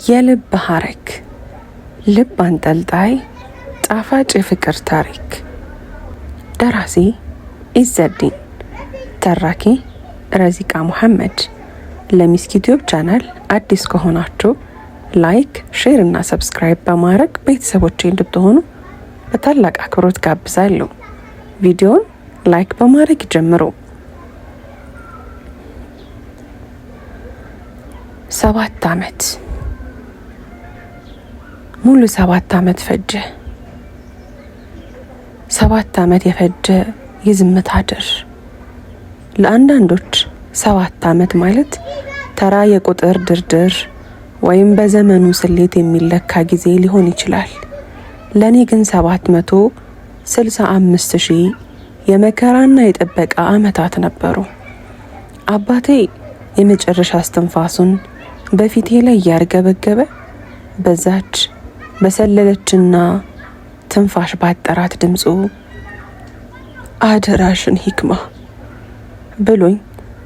የልብ ሐረግ ልብ አንጠልጣይ ጣፋጭ የፍቅር ታሪክ። ደራሲ ኢዘዲን፣ ተራኪ ረዚቃ ሙሐመድ። ለሚስክ ዩቲዩብ ቻናል አዲስ ከሆናችሁ ላይክ፣ ሼር እና ሰብስክራይብ በማድረግ ቤተሰቦቼ እንድትሆኑ በታላቅ አክብሮት ጋብዛለሁ። ቪዲዮውን ላይክ በማድረግ ጀምሩ። 7 ዓመት ሙሉ 7 ዓመት ፈጀ። 7 ዓመት የፈጀ የዝምታ ድር። ለአንዳንዶች 7 ዓመት ማለት ተራ የቁጥር ድርድር ወይም በዘመኑ ስሌት የሚለካ ጊዜ ሊሆን ይችላል። ለኔ ግን 765,000 የመከራና የጥበቃ ዓመታት ነበሩ። አባቴ የመጨረሻ እስትንፋሱን በፊቴ ላይ ያርገበገበ በዛች በሰለለችና ትንፋሽ ባጠራት ድምፁ አደራሽን ሂክማ ብሎኝ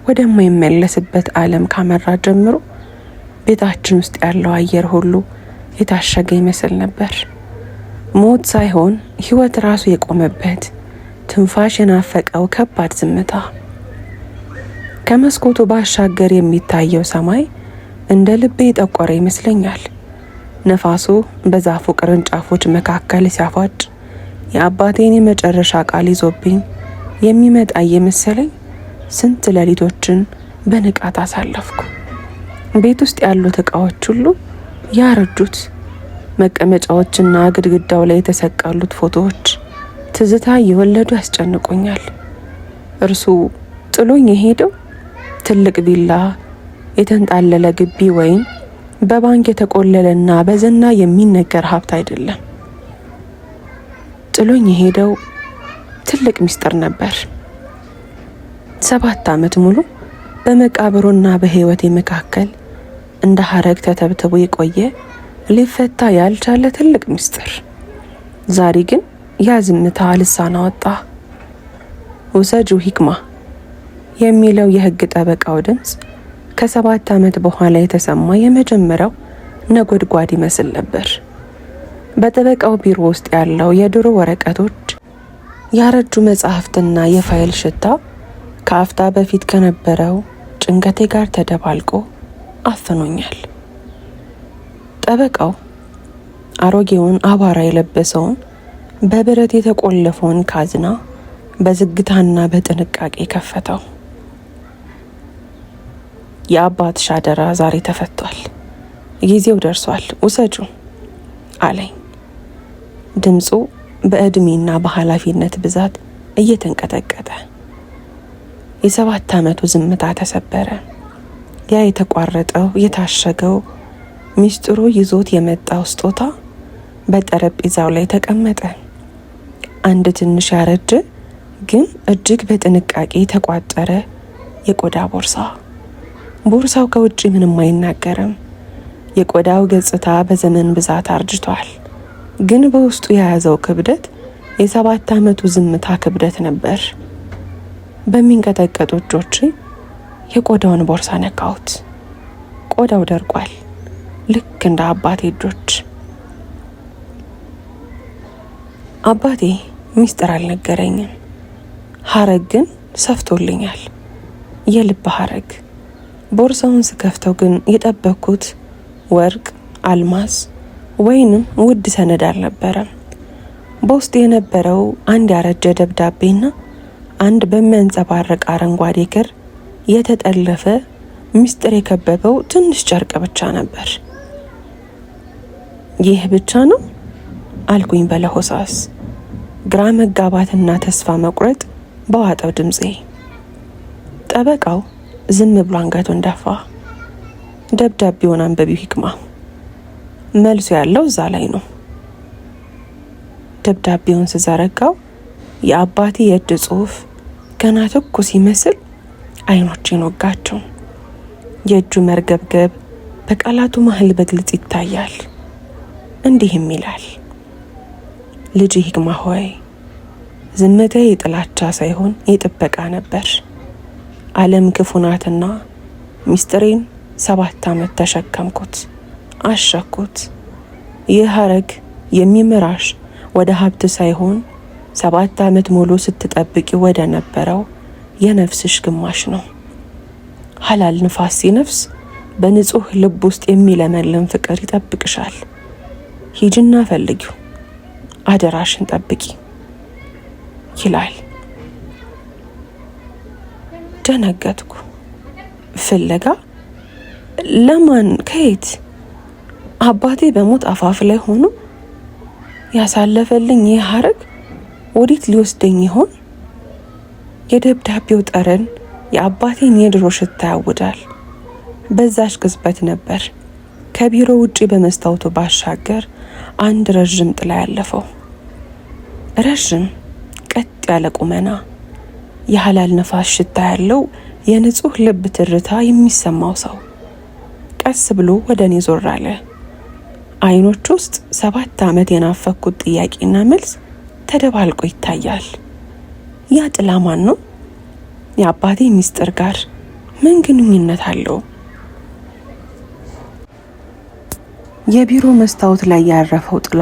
ወደማይመለስበት ዓለም ካመራ ጀምሮ ቤታችን ውስጥ ያለው አየር ሁሉ የታሸገ ይመስል ነበር። ሞት ሳይሆን ሕይወት ራሱ የቆመበት ትንፋሽ የናፈቀው ከባድ ዝምታ። ከመስኮቱ ባሻገር የሚታየው ሰማይ እንደ ልቤ የጠቆረ ይመስለኛል። ነፋሱ በዛፉ ቅርንጫፎች መካከል ሲያፏጭ የአባቴን የመጨረሻ ቃል ይዞብኝ የሚመጣ የመሰለኝ ስንት ሌሊቶችን በንቃት አሳለፍኩ። ቤት ውስጥ ያሉት ዕቃዎች ሁሉ ያረጁት መቀመጫዎችና ግድግዳው ላይ የተሰቀሉት ፎቶዎች ትዝታ እየወለዱ ያስጨንቁኛል። እርሱ ጥሎኝ የሄደው ትልቅ ቪላ፣ የተንጣለለ ግቢ ወይም በባንክ የተቆለለና በዝና የሚነገር ሀብት አይደለም። ጥሎኝ የሄደው ትልቅ ምስጢር ነበር። 7 ዓመት ሙሉ በመቃብሩና በሕይወቴ መካከል እንደ ሐረግ ተተብትቦ የቆየ ሊፈታ ያልቻለ ትልቅ ምስጢር። ዛሬ ግን ያ ዝምታ ልሳን አወጣ። ውሰጁ ሂክማ የሚለው የሕግ ጠበቃው ድምፅ ከ7 ዓመት በኋላ የተሰማ የመጀመሪያው ነጎድጓድ ይመስል ነበር። በጠበቃው ቢሮ ውስጥ ያለው የድሮ ወረቀቶች፣ ያረጁ መጽሐፍትና የፋይል ሽታ ከአፍታ በፊት ከነበረው ጭንቀቴ ጋር ተደባልቆ አፍኖኛል። ጠበቃው አሮጌውን አቧራ የለበሰውን በብረት የተቆለፈውን ካዝና በዝግታና በጥንቃቄ ከፈተው። የአባትሽ አደራ ዛሬ ተፈቷል፣ ጊዜው ደርሷል፣ ውሰጁ አለኝ። ድምፁ በዕድሜና በኃላፊነት ብዛት እየተንቀጠቀጠ። የ7 ዓመቱ ዝምታ ተሰበረ። ያ የተቋረጠው የታሸገው ሚስጥሩ ይዞት የመጣው ስጦታ በጠረጴዛው ላይ ተቀመጠ። አንድ ትንሽ ያረጀ ግን እጅግ በጥንቃቄ የተቋጠረ የቆዳ ቦርሳ። ቦርሳው ከውጭ ምንም አይናገርም። የቆዳው ገጽታ በዘመን ብዛት አርጅቷል፣ ግን በውስጡ የያዘው ክብደት የ7 ዓመቱ ዝምታ ክብደት ነበር። በሚንቀጠቀጡ እጆቼ የቆዳውን ቦርሳ ነካሁት። ቆዳው ደርቋል፣ ልክ እንደ አባቴ እጆች። አባቴ ሚስጥር አልነገረኝም። ሐረግ ግን ሰፍቶልኛል። የልብ ሐረግ። ቦርሳውን ስከፍተው ግን የጠበቅኩት ወርቅ፣ አልማዝ ወይንም ውድ ሰነድ አልነበረም። በውስጡ የነበረው አንድ ያረጀ ደብዳቤና አንድ በሚያንጸባርቅ አረንጓዴ ክር የተጠለፈ ምስጢር የከበበው ትንሽ ጨርቅ ብቻ ነበር። ይህ ብቻ ነው አልኩኝ በለሆሳስ፣ ግራ መጋባትና ተስፋ መቁረጥ በዋጠው ድምፄ። ጠበቃው ዝም ብሎ አንገቱን ደፋ። ደብዳቤውን አንብቢው ሂክማ፣ መልሱ ያለው እዛ ላይ ነው። ደብዳቤውን ስዘረጋው የአባቴ የእጅ ጽሑፍ ገና ትኩስ ይመስል አይኖቼን ወጋቸው። የእጁ መርገብገብ በቃላቱ መሀል በግልጽ ይታያል። እንዲህም ይላል፣ ልጅ ሂክማ ሆይ፣ ዝምታዬ የጥላቻ ሳይሆን የጥበቃ ነበር። ዓለም ክፉ ናትና ምስጢሬን 7 ዓመት ተሸከምኩት፣ አሸኩት። ይህ ሐረግ የሚመራሽ ወደ ሀብት ሳይሆን 7 ዓመት ሙሉ ስትጠብቂ ወደ ነበረው የነፍስሽ ግማሽ ነው። ሐላል ንፋስ ሲነፍስ በንጹህ ልብ ውስጥ የሚለመልም ፍቅር ይጠብቅሻል። ሂጅና ፈልጊው፣ አደራሽን ጠብቂ ይላል። ደነገጥኩ። ፍለጋ? ለማን? ከየት? አባቴ በሞት አፋፍ ላይ ሆኖ ያሳለፈልኝ ይህ ሐረግ ወዴት ሊወስደኝ ይሆን? የደብዳቤው ጠረን የአባቴን የድሮ ሽታ ያውዳል። በዛች ቅጽበት ነበር ከቢሮ ውጪ በመስታወቱ ባሻገር አንድ ረዥም ጥላ ያለፈው። ረዥም ቀጥ ያለ ቁመና፣ የሐላል ነፋስ ሽታ ያለው የንጹህ ልብ ትርታ የሚሰማው ሰው ቀስ ብሎ ወደ እኔ ዞር አለ። አይኖች ውስጥ 7 ዓመት የናፈኩት ጥያቄና መልስ ተደባልቆ ይታያል። ያ ጥላ ማን ነው? የአባቴ ሚስጥር ጋር ምን ግንኙነት አለው? የቢሮ መስታወት ላይ ያረፈው ጥላ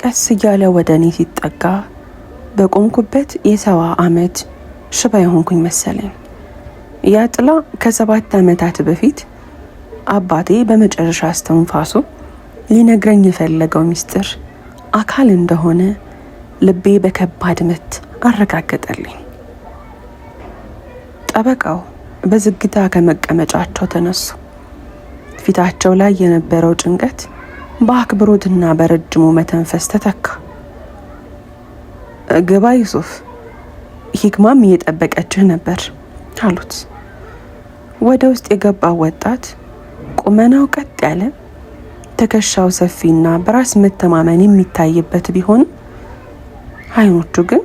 ቀስ እያለ ወደ እኔ ሲጠጋ በቆምኩበት የ70 ዓመት ሽባ የሆንኩኝ መሰለኝ። ያ ጥላ ከ7 ዓመታት በፊት አባቴ በመጨረሻ እስትንፋሱ ሊነግረኝ የፈለገው ሚስጥር አካል እንደሆነ ልቤ በከባድ ምት አረጋገጠልኝ። ጠበቃው በዝግታ ከመቀመጫቸው ተነሱ። ፊታቸው ላይ የነበረው ጭንቀት በአክብሮትና በረጅሙ መተንፈስ ተተካ። ግባ ዩሱፍ፣ ሂክማም እየጠበቀችህ ነበር አሉት። ወደ ውስጥ የገባው ወጣት ቁመናው ቀጥ ያለ፣ ትከሻው ሰፊና በራስ መተማመን የሚታይበት ቢሆንም አይኖቹ ግን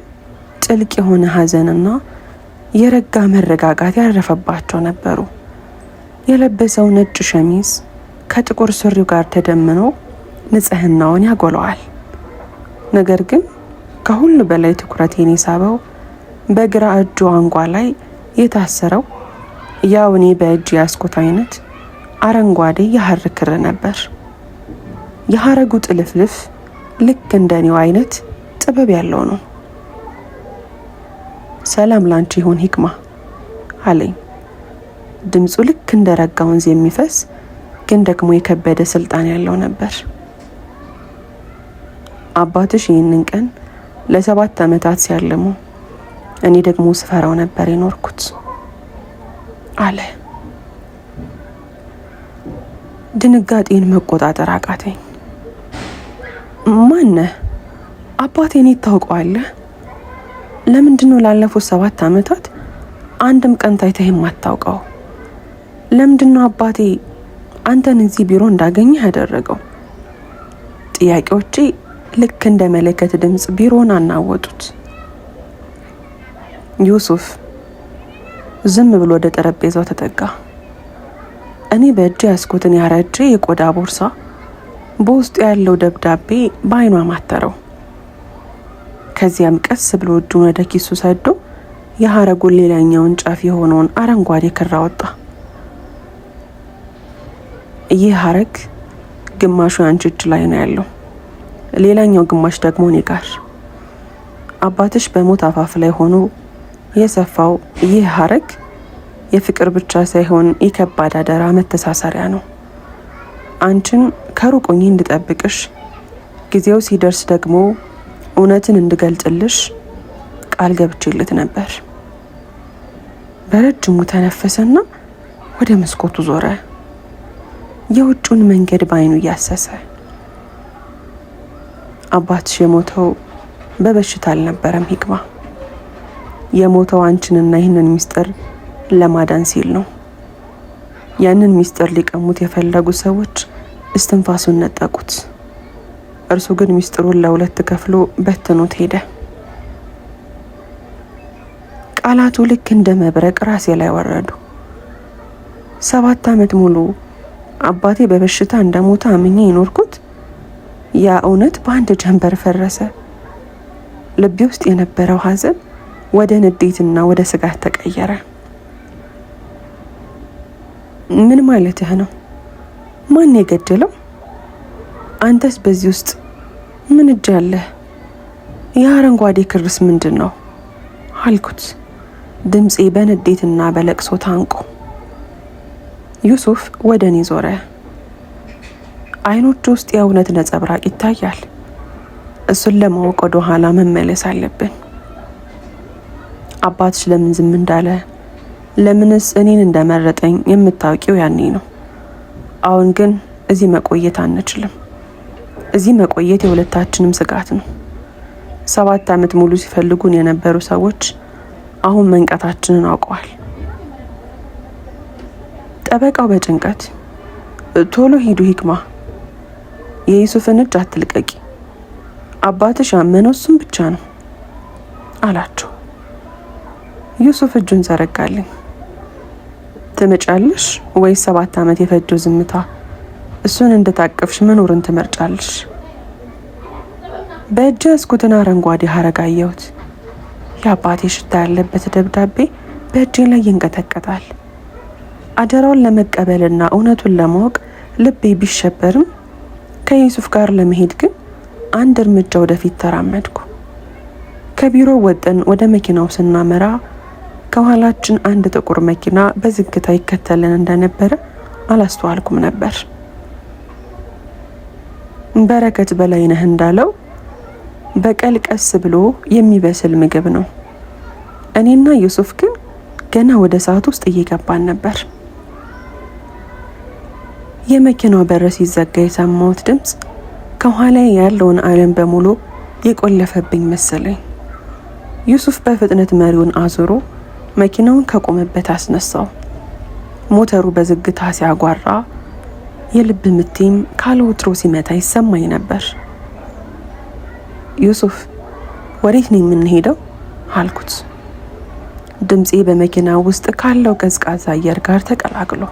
ጥልቅ የሆነ ሐዘንና የረጋ መረጋጋት ያረፈባቸው ነበሩ። የለበሰው ነጭ ሸሚዝ ከጥቁር ሱሪው ጋር ተደምኖ ንጽህናውን ያጎለዋል። ነገር ግን ከሁሉ በላይ ትኩረቴን የሳበው በግራ እጁ አንጓ ላይ የታሰረው ያው እኔ በእጅ ያስኩት አይነት አረንጓዴ የሐር ክር ነበር። የሐረጉ ጥልፍልፍ ልክ እንደኔው አይነት ጥበብ ያለው ነው። ሰላም ላንቺ ይሁን ሂክማ አለኝ። ድምፁ ልክ እንደ ረጋ ወንዝ የሚፈስ ግን ደግሞ የከበደ ስልጣን ያለው ነበር። አባትሽ ይህንን ቀን ለ7 ዓመታት ሲያልሙ እኔ ደግሞ ስፈራው ነበር የኖርኩት አለ። ድንጋጤን መቆጣጠር አቃተኝ። ማነህ? አባቴን ታውቀዋለህ? ለምንድነው ላለፉት 7 ዓመታት አንድም ቀን ታይተህ የማታውቀው? ለምንድነው አባቴ አንተን እዚህ ቢሮ እንዳገኘህ ያደረገው? ጥያቄዎቼ ልክ እንደ መለከት ድምፅ ቢሮውን አናወጡት። ዩሱፍ ዝም ብሎ ወደ ጠረጴዛው ተጠጋ። እኔ በእጅ ያስኩትን ያረጀ የቆዳ ቦርሳ በውስጡ ያለው ደብዳቤ በአይኗ ማተረው። ከዚያም ቀስ ብሎ እጁን ወደ ኪሱ ሰዶ የሐረጉን ሌላኛውን ጫፍ የሆነውን አረንጓዴ ክር አወጣ። ይህ ሐረግ ግማሹ አንቺ እጅ ላይ ነው ያለው፣ ሌላኛው ግማሽ ደግሞ እኔ ጋር። አባትሽ በሞት አፋፍ ላይ ሆኖ የሰፋው ይህ ሐረግ የፍቅር ብቻ ሳይሆን የከባድ አደራ መተሳሰሪያ ነው። አንቺን ከሩቅ ሆኜ እንድጠብቅሽ፣ ጊዜው ሲደርስ ደግሞ እውነትን እንድገልጽልሽ ቃል ገብቼለት ነበር። በረጅሙ ተነፈሰና ወደ መስኮቱ ዞረ፣ የውጭውን መንገድ በአይኑ እያሰሰ። አባትሽ የሞተው በበሽታ አልነበረም ሂክማ። የሞተው አንቺንና ይህንን ሚስጥር ለማዳን ሲል ነው። ያንን ሚስጥር ሊቀሙት የፈለጉ ሰዎች እስትንፋሱን ነጠቁት። እርሱ ግን ሚስጥሩን ለ2 ከፍሎ በትኖት ሄደ። ቃላቱ ልክ እንደ መብረቅ ራሴ ላይ ወረዱ። 7 ዓመት ሙሉ አባቴ በበሽታ እንደሞተ አምኜ የኖርኩት ያ እውነት በአንድ ጀንበር ፈረሰ። ልቤ ውስጥ የነበረው ሐዘን ወደ ንዴትና ወደ ስጋት ተቀየረ። ምን ማለትህ ነው? ማን የገደለው አንተስ በዚህ ውስጥ ምን እጅ አለህ? የአረንጓዴ ክርስ ምንድን ነው አልኩት፣ ድምፄ በንዴትና በለቅሶ ታንቆ። ዩሱፍ ወደ እኔ ዞረ። አይኖቹ ውስጥ የእውነት ነጸብራቅ ይታያል። እሱን ለማወቅ ወደ ኋላ መመለስ አለብን። አባትሽ ለምን ዝም እንዳለ፣ ለምንስ እኔን እንደመረጠኝ የምታውቂው ያኔ ነው። አሁን ግን እዚህ መቆየት አንችልም። እዚህ መቆየት የሁለታችንም ስጋት ነው። 7 ዓመት ሙሉ ሲፈልጉን የነበሩ ሰዎች አሁን መንቀታችንን አውቀዋል። ጠበቃው በጭንቀት ቶሎ ሂዱ ሂክማ፣ የዩሱፍን እጅ አትልቀቂ፣ አባትሽ ያመነው እሱም ብቻ ነው አላቸው። ዩሱፍ እጁን ዘረጋልኝ። ትመጫለሽ ወይስ 7 ዓመት የፈጀው ዝምታ እሱን እንደታቀፍሽ መኖርን ትመርጫለሽ? በእጅ ያዝኩትን አረንጓዴ ሐረግ አየሁት። የአባቴ ሽታ ያለበት ደብዳቤ በእጄ ላይ ይንቀጠቀጣል። አደራውን ለመቀበልና እውነቱን ለማወቅ ልቤ ቢሸበርም ከዩሱፍ ጋር ለመሄድ ግን አንድ እርምጃ ወደፊት ተራመድኩ። ከቢሮ ወጥን ወደ መኪናው ስናመራ ከኋላችን አንድ ጥቁር መኪና በዝግታ ይከተለን እንደነበረ አላስተዋልኩም ነበር። በረከት በላይነህ እንዳለው በቀል ቀስ ብሎ የሚበስል ምግብ ነው። እኔና ዩሱፍ ግን ገና ወደ ሰዓት ውስጥ እየገባን ነበር። የመኪናው በር ሲዘጋ የሰማሁት ድምፅ ከኋላ ያለውን ዓለም በሙሉ የቆለፈብኝ መሰለኝ። ዩሱፍ በፍጥነት መሪውን አዙሮ መኪናውን ከቆመበት አስነሳው። ሞተሩ በዝግታ ሲያጓራ የልብ ምቴም ካለ ወትሮ ሲመታ ይሰማኝ ነበር። ዩሱፍ ወዴት ነው የምንሄደው አልኩት፣ ድምፄ በመኪና ውስጥ ካለው ቀዝቃዛ አየር ጋር ተቀላቅሎ።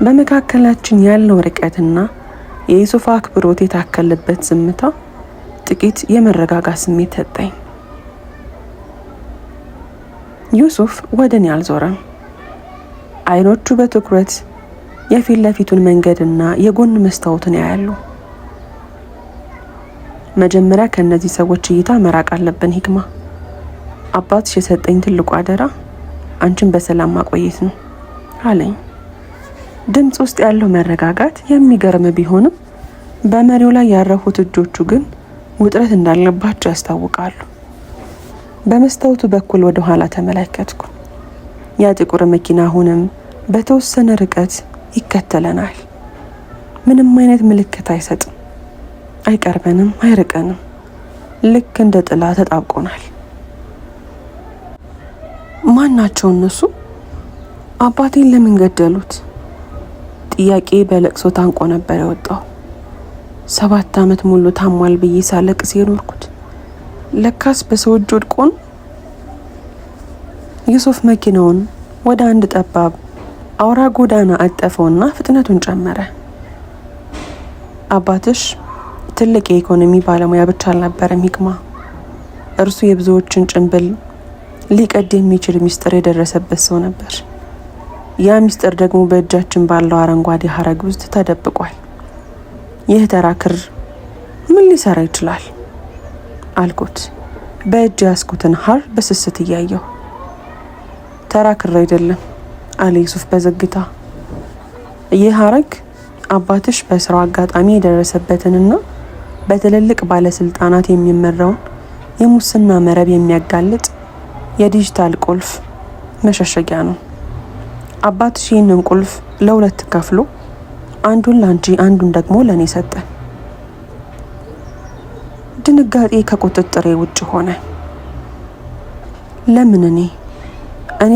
በመካከላችን ያለው ርቀትና የዩሱፍ አክብሮት የታከለበት ዝምታ ጥቂት የመረጋጋት ስሜት ሰጠኝ። ዩሱፍ ወደ እኔ አልዞረም። አይኖቹ በትኩረት የፊት ለፊቱን መንገድና የጎን መስታወትን ያያሉ። መጀመሪያ ከነዚህ ሰዎች እይታ መራቅ አለብን ሂክማ። አባትሽ የሰጠኝ ትልቁ አደራ አንቺን በሰላም ማቆየት ነው አለኝ። ድምፅ ውስጥ ያለው መረጋጋት የሚገርም ቢሆንም በመሪው ላይ ያረፉት እጆቹ ግን ውጥረት እንዳለባቸው ያስታውቃሉ። በመስታወቱ በኩል ወደ ኋላ ተመለከትኩ። ያ ጥቁር መኪና አሁንም በተወሰነ ርቀት ይከተለናል። ምንም አይነት ምልክት አይሰጥም። አይቀርበንም፣ አይርቀንም። ልክ እንደ ጥላ ተጣብቆናል። ማን ናቸው እነሱ? አባቴን ለምን ገደሉት? ጥያቄ በለቅሶ ታንቆ ነበር የወጣው። 7 ዓመት ሙሉ ታሟል ብዬ ሳለቅስ የኖርኩት ለካስ በሰው እጅ ወድቆ ነው። ዩሱፍ መኪናውን ወደ አንድ ጠባብ አውራ ጎዳና አጠፈውና ፍጥነቱን ጨመረ። አባትሽ ትልቅ የኢኮኖሚ ባለሙያ ብቻ አልነበረም ሂክማ። እርሱ የብዙዎችን ጭንብል ሊቀድ የሚችል ሚስጥር የደረሰበት ሰው ነበር። ያ ሚስጥር ደግሞ በእጃችን ባለው አረንጓዴ ሐረግ ውስጥ ተደብቋል። ይህ ተራ ክር ምን ሊሰራ ይችላል አልኩት፣ በእጅ ያስኩትን ሐር በስስት እያየሁ። ተራ ክር አይደለም አለ ዩሱፍ በዝግታ። ይህ ሐረግ አባትሽ በስራው አጋጣሚ የደረሰበትንና በትልልቅ ባለስልጣናት የሚመራውን የሙስና መረብ የሚያጋልጥ የዲጂታል ቁልፍ መሸሸጊያ ነው። አባትሽ ይህንን ቁልፍ ለሁለት ከፍሎ አንዱን ላንቺ አንዱን ደግሞ ለኔ ሰጠ። ድንጋጤ ከቁጥጥሬ ውጭ ሆነ። ለምን እኔ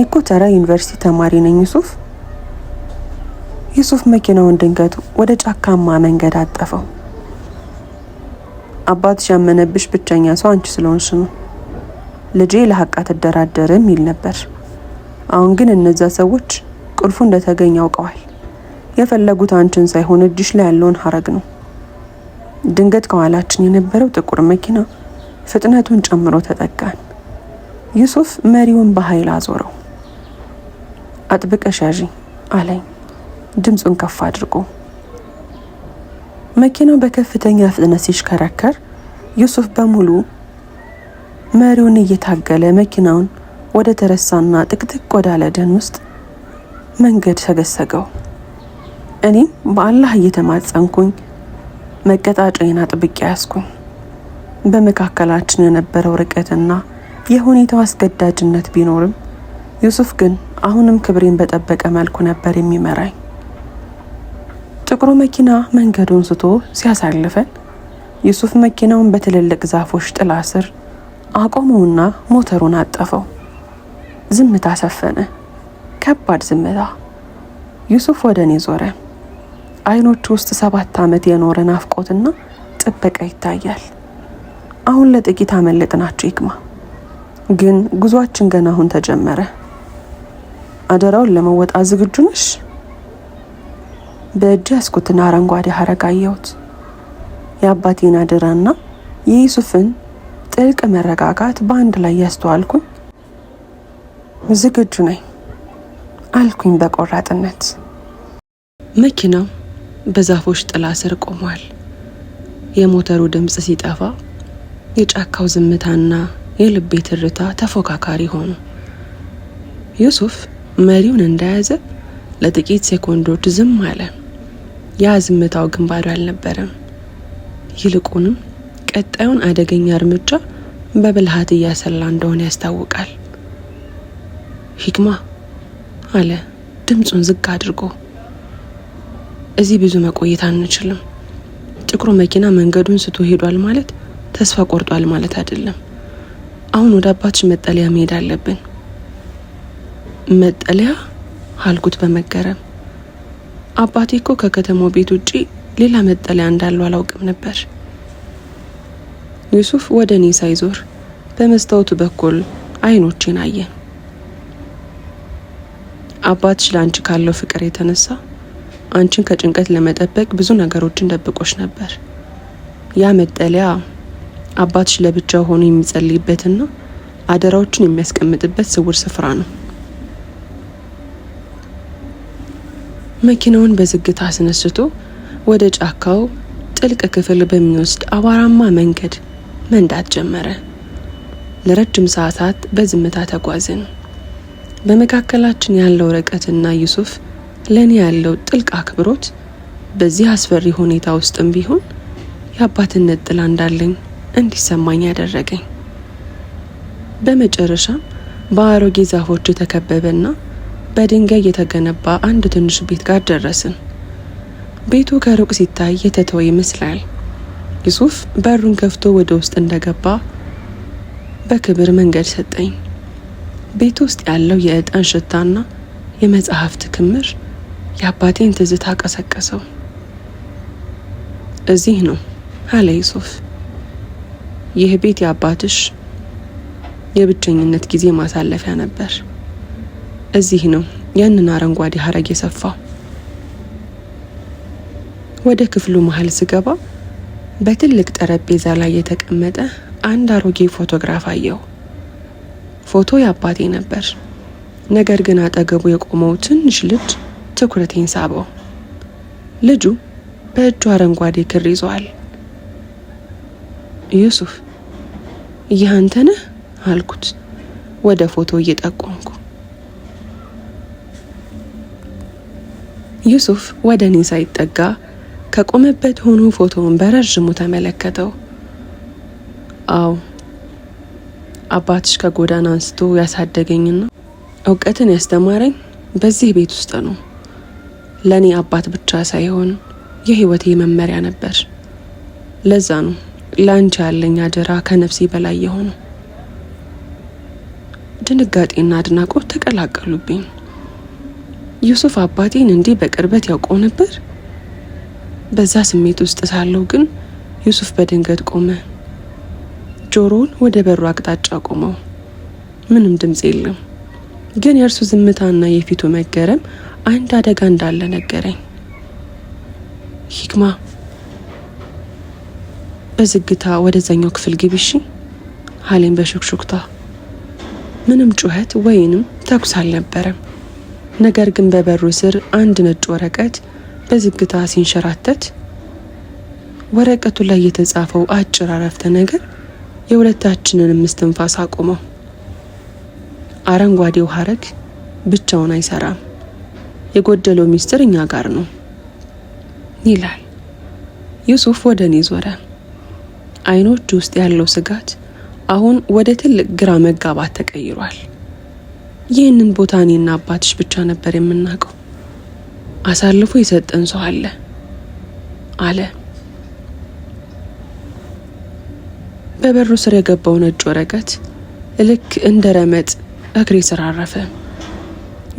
እኮ ተራ ዩኒቨርሲቲ ተማሪ ነኝ ዩሱፍ። ዩሱፍ መኪናውን ድንገት ወደ ጫካማ መንገድ አጠፈው። አባትሽ ያመነብሽ ብቸኛ ሰው አንቺ ስለሆንሽ ነው። ልጄ ለሐቅ አትደራደርም ይል ነበር። አሁን ግን እነዛ ሰዎች ቁልፉ እንደተገኘ አውቀዋል። የፈለጉት አንቺን ሳይሆን እጅሽ ላይ ያለውን ሐረግ ነው። ድንገት ከኋላችን የነበረው ጥቁር መኪና ፍጥነቱን ጨምሮ ተጠጋን። ዩሱፍ መሪውን በኃይል አዞረው። አጥብቀሽ ያዢ አለኝ ድምፁን ከፍ አድርጎ። መኪናው በከፍተኛ ፍጥነት ሲሽከረከር ዩሱፍ በሙሉ መሪውን እየታገለ መኪናውን ወደ ተረሳና ጥቅጥቅ ወዳለ ደን ውስጥ መንገድ ሰገሰገው። እኔም በአላህ እየተማጸንኩኝ መቀጣጫዬን አጥብቄ ያዝኩኝ። በመካከላችን የነበረው ርቀትና የሁኔታው አስገዳጅነት ቢኖርም ዩሱፍ ግን አሁንም ክብሬን በጠበቀ መልኩ ነበር የሚመራኝ። ጥቁሩ መኪና መንገዱን ስቶ ሲያሳልፈን ዩሱፍ መኪናውን በትልልቅ ዛፎች ጥላ ስር አቆመውና ሞተሩን አጠፈው። ዝምታ ሰፈነ፣ ከባድ ዝምታ። ዩሱፍ ወደ እኔ ዞረ። አይኖቹ ውስጥ 7 ዓመት የኖረ ናፍቆትና ጥበቃ ይታያል። አሁን ለጥቂት አመለጥናቸው ይክማ፣ ግን ጉዟችን ገና አሁን ተጀመረ። አደራውን ለመወጣት ዝግጁ ነሽ? በእጅ ያስኩትን አረንጓዴ ሐረግ አየሁት። የአባቴን አደራና የዩሱፍን ጥልቅ መረጋጋት በአንድ ላይ ያስተዋልኩኝ። ዝግጁ ነኝ አልኩኝ በቆራጥነት። መኪናው በዛፎች ጥላ ስር ቆሟል። የሞተሩ ድምፅ ሲጠፋ የጫካው ዝምታና የልቤ ትርታ ተፎካካሪ ሆኑ። ዩሱፍ መሪውን እንደያዘ ለጥቂት ሴኮንዶች ዝም አለ። ያ ዝምታው ግን ባዶ አልነበረም። ይልቁንም ቀጣዩን አደገኛ እርምጃ በብልሃት እያሰላ እንደሆነ ያስታውቃል። ሂክማ አለ ድምፁን ዝግ አድርጎ። እዚህ ብዙ መቆየት አንችልም። ጥቁሩ መኪና መንገዱን ስቶ ሄዷል ማለት ተስፋ ቆርጧል ማለት አይደለም። አሁን ወደ አባትሽ መጠለያ መሄድ አለብን። መጠለያ አልኩት በመገረም። አባቴ እኮ ከከተማው ቤት ውጪ ሌላ መጠለያ እንዳለው አላውቅም ነበር። ዩሱፍ ወደ እኔ ሳይዞር በመስታወቱ በኩል አይኖቼን አየ። አባትሽ ለአንቺ ካለው ፍቅር የተነሳ አንቺን ከጭንቀት ለመጠበቅ ብዙ ነገሮችን ደብቆሽ ነበር። ያ መጠለያ አባትሽ ለብቻው ሆኖ የሚጸልይበትና አደራዎችን የሚያስቀምጥበት ስውር ስፍራ ነው። መኪናውን በዝግታ አስነስቶ ወደ ጫካው ጥልቅ ክፍል በሚወስድ አቧራማ መንገድ መንዳት ጀመረ። ለረጅም ሰዓታት በዝምታ ተጓዝን። በመካከላችን ያለው ርቀትና ዩሱፍ ለእኔ ያለው ጥልቅ አክብሮት በዚህ አስፈሪ ሁኔታ ውስጥም ቢሆን የአባትነት ጥላ እንዳለኝ እንዲሰማኝ ያደረገኝ። በመጨረሻም በአሮጌ ዛፎች የተከበበና በድንጋይ የተገነባ አንድ ትንሽ ቤት ጋር ደረስን። ቤቱ ከሩቅ ሲታይ የተተወ ይመስላል። ዩሱፍ በሩን ከፍቶ ወደ ውስጥ እንደገባ በክብር መንገድ ሰጠኝ። ቤቱ ውስጥ ያለው የዕጣን ሽታና የመጽሐፍት ክምር የአባቴን ትዝታ ቀሰቀሰው። እዚህ ነው አለ ዩሱፍ። ይህ ቤት የአባትሽ የብቸኝነት ጊዜ ማሳለፊያ ነበር። እዚህ ነው ያንን አረንጓዴ ሐረግ የሰፋው። ወደ ክፍሉ መሃል ስገባ በትልቅ ጠረጴዛ ላይ የተቀመጠ አንድ አሮጌ ፎቶግራፍ አየሁ። ፎቶ የአባቴ ነበር። ነገር ግን አጠገቡ የቆመው ትንሽ ልጅ ትኩረቴን ሳበው። ልጁ በእጁ አረንጓዴ ክር ይዟል። ዩሱፍ ይህ አንተ ነህ አልኩት ወደ ፎቶ እየጠቆምኩ። ዩሱፍ ወደ እኔ ሳይጠጋ ከቆመበት ሆኖ ፎቶውን በረዥሙ ተመለከተው። አዎ አባትሽ ከጎዳና አንስቶ ያሳደገኝና እውቀትን ያስተማረኝ በዚህ ቤት ውስጥ ነው። ለኔ አባት ብቻ ሳይሆን የህይወቴ መመሪያ ነበር። ለዛ ነው ላንቺ ያለኝ አደራ ከነፍሴ በላይ የሆነው። ድንጋጤና አድናቆት ተቀላቀሉብኝ። ዩሱፍ አባቴን እንዲህ በቅርበት ያውቀው ነበር? በዛ ስሜት ውስጥ ሳለው ግን ዩሱፍ በድንገት ቆመ። ጆሮውን ወደ በሩ አቅጣጫ ቆመው። ምንም ድምፅ የለም፣ ግን የእርሱ ዝምታና የፊቱ መገረም አንድ አደጋ እንዳለ ነገረኝ። ሂክማ በዝግታ ወደዛኛው ክፍል ግቢ እሺ አለኝ በሹክሹክታ። ምንም ጩኸት ወይንም ተኩስ አልነበረም። ነገር ግን በበሩ ስር አንድ ነጭ ወረቀት በዝግታ ሲንሸራተት ወረቀቱ ላይ የተጻፈው አጭር አረፍተ ነገር የሁለታችንንም እስትንፋስ አቆመው። አረንጓዴው ሐረግ ብቻውን አይሰራም፣ የጎደለው ሚስጥር እኛ ጋር ነው ይላል። ዩሱፍ ወደ እኔ ዞረ። አይኖቹ ውስጥ ያለው ስጋት አሁን ወደ ትልቅ ግራ መጋባት ተቀይሯል። ይህንን ቦታ እኔና አባትሽ ብቻ ነበር የምናውቀው። አሳልፎ የሰጠን ሰው አለ። በበሩ ስር የገባው ነጭ ወረቀት ልክ እንደ ረመጥ እግሬ ስር አረፈ።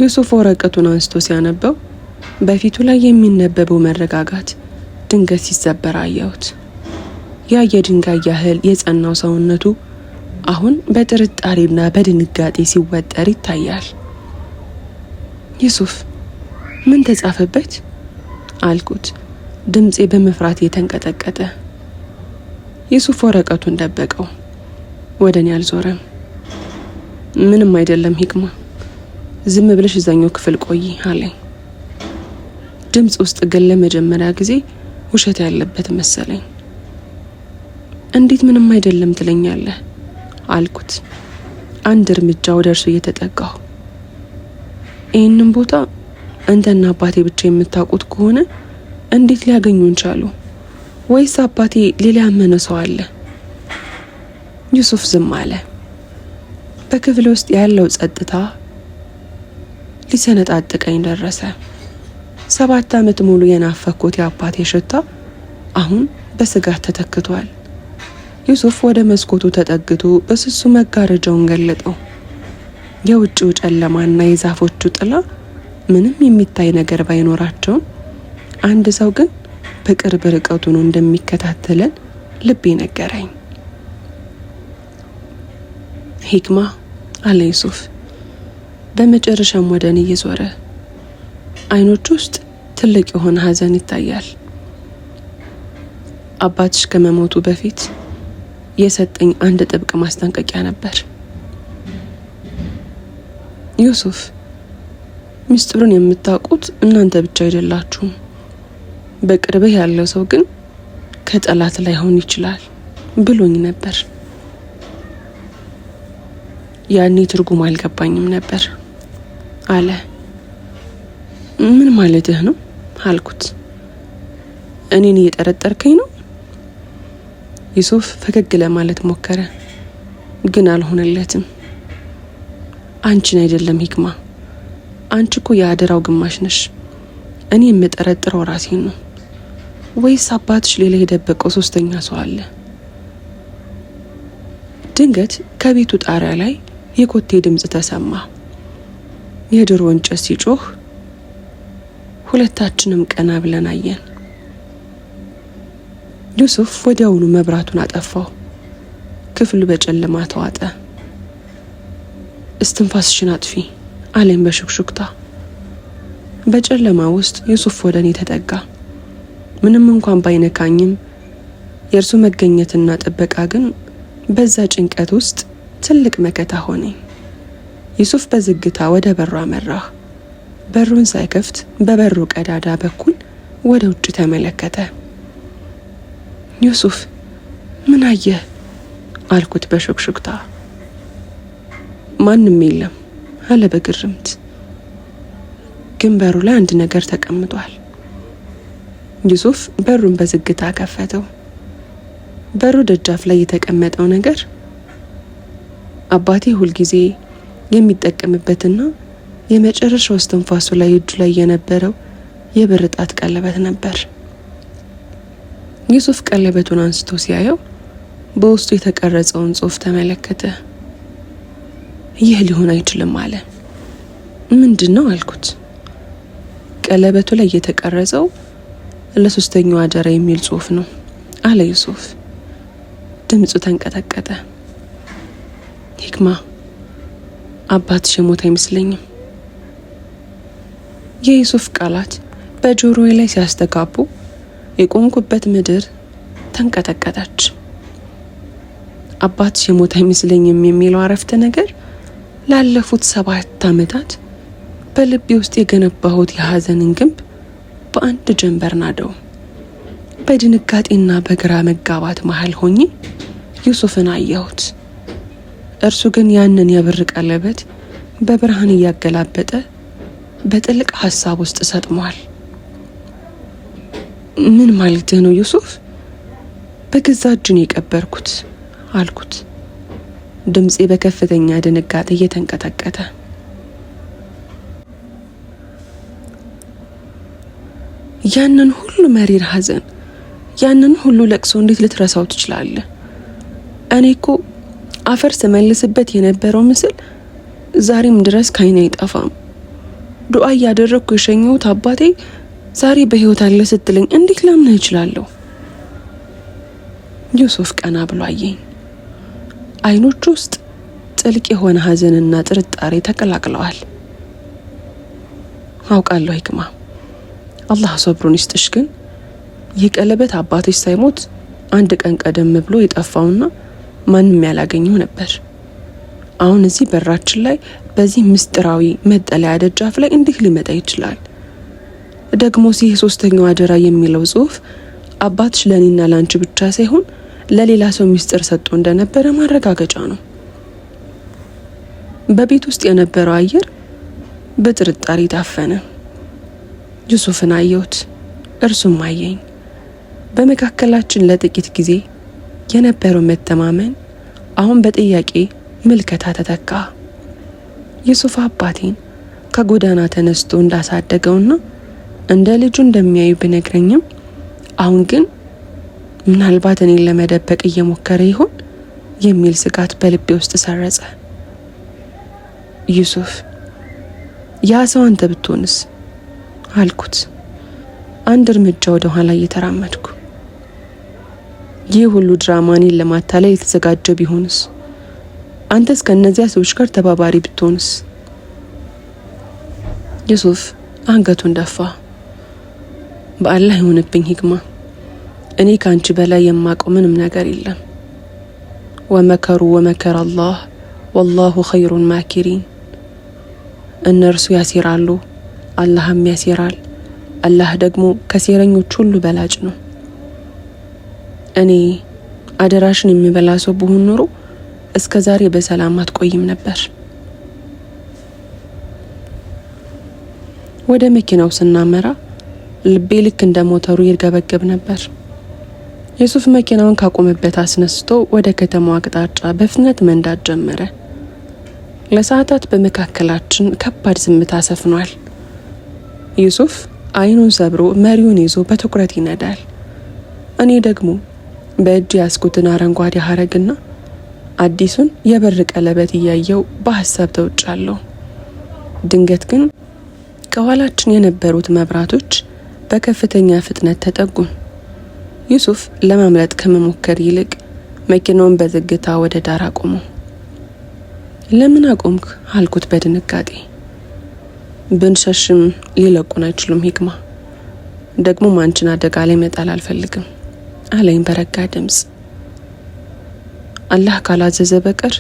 ዩሱፍ ወረቀቱን አንስቶ ሲያነበው በፊቱ ላይ የሚነበበው መረጋጋት ድንገት ሲሰበር አየሁት። ያ የድንጋይ ያህል የጸናው ሰውነቱ አሁን በጥርጣሬና በድንጋጤ ሲወጠር ይታያል። ዩሱፍ ምን ተጻፈበት አልኩት፣ ድምፄ በመፍራት የተንቀጠቀጠ። ዩሱፍ ወረቀቱን ደበቀው፣ ወደ እኔ አልዞረም። ምንም አይደለም ሂክማ፣ ዝም ብለሽ እዛኛው ክፍል ቆይ አለኝ። ድምፅ ውስጥ ግን ለመጀመሪያ ጊዜ ውሸት ያለበት መሰለኝ። እንዴት ምንም አይደለም ትለኛለህ አልኩት፣ አንድ እርምጃ ወደ እርሱ እየተጠጋሁ። ይህንን ቦታ አንተና አባቴ ብቻ የምታውቁት ከሆነ እንዴት ሊያገኙን ቻሉ? ወይስ አባቴ ሌላ ያመነ ሰው አለ? ዩሱፍ ዝም አለ። በክፍል ውስጥ ያለው ጸጥታ ሊሰነጣጥቀኝ ደረሰ። 7 ዓመት ሙሉ የናፈኩት የአባቴ ሽታ አሁን በስጋት ተተክቷል። ዩሱፍ ወደ መስኮቱ ተጠግቶ በስሱ መጋረጃውን ገለጠው። የውጭው ጨለማና የዛፎቹ ጥላ ምንም የሚታይ ነገር ባይኖራቸውም አንድ ሰው ግን በቅርብ ርቀቱ ነው እንደሚከታተለን ልቤ ነገረኝ። ሂክማ አለ ዩሱፍ በመጨረሻም ወደ እኔ እየዞረ። አይኖቹ ውስጥ ትልቅ የሆነ ሀዘን ይታያል። አባትሽ ከመሞቱ በፊት የሰጠኝ አንድ ጥብቅ ማስጠንቀቂያ ነበር። ዩሱፍ ሚስጥሩን የምታውቁት እናንተ ብቻ አይደላችሁም። በቅርብህ ያለው ሰው ግን ከጠላት ላይሆን ይችላል ብሎኝ ነበር። ያኔ ትርጉም አልገባኝም ነበር አለ። ምን ማለትህ ነው አልኩት። እኔን እየጠረጠርከኝ ነው? ዩሱፍ ፈገግ ለማለት ሞከረ፣ ግን አልሆነለትም። አንቺን አይደለም ሂክማ፣ አንቺ እኮ የአደራው ግማሽ ነሽ። እኔ የምጠረጥረው ራሴን ነው። ወይስ አባትሽ ሌላ የደበቀው ሶስተኛ ሰው አለ? ድንገት ከቤቱ ጣሪያ ላይ የኮቴ ድምፅ ተሰማ። የድሮ እንጨት ሲጮህ ሁለታችንም ቀና ብለን አየን። ዩሱፍ ወዲያውኑ መብራቱን አጠፋው። ክፍሉ በጨለማ ተዋጠ። እስትንፋስሽን አጥፊ አለኝ በሹክሹክታ። በጨለማ ውስጥ ዩሱፍ ወደ እኔ ተጠጋ። ምንም እንኳን ባይነካኝም የእርሱ መገኘትና ጥበቃ ግን በዛ ጭንቀት ውስጥ ትልቅ መከታ ሆነኝ። ዩሱፍ በዝግታ ወደ በሩ አመራ። በሩን ሳይከፍት በበሩ ቀዳዳ በኩል ወደ ውጭ ተመለከተ። ዩሱፍ ምን አየህ አልኩት በሹክሹክታ። ማንም የለም አለ በግርምት። ግን በሩ ላይ አንድ ነገር ተቀምጧል። ዩሱፍ በሩን በዝግታ ከፈተው። በሩ ደጃፍ ላይ የተቀመጠው ነገር አባቴ ሁልጊዜ የሚጠቀምበትና የመጨረሻው እስትንፋሱ ላይ እጁ ላይ የነበረው የብር ጣት ቀለበት ነበር። ዩሱፍ ቀለበቱን አንስቶ ሲያየው በውስጡ የተቀረጸውን ጽሑፍ ተመለከተ። ይህ ሊሆን አይችልም አለ። ምንድነው አልኩት። ቀለበቱ ላይ የተቀረጸው ለሶስተኛው አደራ የሚል ጽሑፍ ነው አለ ዩሱፍ። ድምፁ ተንቀጠቀጠ። ሂክማ አባትሽ የሞተ አይመስለኝም። የዩሱፍ ቃላት በጆሮዬ ላይ ሲያስተጋቡ የቆምኩበት ምድር ተንቀጠቀጠች። አባትሽ የሞተ አይመስለኝም የሚለው አረፍተ ነገር ላለፉት 7 ዓመታት በልቤ ውስጥ የገነባሁት የሀዘንን ግንብ በአንድ ጀንበር ናደው። በድንጋጤና በግራ መጋባት መሃል ሆኜ ዩሱፍን አየሁት። እርሱ ግን ያንን የብር ቀለበት በብርሃን እያገላበጠ በጥልቅ ሐሳብ ውስጥ ሰጥሟል። ምን ማለትህ ነው ዩሱፍ? በገዛ እጅን የቀበርኩት አልኩት፣ ድምፄ በከፍተኛ ድንጋጤ እየተንቀጠቀጠ። ያንን ሁሉ መሪር ሐዘን፣ ያንን ሁሉ ለቅሶ እንዴት ልትረሳው ትችላለህ? እኔ እኮ አፈር ስመልስበት የነበረው ምስል ዛሬም ድረስ ከዓይኔ አይጠፋም። ዱዓ እያደረግኩ የሸኘሁት አባቴ ዛሬ በሕይወት አለ ስትለኝ እንዴት ላምነህ እችላለሁ? ዩሱፍ ቀና ብሎ አየኝ። አይኖቹ ውስጥ ጥልቅ የሆነ ሐዘንና ጥርጣሬ ተቀላቅለዋል። አውቃለሁ ሂክማ፣ አላህ ሰብሩን ይስጥሽ። ግን ይህ ቀለበት አባትሽ ሳይሞት አንድ ቀን ቀደም ብሎ የጠፋውና ማንም ያላገኘው ነበር። አሁን እዚህ በራችን ላይ በዚህ ምስጢራዊ መጠለያ ደጃፍ ላይ እንዴት ሊመጣ ይችላል? ደግሞ ይህ ሶስተኛው አደራ የሚለው ጽሑፍ አባትሽ ለኔና ላንቺ ብቻ ሳይሆን ለሌላ ሰው ምስጢር ሰጥቶ እንደነበረ ማረጋገጫ ነው። በቤት ውስጥ የነበረው አየር በጥርጣሬ ታፈነ። ዩሱፍን አየሁት፣ እርሱም አየኝ። በመካከላችን ለጥቂት ጊዜ የነበረው መተማመን አሁን በጥያቄ ምልከታ ተተካ። ዩሱፍ አባቴን ከጎዳና ተነስቶ እንዳሳደገውና እንደ ልጁ እንደሚያዩ ብነግረኝም አሁን ግን ምናልባት እኔን ለመደበቅ እየሞከረ ይሆን የሚል ስጋት በልቤ ውስጥ ሰረጸ። ዩሱፍ፣ ያ ሰው አንተ ብትሆንስ አልኩት፣ አንድ እርምጃ ወደ ኋላ እየተራመድኩ። ይህ ሁሉ ድራማ እኔን ለማታለል የተዘጋጀ ቢሆንስ? አንተስ ከእነዚያ ሰዎች ጋር ተባባሪ ብትሆንስ? ዩሱፍ አንገቱን ደፋ። በአላህ ይሁንብኝ ሂክማ፣ እኔ ካንቺ በላይ የማውቀው ምንም ነገር የለም። ወመከሩ ወመከረ አላህ ወላሁ ኸይሩን ማኪሪን። እነርሱ ያሴራሉ፣ አላህም ያሴራል። አላህ ደግሞ ከሴረኞች ሁሉ በላጭ ነው። እኔ አደራሽን የሚበላ ሰው ብሆን ኖሮ እስከ ዛሬ በሰላም አትቆይም ነበር። ወደ መኪናው ስናመራ ልቤ ልክ እንደ ሞተሩ ይርገበገብ ነበር። ዩሱፍ መኪናውን ካቆመበት አስነስቶ ወደ ከተማው አቅጣጫ በፍጥነት መንዳት ጀመረ። ለሰዓታት በመካከላችን ከባድ ዝምታ ሰፍኗል። ዩሱፍ አይኑን ሰብሮ መሪውን ይዞ በትኩረት ይነዳል። እኔ ደግሞ በእጅ ያስኩትን አረንጓዴ ሐረግና አዲሱን የበር ቀለበት እያየው በሐሳብ ተውጫለሁ። ድንገት ግን ከኋላችን የነበሩት መብራቶች በከፍተኛ ፍጥነት ተጠጉን። ዩሱፍ ለማምለጥ ከመሞከር ይልቅ መኪናውን በዝግታ ወደ ዳር አቆመ። ለምን አቆምክ አልኩት በድንጋጤ። ብንሸሽም ሊለቁን አይችሉም ሂክማ፣ ደግሞ አንቺን አደጋ ላይ መጣል አልፈልግም አለኝ በረጋ ድምፅ። አላህ ካላዘዘ በቀር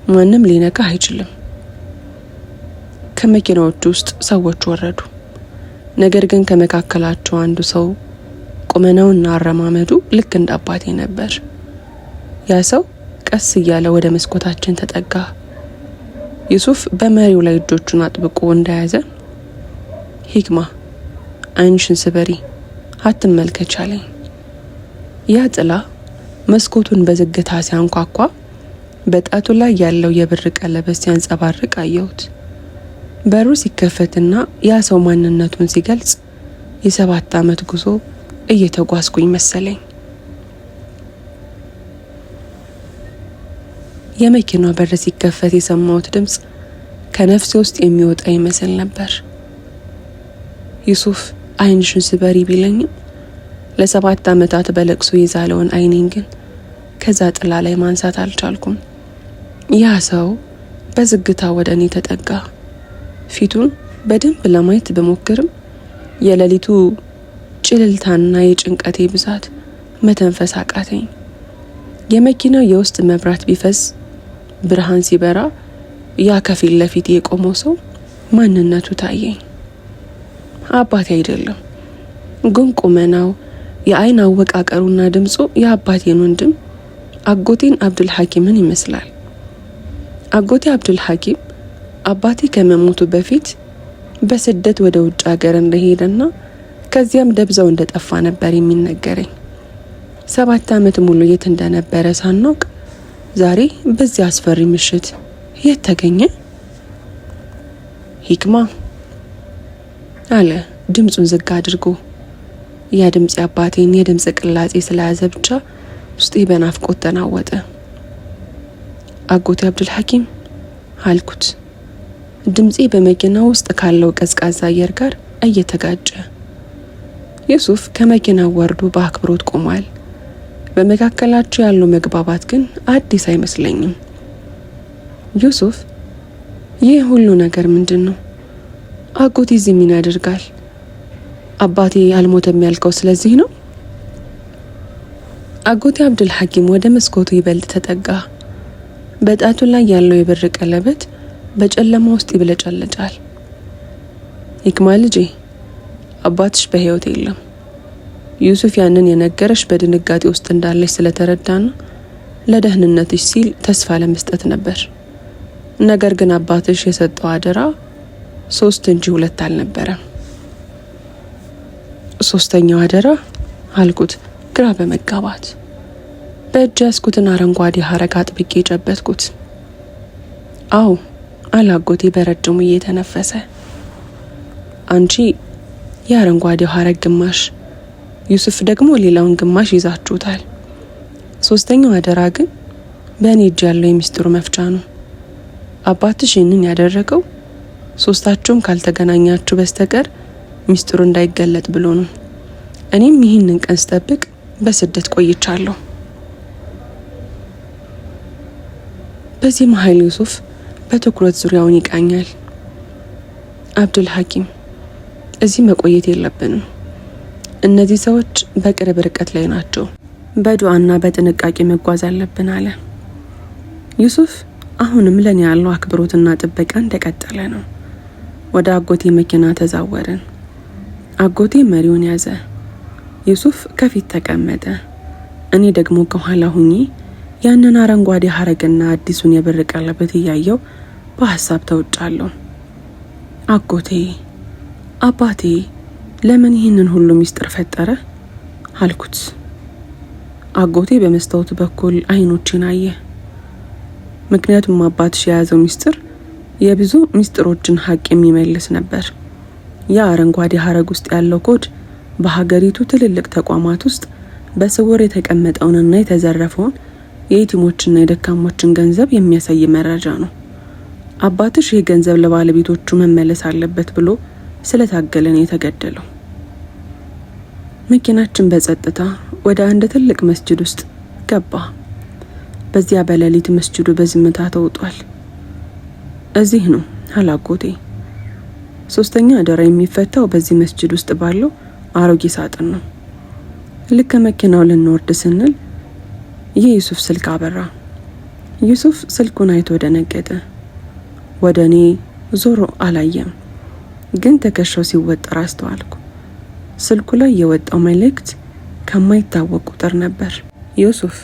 ማንም ሊነካ አይችልም። ከመኪናዎቹ ውስጥ ሰዎች ወረዱ። ነገር ግን ከመካከላቸው አንዱ ሰው ቁመናውና አረማመዱ ልክ እንደ አባቴ ነበር። ያ ሰው ቀስ እያለ ወደ መስኮታችን ተጠጋ። ዩሱፍ በመሪው ላይ እጆቹን አጥብቆ እንደያዘ ሂክማ፣ አይንሽን ስበሪ፣ አትመልከች አለኝ። ያ ጥላ መስኮቱን በዝግታ ሲያንኳኳ በጣቱ ላይ ያለው የብር ቀለበት ሲያንጸባርቅ አየሁት። በሩ ሲከፈትና ያ ሰው ማንነቱን ሲገልጽ የ7 ዓመት ጉዞ እየተጓዝኩኝ መሰለኝ። የመኪናው በር ሲከፈት የሰማሁት ድምፅ ከነፍሴ ውስጥ የሚወጣ ይመስል ነበር። ዩሱፍ አይንሽን ስበሪ ቢለኝም ለ7 ዓመታት በለቅሶ የዛለውን አይኔን ግን ከዛ ጥላ ላይ ማንሳት አልቻልኩም። ያ ሰው በዝግታ ወደ እኔ ተጠጋ። ፊቱን በደንብ ለማየት በሞክርም የሌሊቱ ጭልልታና የጭንቀቴ ብዛት መተንፈስ አቃተኝ። የመኪናው የውስጥ መብራት ቢፈስ ብርሃን ሲበራ ያ ከፊት ለፊት የቆመው ሰው ማንነቱ ታየኝ። አባቴ አይደለም፣ ግን ቁመናው፣ የአይን አወቃቀሩና ድምፁ የአባቴን ወንድም አጎቴን አብዱል ሐኪምን ይመስላል። አጎቴ አብዱል ሐኪም አባቴ ከመሞቱ በፊት በስደት ወደ ውጭ ሀገር እንደሄደና ከዚያም ደብዛው እንደጠፋ ነበር የሚነገረኝ። 7 ዓመት ሙሉ የት እንደነበረ ሳናውቅ ዛሬ በዚህ አስፈሪ ምሽት የት ተገኘ? ሂክማ አለ ድምፁን ዝግ አድርጎ። ያ ድምፅ አባቴን የድምፅ ቅላጼ ስለያዘ ብቻ ውስጤ በናፍቆት ተናወጠ። አጎቴ አብዱል ሐኪም አልኩት፣ ድምፄ በመኪና ውስጥ ካለው ቀዝቃዛ አየር ጋር እየተጋጨ። ዩሱፍ ከመኪናው ወርዶ በአክብሮት ቆሟል። በመካከላቸው ያለው መግባባት ግን አዲስ አይመስለኝም። ዩሱፍ፣ ይህ ሁሉ ነገር ምንድን ነው? አጎቴ እዚህ ምን ያደርጋል? አባቴ አልሞተም ያልከው ስለዚህ ነው? አጎቴ አብዱል ሐኪም ወደ መስኮቱ ይበልጥ ተጠጋ። በጣቱ ላይ ያለው የብር ቀለበት በጨለማ ውስጥ ይብለጨለጫል። ሂክማ ልጄ፣ አባትሽ በህይወት የለም። ዩሱፍ ያንን የነገረሽ በድንጋጤ ውስጥ እንዳለሽ ስለተረዳና ለደህንነትሽ ሲል ተስፋ ለመስጠት ነበር። ነገር ግን አባትሽ የሰጠው አደራ 3 እንጂ 2 አልነበረም። 3ኛው አደራ አልኩት ግራ በመጋባት። በእጅ ያዝኩትን አረንጓዴ ሐረግ አጥብቄ ጨበጥኩት። አዎ አለ አጎቴ በረጅሙ እየተነፈሰ። አንቺ የአረንጓዴው ሐረግ ግማሽ፣ ዩሱፍ ደግሞ ሌላውን ግማሽ ይዛችሁታል። 3ኛው አደራ ግን በእኔ እጅ ያለው የሚስጥሩ መፍቻ ነው። አባትሽ ይህንን ያደረገው 3ታችሁም ካልተገናኛችሁ በስተቀር ሚስጥሩ እንዳይገለጥ ብሎ ነው። እኔም ይህንን ቀን ስጠብቅ በስደት ቆይቻለሁ። በዚህ መሀል ዩሱፍ በትኩረት ዙሪያውን ይቃኛል። አብዱል ሐኪም፣ እዚህ መቆየት የለብንም። እነዚህ ሰዎች በቅርብ ርቀት ላይ ናቸው። በዱዓና በጥንቃቄ መጓዝ አለብን አለ ዩሱፍ። አሁንም ለኔ ያለው አክብሮትና ጥበቃ እንደቀጠለ ነው። ወደ አጎቴ መኪና ተዛወርን። አጎቴ መሪውን ያዘ። ዩሱፍ ከፊት ተቀመጠ። እኔ ደግሞ ከኋላ ሁኜ ያንን አረንጓዴ ሐረግና አዲሱን የብር ቀለበት እያየው በሐሳብ ተውጫለሁ። አጎቴ፣ አባቴ ለምን ይህንን ሁሉ ሚስጥር ፈጠረ አልኩት። አጎቴ በመስታወት በኩል አይኖችን አየ። ምክንያቱም አባትሽ የያዘው ሚስጥር የብዙ ሚስጥሮችን ሀቅ የሚመልስ ነበር። ያ አረንጓዴ ሐረግ ውስጥ ያለው ኮድ በሀገሪቱ ትልልቅ ተቋማት ውስጥ በስውር የተቀመጠውንና የተዘረፈውን የየቲሞችና የደካሞችን ገንዘብ የሚያሳይ መረጃ ነው። አባትሽ ይህ ገንዘብ ለባለቤቶቹ መመለስ አለበት ብሎ ስለታገለ ነው የተገደለው። መኪናችን በጸጥታ ወደ አንድ ትልቅ መስጂድ ውስጥ ገባ። በዚያ በሌሊት መስጂዱ በዝምታ ተውጧል። እዚህ ነው አላጎቴ። 3ኛ አደራ የሚፈታው በዚህ መስጂድ ውስጥ ባለው አሮጌ ሳጥን ነው። ልክ መኪናው ልንወርድ ስንል የዩሱፍ ስልክ አበራ። ዩሱፍ ስልኩን አይቶ ደነገጠ። ወደ እኔ ዞሮ አላየም፣ ግን ትከሻው ሲወጠር አስተዋልኩ። ስልኩ ላይ የወጣው መልእክት ከማይታወቅ ቁጥር ነበር። ዩሱፍ፣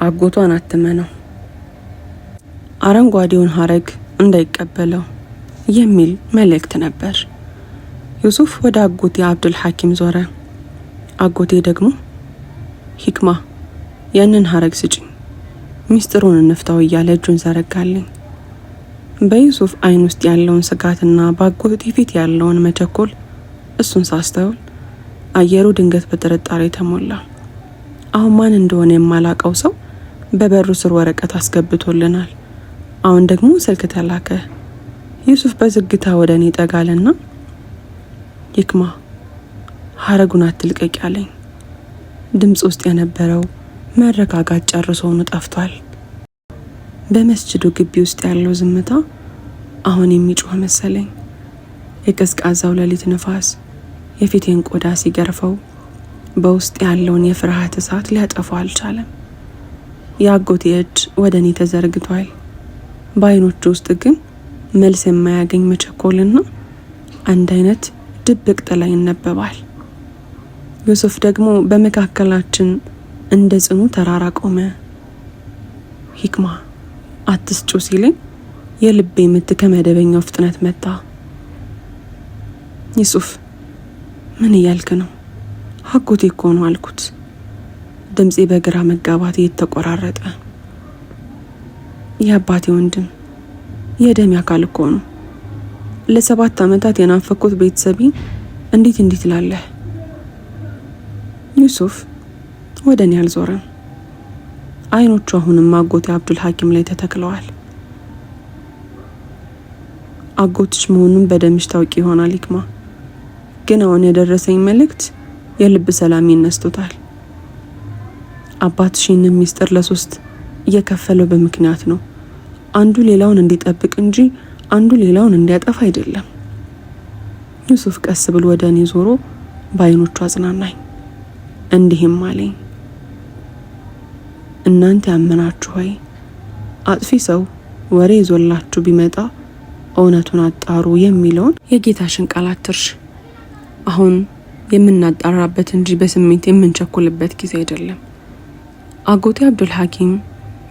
አጎቷን አትመነው፣ አረንጓዴውን ሐረግ እንዳይቀበለው የሚል መልእክት ነበር። ዩሱፍ ወደ አጎቴ አብዱል ሐኪም ዞረ። አጎቴ ደግሞ ሂክማ፣ ያንን ሐረግ ስጪኝ፣ ሚስጥሩን እንፍታው እያለ እጁን ዘረጋልኝ። በዩሱፍ አይን ውስጥ ያለውን ስጋትና በአጎቴ ፊት ያለውን መቸኮል እሱን ሳስተውል አየሩ ድንገት በጥርጣሬ ተሞላ። አሁን ማን እንደሆነ የማላቀው ሰው በበሩ ስር ወረቀት አስገብቶልናል። አሁን ደግሞ ስልክ ተላከ። ዩሱፍ በዝግታ ወደ እኔ ጠጋለና ሂክማ፣ ሐረጉን አትልቀቂ አለኝ። ድምፅ ውስጥ የነበረው መረጋጋት ጨርሶውኑ ጠፍቷል። በመስጂዱ ግቢ ውስጥ ያለው ዝምታ አሁን የሚጮህ መሰለኝ። የቀዝቃዛው ሌሊት ንፋስ የፊቴን ቆዳ ሲገርፈው በውስጥ ያለውን የፍርሃት እሳት ሊያጠፋው አልቻለም። የአጎቴ እጅ ወደ እኔ ተዘርግቷል። በአይኖቹ ውስጥ ግን መልስ የማያገኝ መቸኮልና አንድ አይነት ድብቅ ጥላ ይነበባል። ዩሱፍ ደግሞ በመካከላችን እንደ ጽኑ ተራራ ቆመ። ሂክማ አትስጩ ሲለኝ የልቤ ምት ከመደበኛው ፍጥነት መታ። ዩሱፍ ምን እያልክ ነው? አጎቴ እኮ ነው አልኩት። ድምፄ በግራ መጋባት እየተቆራረጠ። የአባቴ ወንድም የደም አካል እኮ ነው። ለ7 ዓመታት የናፈኩት ቤተሰቤ እንዴት ላለህ? ዩሱፍ ወደ እኔ አልዞረም። አይኖቹ አሁንም አጎቴ አብዱል ሐኪም ላይ ተተክለዋል። አጎትሽ መሆኑን በደምሽ ታውቂ ይሆናል ሂክማ፣ ግን አሁን የደረሰኝ መልእክት የልብ ሰላም ይነስቶታል። አባትሽ ይህንን ሚስጥር ለ3 እየከፈለው በምክንያት ነው። አንዱ ሌላውን እንዲጠብቅ እንጂ አንዱ ሌላውን እንዲያጠፋ አይደለም። ዩሱፍ ቀስ ብሎ ወደ እኔ ዞሮ በአይኖቹ አጽናናኝ። እንዲህም አለኝ፣ እናንተ ያመናችሁ ሆይ አጥፊ ሰው ወሬ ይዞላችሁ ቢመጣ እውነቱን አጣሩ የሚለውን የጌታሽን ቃል አትርሽ። አሁን የምናጣራበት እንጂ በስሜት የምንቸኩልበት ጊዜ አይደለም። አጎቴ አብዱል ሐኪም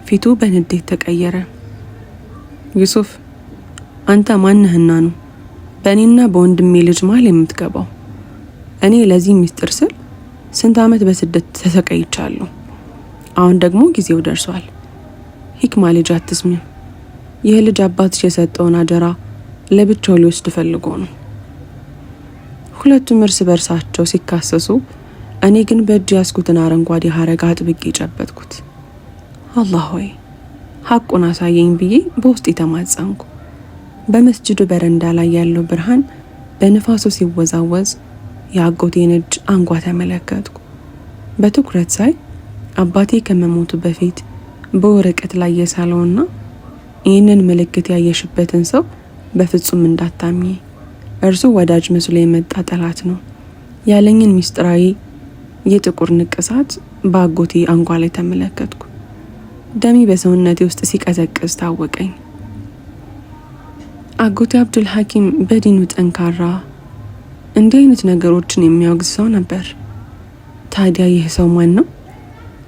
ፊቱ በንዴት ተቀየረ። ዩሱፍ አንተ ማንህና ነው በእኔና በወንድሜ ልጅ መሃል የምትገባው? እኔ ለዚህ ሚስጥር ስል ስንት ዓመት በስደት ተሰቃይቻለሁ። አሁን ደግሞ ጊዜው ደርሷል። ሂክማ ልጅ አትስሚም። ይህ ልጅ አባትሽ የሰጠውን አደራ ለብቻው ሊወስድ ፈልጎ ነው። ሁለቱም እርስ በርሳቸው ሲካሰሱ፣ እኔ ግን በእጅ ያስኩትን አረንጓዴ ሐረግ አጥብቄ ጨበጥኩት። አላህ ሆይ ሐቁን አሳየኝ ብዬ በውስጥ ተማጸንኩ። በመስጅዱ በረንዳ ላይ ያለው ብርሃን በንፋሱ ሲወዛወዝ የአጎቴን እጅ አንጓ ተመለከትኩ። በትኩረት ሳይ አባቴ ከመሞቱ በፊት በወረቀት ላይ የሳለውና ይህንን ምልክት ያየሽበትን ሰው በፍጹም እንዳታምኚ፣ እርሱ ወዳጅ መስሎ የመጣ ጠላት ነው ያለኝን ሚስጥራዊ የጥቁር ንቅሳት በአጎቴ አንጓ ላይ ተመለከትኩ። ደሜ በሰውነቴ ውስጥ ሲቀዘቅዝ ታወቀኝ። አጎቴ አብዱል ሐኪም በዲኑ ጠንካራ፣ እንዲህ አይነት ነገሮችን የሚያወግዝ ሰው ነበር። ታዲያ ይህ ሰው ማን ነው?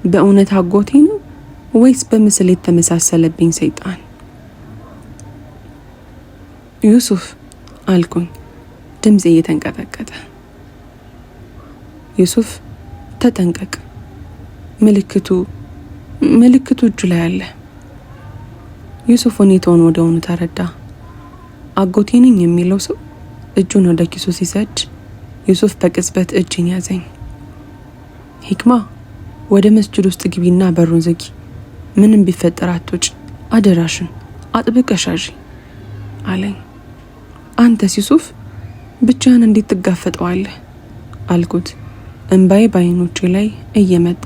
በእውነት አጎቴ ነው ወይስ በምስል የተመሳሰለብኝ ሰይጣን? ዩሱፍ አልኩኝ፣ ድምፄ እየተንቀጠቀጠ። ዩሱፍ ተጠንቀቅ፣ ምልክቱ እጁ ላይ አለ። ዩሱፍ ሁኔታውን ወዲያውኑ ተረዳ። አጎቴ ነኝ የሚለው ሰው እጁን ወደ ኪሱ ሲሰድ ዩሱፍ በቅጽበት እጅን ያዘኝ። ሂክማ ወደ መስጅድ ውስጥ ግቢና በሩን ዝጊ፣ ምንም ቢፈጠር አትውጭ፣ አደራሽን አጥብቀሽ ያዢ አለኝ። አንተስ ዩሱፍ ብቻህን እንዴት ትጋፈጠዋለህ አልኩት፣ እንባዬ በአይኖቼ ላይ እየመጣ።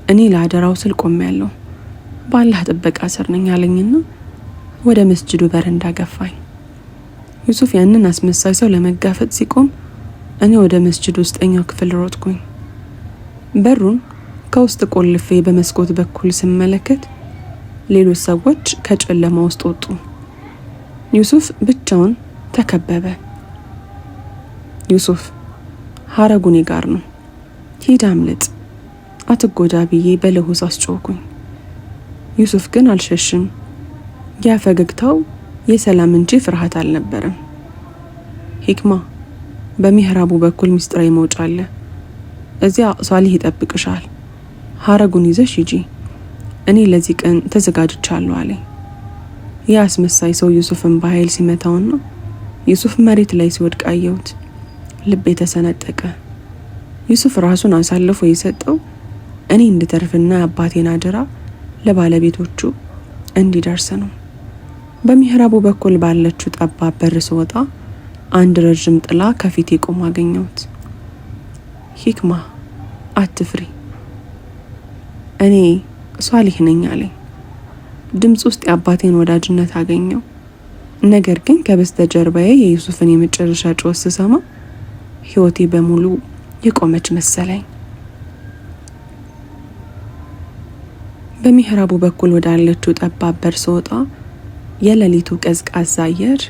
እኔ ለአደራው ስል ቆሜያለሁ፣ በአላህ ጥበቃ ስር ነኝ አለኝና ወደ መስጅዱ በረንዳ ገፋኝ። ዩሱፍ ያንን አስመሳይ ሰው ለመጋፈጥ ሲቆም እኔ ወደ መስጅዱ ውስጠኛው ክፍል ሮጥኩኝ። በሩን ከውስጥ ቆልፌ በመስኮት በኩል ስመለከት ሌሎች ሰዎች ከጨለማ ውስጥ ወጡ። ዩሱፍ ብቻውን ተከበበ። ዩሱፍ ሐረጉ እኔ ጋር ነው፣ ሂድ አምልጥ፣ አትጎዳ ብዬ በለሆሳ አስጮኩኝ። ዩሱፍ ግን አልሸሽም። ያ ፈገግታው የሰላም እንጂ ፍርሃት አልነበረም። ሂክማ በሚህራቡ በኩል ሚስጥራዊ መውጫ አለ፣ እዚያ ሷሊህ ይጠብቅሻል፣ ሐረጉን ይዘሽ ሂጂ፣ እኔ ለዚህ ቀን ተዘጋጅቻለሁ አለኝ። ያ አስመሳይ ሰው ዩሱፍን በኃይል ሲመታውና ዩሱፍ መሬት ላይ ሲወድቅ አየሁት። ልቤ ተሰነጠቀ። ዩሱፍ ራሱን አሳልፎ የሰጠው እኔ እንድተርፍና አባቴን አደራ ለባለቤቶቹ እንዲደርስ ነው። በሚህራቡ በኩል ባለችው ጠባብ በር ስወጣ አንድ ረጅም ጥላ ከፊቴ ቆሞ አገኘሁት። ሂክማ አትፍሪ፣ እኔ ሷሊህ ነኝ አለኝ። ድምፅ ውስጥ የአባቴን ወዳጅነት አገኘው። ነገር ግን ከበስተጀርባዬ የዩሱፍን የመጨረሻ ጩኸት ስሰማ ህይወቴ በሙሉ የቆመች መሰለኝ። በሚህራቡ በኩል ወዳለችው ጠባብ በር ስወጣ የሌሊቱ ቀዝቃዛ አየር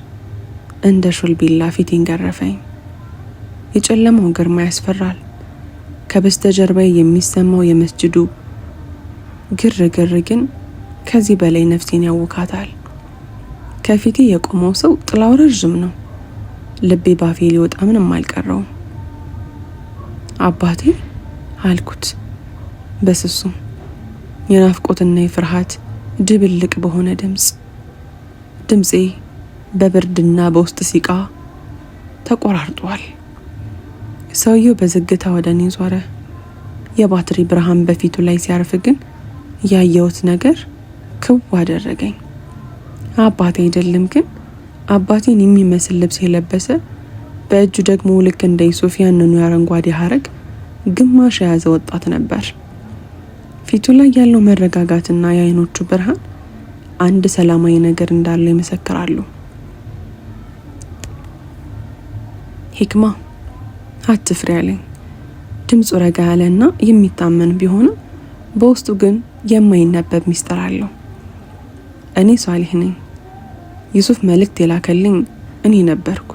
እንደ ሹል ቢላ ፊቴን ገረፈኝ። የጨለማው ግርማ ያስፈራል። ከበስተጀርባ የሚሰማው የመስጂዱ ግርግር ግን ከዚህ በላይ ነፍሴን ያውካታል። ከፊቴ የቆመው ሰው ጥላው ረጅም ነው። ልቤ ባፌ ሊወጣ ምንም አልቀረውም። አባቴ አልኩት በስሱ የናፍቆትና የፍርሃት ድብልቅ በሆነ ድምፄ በብርድና በውስጥ ሲቃ ተቆራርጧል። ሰውየው በዝግታ ወደ እኔ ዞረ። የባትሪ ብርሃን በፊቱ ላይ ሲያርፍ ግን ያየሁት ነገር ክው አደረገኝ። አባቴ አይደለም፣ ግን አባቴን የሚመስል ልብስ የለበሰ በእጁ ደግሞ ልክ እንደ ዩሱፍ ያንኑ የአረንጓዴ ሐረግ ግማሽ የያዘ ወጣት ነበር። ፊቱ ላይ ያለው መረጋጋትና የአይኖቹ ብርሃን አንድ ሰላማዊ ነገር እንዳለው ይመሰክራሉ። ሂክማ አትፍሪ አለኝ። ድምፁ ረጋ ያለና የሚታመን ቢሆንም በውስጡ ግን የማይነበብ ሚስጥር አለው። እኔ ሷሊህ ነኝ። ዩሱፍ መልእክት የላከልኝ እኔ ነበርኩ።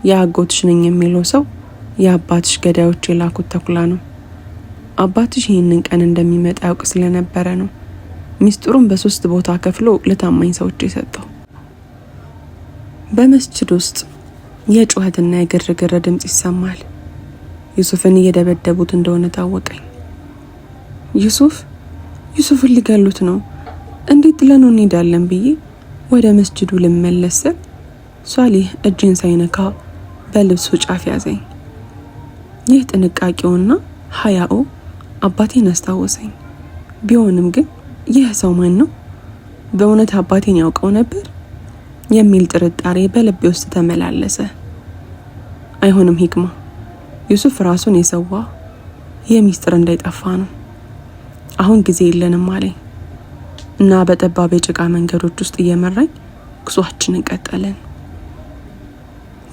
የአጎትሽ ነኝ የሚለው ሰው የአባትሽ ገዳዮች የላኩት ተኩላ ነው። አባትሽ ይህንን ቀን እንደሚመጣ ያውቅ ስለነበረ ነው ሚስጥሩን በ3 ቦታ ከፍሎ ለታማኝ ሰዎች የሰጠው። በመስጂድ ውስጥ የጩኸትና የግርግር ድምጽ ይሰማል። ዩሱፍን እየደበደቡት እንደሆነ ታወቀኝ። ዩሱፍን ሊገሉት ነው፣ እንዴት ጥለን እንሄዳለን ብዬ ወደ መስጂዱ ልመለስ ስል ሷሊህ እጄን ሳይነካ በልብሱ ጫፍ ያዘኝ። ይህ ጥንቃቄውና ሀያኡ አባቴን አስታወሰኝ። ቢሆንም ግን ይህ ሰው ማን ነው? በእውነት አባቴን ያውቀው ነበር የሚል ጥርጣሬ በልቤ ውስጥ ተመላለሰ። አይሆንም ሂክማ፣ ዩሱፍ ራሱን የሰዋ የሚስጥር እንዳይጠፋ ነው። አሁን ጊዜ የለንም አለኝ እና በጠባብ የጭቃ መንገዶች ውስጥ እየመራኝ ጉዟችንን ቀጠልን።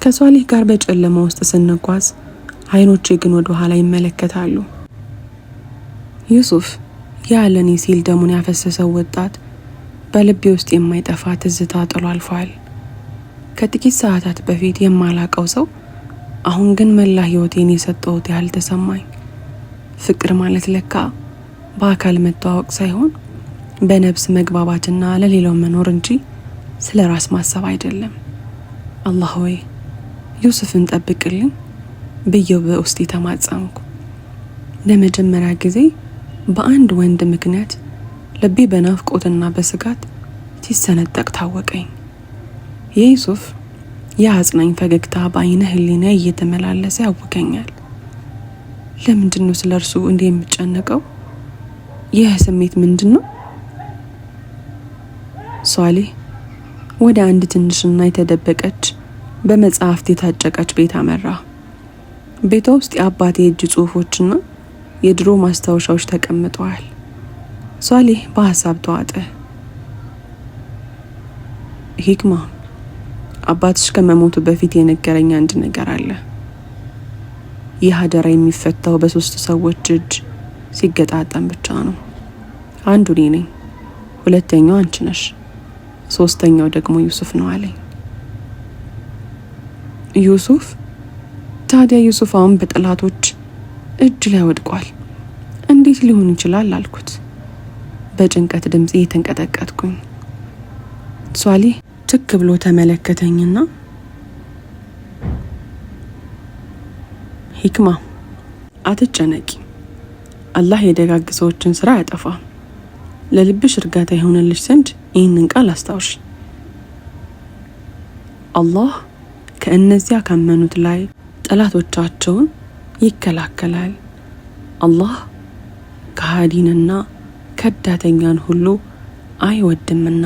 ከሷሊህ ጋር በጨለማ ውስጥ ስንጓዝ አይኖቼ ግን ወደ ኋላ ይመለከታሉ። ዩሱፍ ያለኔ ሲል ደሙን ያፈሰሰው ወጣት በልቤ ውስጥ የማይጠፋ ትዝታ ጥሎ አልፏል። ከጥቂት ሰዓታት በፊት የማላቀው ሰው አሁን ግን መላ ህይወቴን የሰጠሁት ያህል ተሰማኝ። ፍቅር ማለት ለካ በአካል መተዋወቅ ሳይሆን በነፍስ መግባባትና ለሌላው መኖር እንጂ ስለ ራስ ማሰብ አይደለም። አላህ ሆይ ዩሱፍን ጠብቅልኝ ብዬው በውስጤ ተማጸንኩ። ለመጀመሪያ ጊዜ በአንድ ወንድ ምክንያት ልቤ በናፍቆትና በስጋት ሲሰነጠቅ ታወቀኝ። የዩሱፍ የአጽናኝ ፈገግታ በአይነ ህሊና እየተመላለሰ ያውከኛል። ለምንድን ነው ስለ እርሱ እንዲህ የምጨነቀው? ይህ ስሜት ምንድን ነው? ሷሊህ ወደ አንድ ትንሽና የተደበቀች በመጽሐፍት የታጨቀች ቤት አመራ። ቤቷ ውስጥ የአባቴ እጅ ጽሑፎችና የድሮ ማስታወሻዎች ተቀምጠዋል። ሷሊህ በሀሳብ ተዋጠ። ሂክማ፣ አባትሽ ከመሞቱ በፊት የነገረኝ አንድ ነገር አለ። ይህ አደራ የሚፈታው በ3 ሰዎች እጅ ሲገጣጠም ብቻ ነው። አንዱ እኔ ነኝ፣ ሁለተኛው አንቺ ነሽ፣ ሶስተኛው ደግሞ ዩሱፍ ነው አለኝ። ዩሱፍ? ታዲያ ዩሱፍ አሁን በጠላቶች እጅ ላይ ወድቋል፣ እንዴት ሊሆን ይችላል አልኩት። በጭንቀት ድምፄ የተንቀጠቀጥኩኝ። ሷሊህ ትክ ብሎ ተመለከተኝና ሂክማ አትጨነቂ፣ አላህ የደጋግ ሰዎችን ስራ ያጠፋ። ለልብሽ እርጋታ ይሆንልሽ ዘንድ ይህንን ቃል አስታውሽ። አላህ ከእነዚያ ካመኑት ላይ ጠላቶቻቸውን ይከላከላል። አላህ ከሃዲንና ከዳተኛን ሁሉ አይወድምና።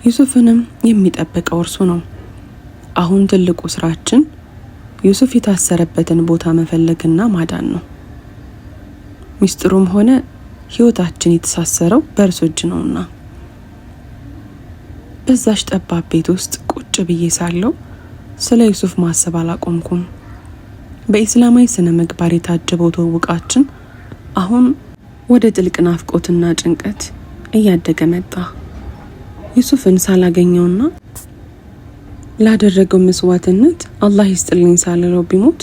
ዩሱፍንም የሚጠብቀው እርሱ ነው። አሁን ትልቁ ስራችን ዩሱፍ የታሰረበትን ቦታ መፈለግና ማዳን ነው። ሚስጥሩም ሆነ ህይወታችን የተሳሰረው በእርሱ እጅ ነውና። በዛሽ ጠባብ ቤት ውስጥ ቁጭ ብዬ ሳለው ስለ ዩሱፍ ማሰብ አላቆምኩም። በኢስላማዊ ስነ ምግባር የታጀበው ትውውቃችን አሁን ወደ ጥልቅ ናፍቆትና ጭንቀት እያደገ መጣ። ዩሱፍን ሳላገኘውና ላደረገው መስዋዕትነት አላህ ይስጥልኝ ሳልለው ቢሞት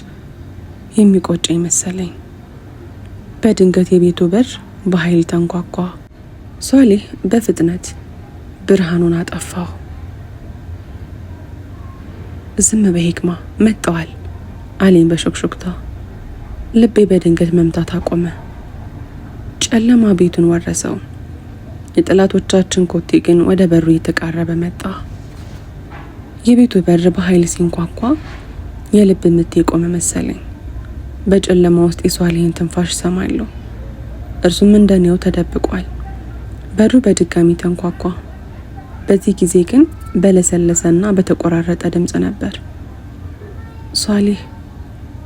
የሚቆጨኝ መሰለኝ። በድንገት የቤቱ በር በኃይል ተንኳኳ። ሷሊህ በፍጥነት ብርሃኑን አጠፋው። ዝም በሂክማ መጥተዋል አለኝ በሹክሹክታ። ልቤ በድንገት መምታት አቆመ። ጨለማ ቤቱን ወረሰው። የጠላቶቻችን ኮቴ ግን ወደ በሩ እየተቃረበ መጣ። የቤቱ በር በኃይል ሲንኳኳ የልብ ምት የቆመ መሰለኝ። በጨለማ ውስጥ የሷሊህን ትንፋሽ ሰማለሁ። እርሱም እንደኔው ተደብቋል። በሩ በድጋሚ ተንኳኳ። በዚህ ጊዜ ግን በለሰለሰና በተቆራረጠ ድምፅ ነበር። ሷሊህ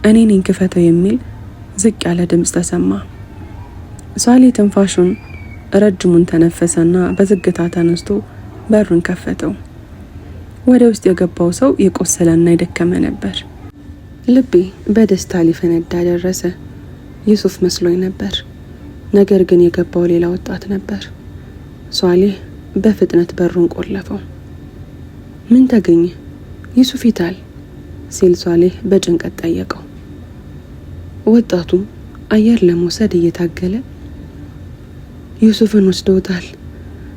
እኔ ነኝ ክፈተው የሚል ዝቅ ያለ ድምፅ ተሰማ። ሷሊህ ትንፋሹን ረጅሙን ተነፈሰና በዝግታ ተነስቶ በሩን ከፈተው። ወደ ውስጥ የገባው ሰው የቆሰለና የደከመ ነበር። ልቤ በደስታ ሊፈነዳ ደረሰ። ዩሱፍ መስሎኝ ነበር። ነገር ግን የገባው ሌላ ወጣት ነበር። ሷሊህ በፍጥነት በሩን ቆለፈው። ምን ተገኘ? ዩሱፍ ይታል ሲል ሷሊህ በጭንቀት ጠየቀው። ወጣቱ አየር ለመውሰድ እየታገለ ዩሱፍን ወስደውታል፣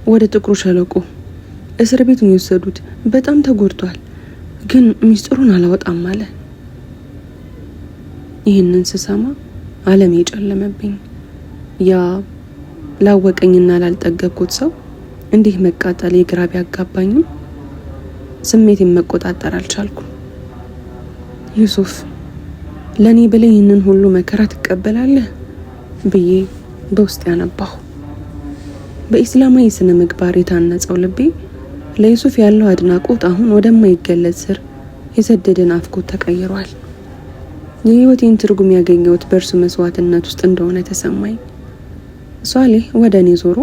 ወደ ጥቁሩ ሸለቆ እስር ቤት ነው የወሰዱት። በጣም ተጎድቷል፣ ግን ሚስጥሩን አላወጣም አለ። ይህንን ስሰማ ዓለም የጨለመብኝ። ያ ላወቀኝና ላልጠገብኩት ሰው እንዲህ መቃጠል የግራ ቢያጋባኝም ስሜቴን መቆጣጠር አልቻልኩም። ዩሱፍ ለኔ ብለህ ይህንን ሁሉ መከራ ትቀበላለህ ብዬ በውስጥ ያነባሁ። በኢስላማዊ ስነ ምግባር የታነጸው ልቤ ለዩሱፍ ያለው አድናቆት አሁን ወደማይገለጽ ስር የሰደደ ናፍቆት ተቀይሯል። የህይወቴን ትርጉም ያገኘሁት በእርሱ መስዋዕትነት ውስጥ እንደሆነ ተሰማኝ። ሷሊህ ወደ እኔ ዞሮ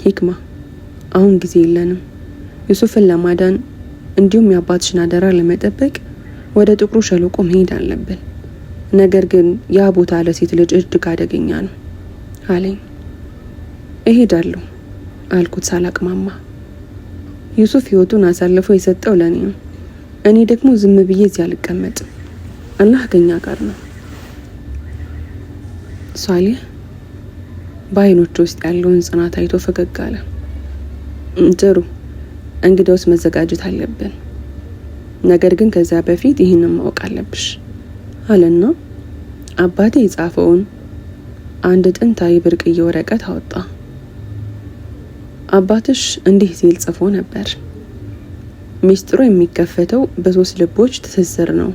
ሂክማ አሁን ጊዜ የለንም። ዩሱፍን ለማዳን እንዲሁም የአባትሽን አደራ ለመጠበቅ ወደ ጥቁሩ ሸለቆ መሄድ አለብን። ነገር ግን ያ ቦታ ለሴት ልጅ እጅግ አደገኛ ነው አለኝ። እሄዳለሁ አልኩት ሳላቅማማ። ዩሱፍ ህይወቱን አሳልፎ የሰጠው ለኔ ነው። እኔ ደግሞ ዝም ብዬ እዚህ አልቀመጥም። አላህ ከኛ ጋር ነው። ሷሊህ በአይኖቹ ውስጥ ያለውን ጽናት አይቶ ፈገግ አለ። ጥሩ፣ እንግዲያውስ መዘጋጀት አለብን። ነገር ግን ከዚያ በፊት ይህንን ማወቅ አለብሽ አለና አባቴ የጻፈውን አንድ ጥንታዊ ብርቅዬ ወረቀት አወጣ። አባትሽ እንዲህ ሲል ጽፎ ነበር። ሚስጥሩ የሚከፈተው በሶስት ልቦች ትስስር ነው።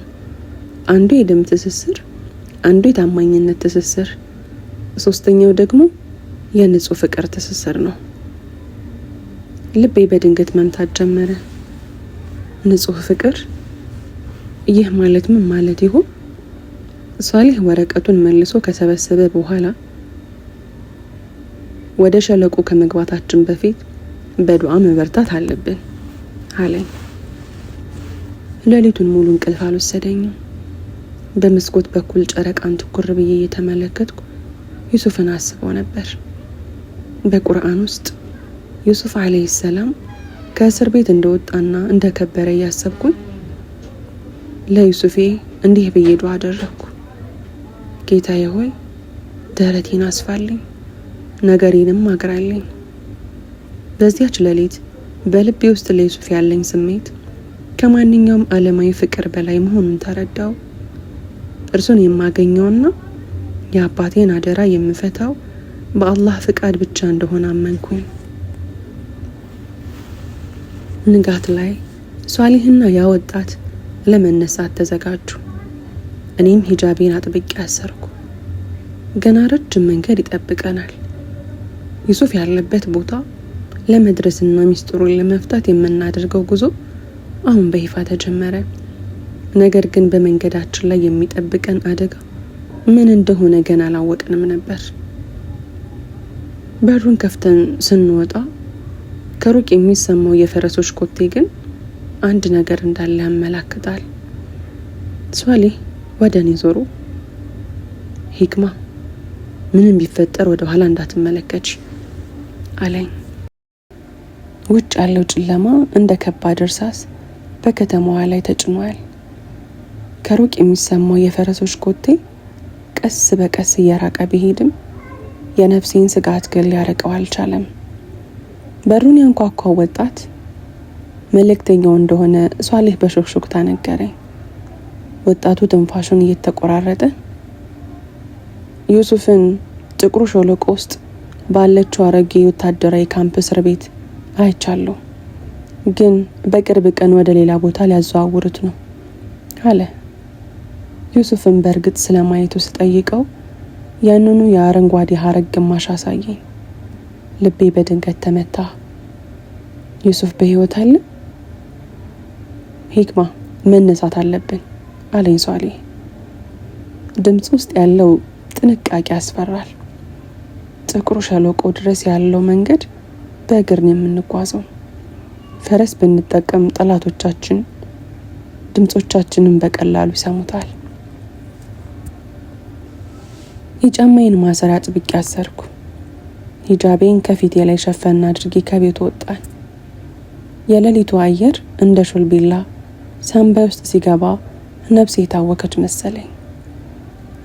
አንዱ የደም ትስስር፣ አንዱ የታማኝነት ትስስር፣ ሶስተኛው ደግሞ የንጹህ ፍቅር ትስስር ነው። ልቤ በድንገት መምታት ጀመረ። ንጹህ ፍቅር? ይህ ማለት ምን ማለት ይሆን? ሷሊህ ወረቀቱን መልሶ ከሰበሰበ በኋላ ወደ ሸለቆ ከመግባታችን በፊት በዱዓ መበርታት አለብን አለኝ። ሌሊቱን ሙሉ እንቅልፍ አልወሰደኝም። በመስኮት በኩል ጨረቃን ትኩር ብዬ እየተመለከትኩ ዩሱፍን አስበው ነበር። በቁርአን ውስጥ ዩሱፍ አለይሂ ሰላም ከእስር ቤት እንደወጣና እንደከበረ እያሰብኩኝ ለዩሱፌ እንዲህ ብዬ ዱዓ አደረግኩ። ጌታዬ ሆይ ደረቴን አስፋልኝ፣ ነገሬንም አግራልኝ። በዚያች ሌሊት በልቤ ውስጥ ለዩሱፍ ያለኝ ስሜት ከማንኛውም ዓለማዊ ፍቅር በላይ መሆኑን ተረዳው። እርሱን የማገኘውና የአባቴን አደራ የምፈታው በአላህ ፍቃድ ብቻ እንደሆነ አመንኩኝ። ንጋት ላይ ሷሊህና ያ ወጣት ለመነሳት ተዘጋጁ። እኔም ሂጃቤን አጥብቄ አሰርኩ። ገና ረጅም መንገድ ይጠብቀናል። ዩሱፍ ያለበት ቦታ ለመድረስና ሚስጥሩን ለመፍታት የምናደርገው ጉዞ አሁን በይፋ ተጀመረ። ነገር ግን በመንገዳችን ላይ የሚጠብቀን አደጋ ምን እንደሆነ ገና አላወቅንም ነበር። በሩን ከፍተን ስንወጣ ከሩቅ የሚሰማው የፈረሶች ኮቴ ግን አንድ ነገር እንዳለ ያመላክታል። ሷሊህ ወደ እኔ ዞሮ ሂክማ ምንም ቢፈጠር ወደ ኋላ እንዳትመለከች አለኝ። ውጭ ያለው ጨለማ እንደ ከባድ እርሳስ በከተማዋ ላይ ተጭኗል። ከሩቅ የሚሰማው የፈረሶች ኮቴ ቀስ በቀስ እየራቀ ቢሄድም የነፍሴን ስጋት ግን ሊያርቀው አልቻለም። በሩን ያንኳኳው ወጣት መልእክተኛው እንደሆነ ሷሊህ በሹክሹክታ ነገረኝ። ወጣቱ ትንፋሹን እየተቆራረጠ ዩሱፍን ጥቁሩ ሸለቆ ውስጥ ባለችው አረጌ ወታደራዊ ካምፕ እስር ቤት አይቻለሁ፣ ግን በቅርብ ቀን ወደ ሌላ ቦታ ሊያዘዋውሩት ነው አለ። ዩሱፍን በእርግጥ ስለማየቱ ስጠይቀው ያንኑ የአረንጓዴ ሐረግ ግማሽ አሳየኝ። ልቤ በድንገት ተመታ። ዩሱፍ በህይወት አለ? ሂክማ መነሳት አለብን አለኝ ሷሊህ። ድምፅ ውስጥ ያለው ጥንቃቄ ያስፈራል። ጥቁሩ ሸለቆ ድረስ ያለው መንገድ በእግር ነው የምንጓዘው። ፈረስ ብንጠቀም ጠላቶቻችን ድምጾቻችንን በቀላሉ ይሰሙታል። የጫማዬን ማሰሪያ አጥብቄ አሰርኩ። ሂጃቤን ከፊቴ ላይ ሸፈን አድርጌ ከቤት ወጣን። የሌሊቱ አየር እንደ ሾልቢላ ሳምባይ ውስጥ ሲገባ ነፍሴ የታወከች መሰለኝ።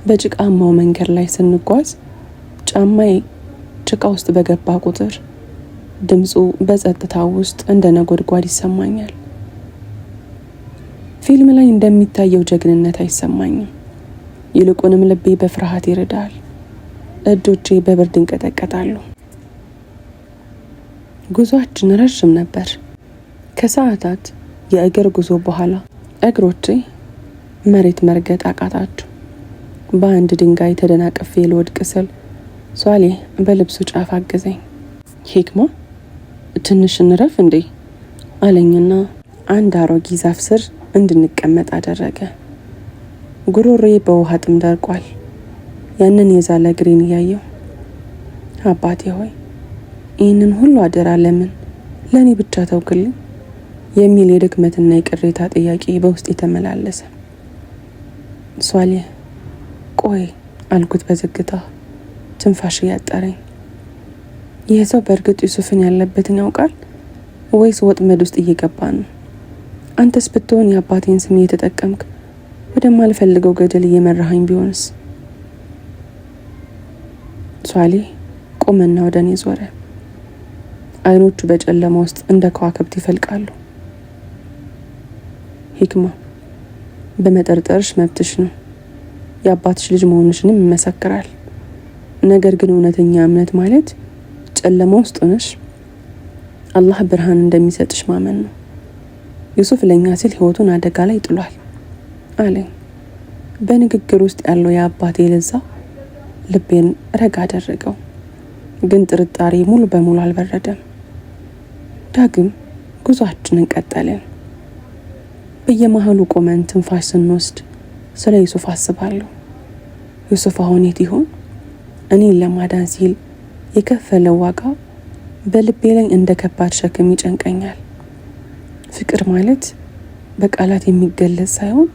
በጭቃማው መንገድ ላይ ስንጓዝ ጫማዬ ጭቃ ውስጥ በገባ ቁጥር ድምፁ በጸጥታው ውስጥ እንደ ነጎድጓድ ይሰማኛል። ፊልም ላይ እንደሚታየው ጀግንነት አይሰማኝም። ይልቁንም ልቤ በፍርሃት ይርዳል። እጆቼ በብርድ እንቀጠቀጣሉ። ጉዟችን ረዥም ነበር። ከሰዓታት የእግር ጉዞ በኋላ እግሮቼ መሬት መርገጥ አቃታቸው። በአንድ ድንጋይ ተደናቅፌ ልወድቅ ስል ሷሊህ በልብሱ ጫፍ አገዘኝ። ሂክማ ትንሽ እንረፍ እንዴ አለኝና አንድ አሮጌ ዛፍ ስር እንድንቀመጥ አደረገ። ጉሮሮዬ በውሃ ጥም ደርቋል። ያንን የዛለ እግሬን እያየው አባቴ ሆይ ይህንን ሁሉ አደራ ለእኔ ብቻ ተውክልኝ የሚል የድክመትና የቅሬታ ጥያቄ በውስጥ የተመላለሰ። ሷሊህ ቆይ አልኩት በዝግታ ትንፋሽ እያጠረኝ። ይህ ሰው በእርግጥ ዩሱፍን ያለበትን ያውቃል ወይስ ወጥመድ ውስጥ እየገባ ነው? አንተስ ብትሆን የአባቴን ስም እየተጠቀምክ ወደማልፈልገው ገደል እየመራኸኝ ቢሆንስ? ሷሊህ ቆመና ወደ እኔ ዞረ። አይኖቹ በጨለማ ውስጥ እንደ ከዋክብት ይፈልቃሉ። ሂክማ በመጠርጠርሽ መብትሽ ነው። የአባትሽ ልጅ መሆንሽንም ይመሰክራል። ነገር ግን እውነተኛ እምነት ማለት ጨለማ ውስጥ ሆነሽ አላህ ብርሃን እንደሚሰጥሽ ማመን ነው። ዩሱፍ ለኛ ሲል ህይወቱን አደጋ ላይ ጥሏል አለኝ። በንግግር ውስጥ ያለው የአባቴ ለዛ ልቤን ረጋ አደረገው። ግን ጥርጣሬ ሙሉ በሙሉ አልበረደም። ዳግም ጉዟችንን ቀጠልን። በየመሃሉ ቆመን ትንፋሽ ስንወስድ ስለ ዩሱፍ አስባለሁ። ዩሱፍ አሁን የት ይሆን? እኔን ለማዳን ሲል የከፈለው ዋጋ በልቤ ላይ እንደ ከባድ ሸክም ይጨንቀኛል። ፍቅር ማለት በቃላት የሚገለጽ ሳይሆን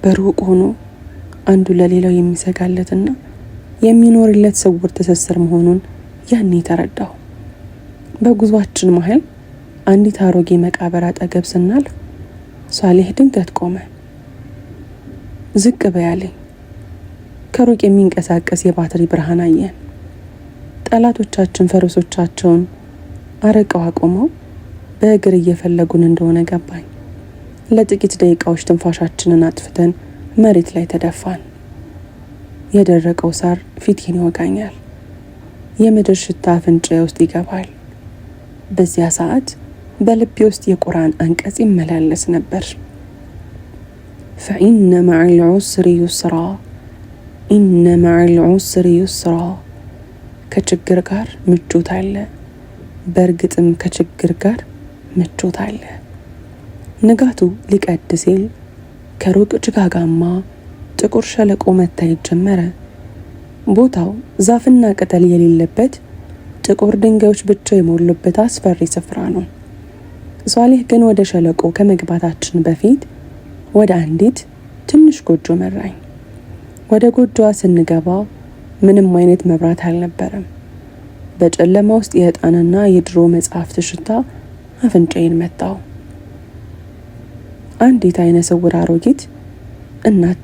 በሩቅ ሆኖ አንዱ ለሌላው የሚሰጋለትና የሚኖርለት ስውር ትስስር መሆኑን ያኔ ተረዳሁ። በጉዟችን መሃል አንዲት አሮጌ መቃብር አጠገብ ስናልፍ ሷሊህ ድንገት ቆመ። ዝቅ በያለኝ። ከሩቅ የሚንቀሳቀስ የባትሪ ብርሃን አየን። ጠላቶቻችን ፈረሶቻቸውን አረቀው አቆመው በእግር እየፈለጉን እንደሆነ ገባኝ። ለጥቂት ደቂቃዎች ትንፋሻችንን አጥፍተን መሬት ላይ ተደፋን። የደረቀው ሳር ፊቴን ይወጋኛል። የምድር ሽታ አፍንጫዬ ውስጥ ይገባል። በዚያ ሰዓት በልቤ ውስጥ የቁርአን አንቀጽ ይመላለስ ነበር። ፈኢነ መዐል ዑስሪ ዩስራ፣ ኢነ መዐል ዑስሪ ዩስራ። ከችግር ጋር ምቾት አለ፣ በእርግጥም ከችግር ጋር ምቾት አለ። ንጋቱ ሊቀድ ሲል ከሩቅ ጭጋጋማ ጥቁር ሸለቆ መታየት ጀመረ። ቦታው ዛፍና ቅጠል የሌለበት ጥቁር ድንጋዮች ብቻ የሞሉበት አስፈሪ ስፍራ ነው። ሷሊህ ግን ወደ ሸለቆ ከመግባታችን በፊት ወደ አንዲት ትንሽ ጎጆ መራኝ። ወደ ጎጆዋ ስንገባ ምንም አይነት መብራት አልነበረም። በጨለማ ውስጥ የዕጣንና የድሮ መጽሐፍት ሽታ አፍንጫዬን መታው። አንዲት አይነ ስውር አሮጊት እናት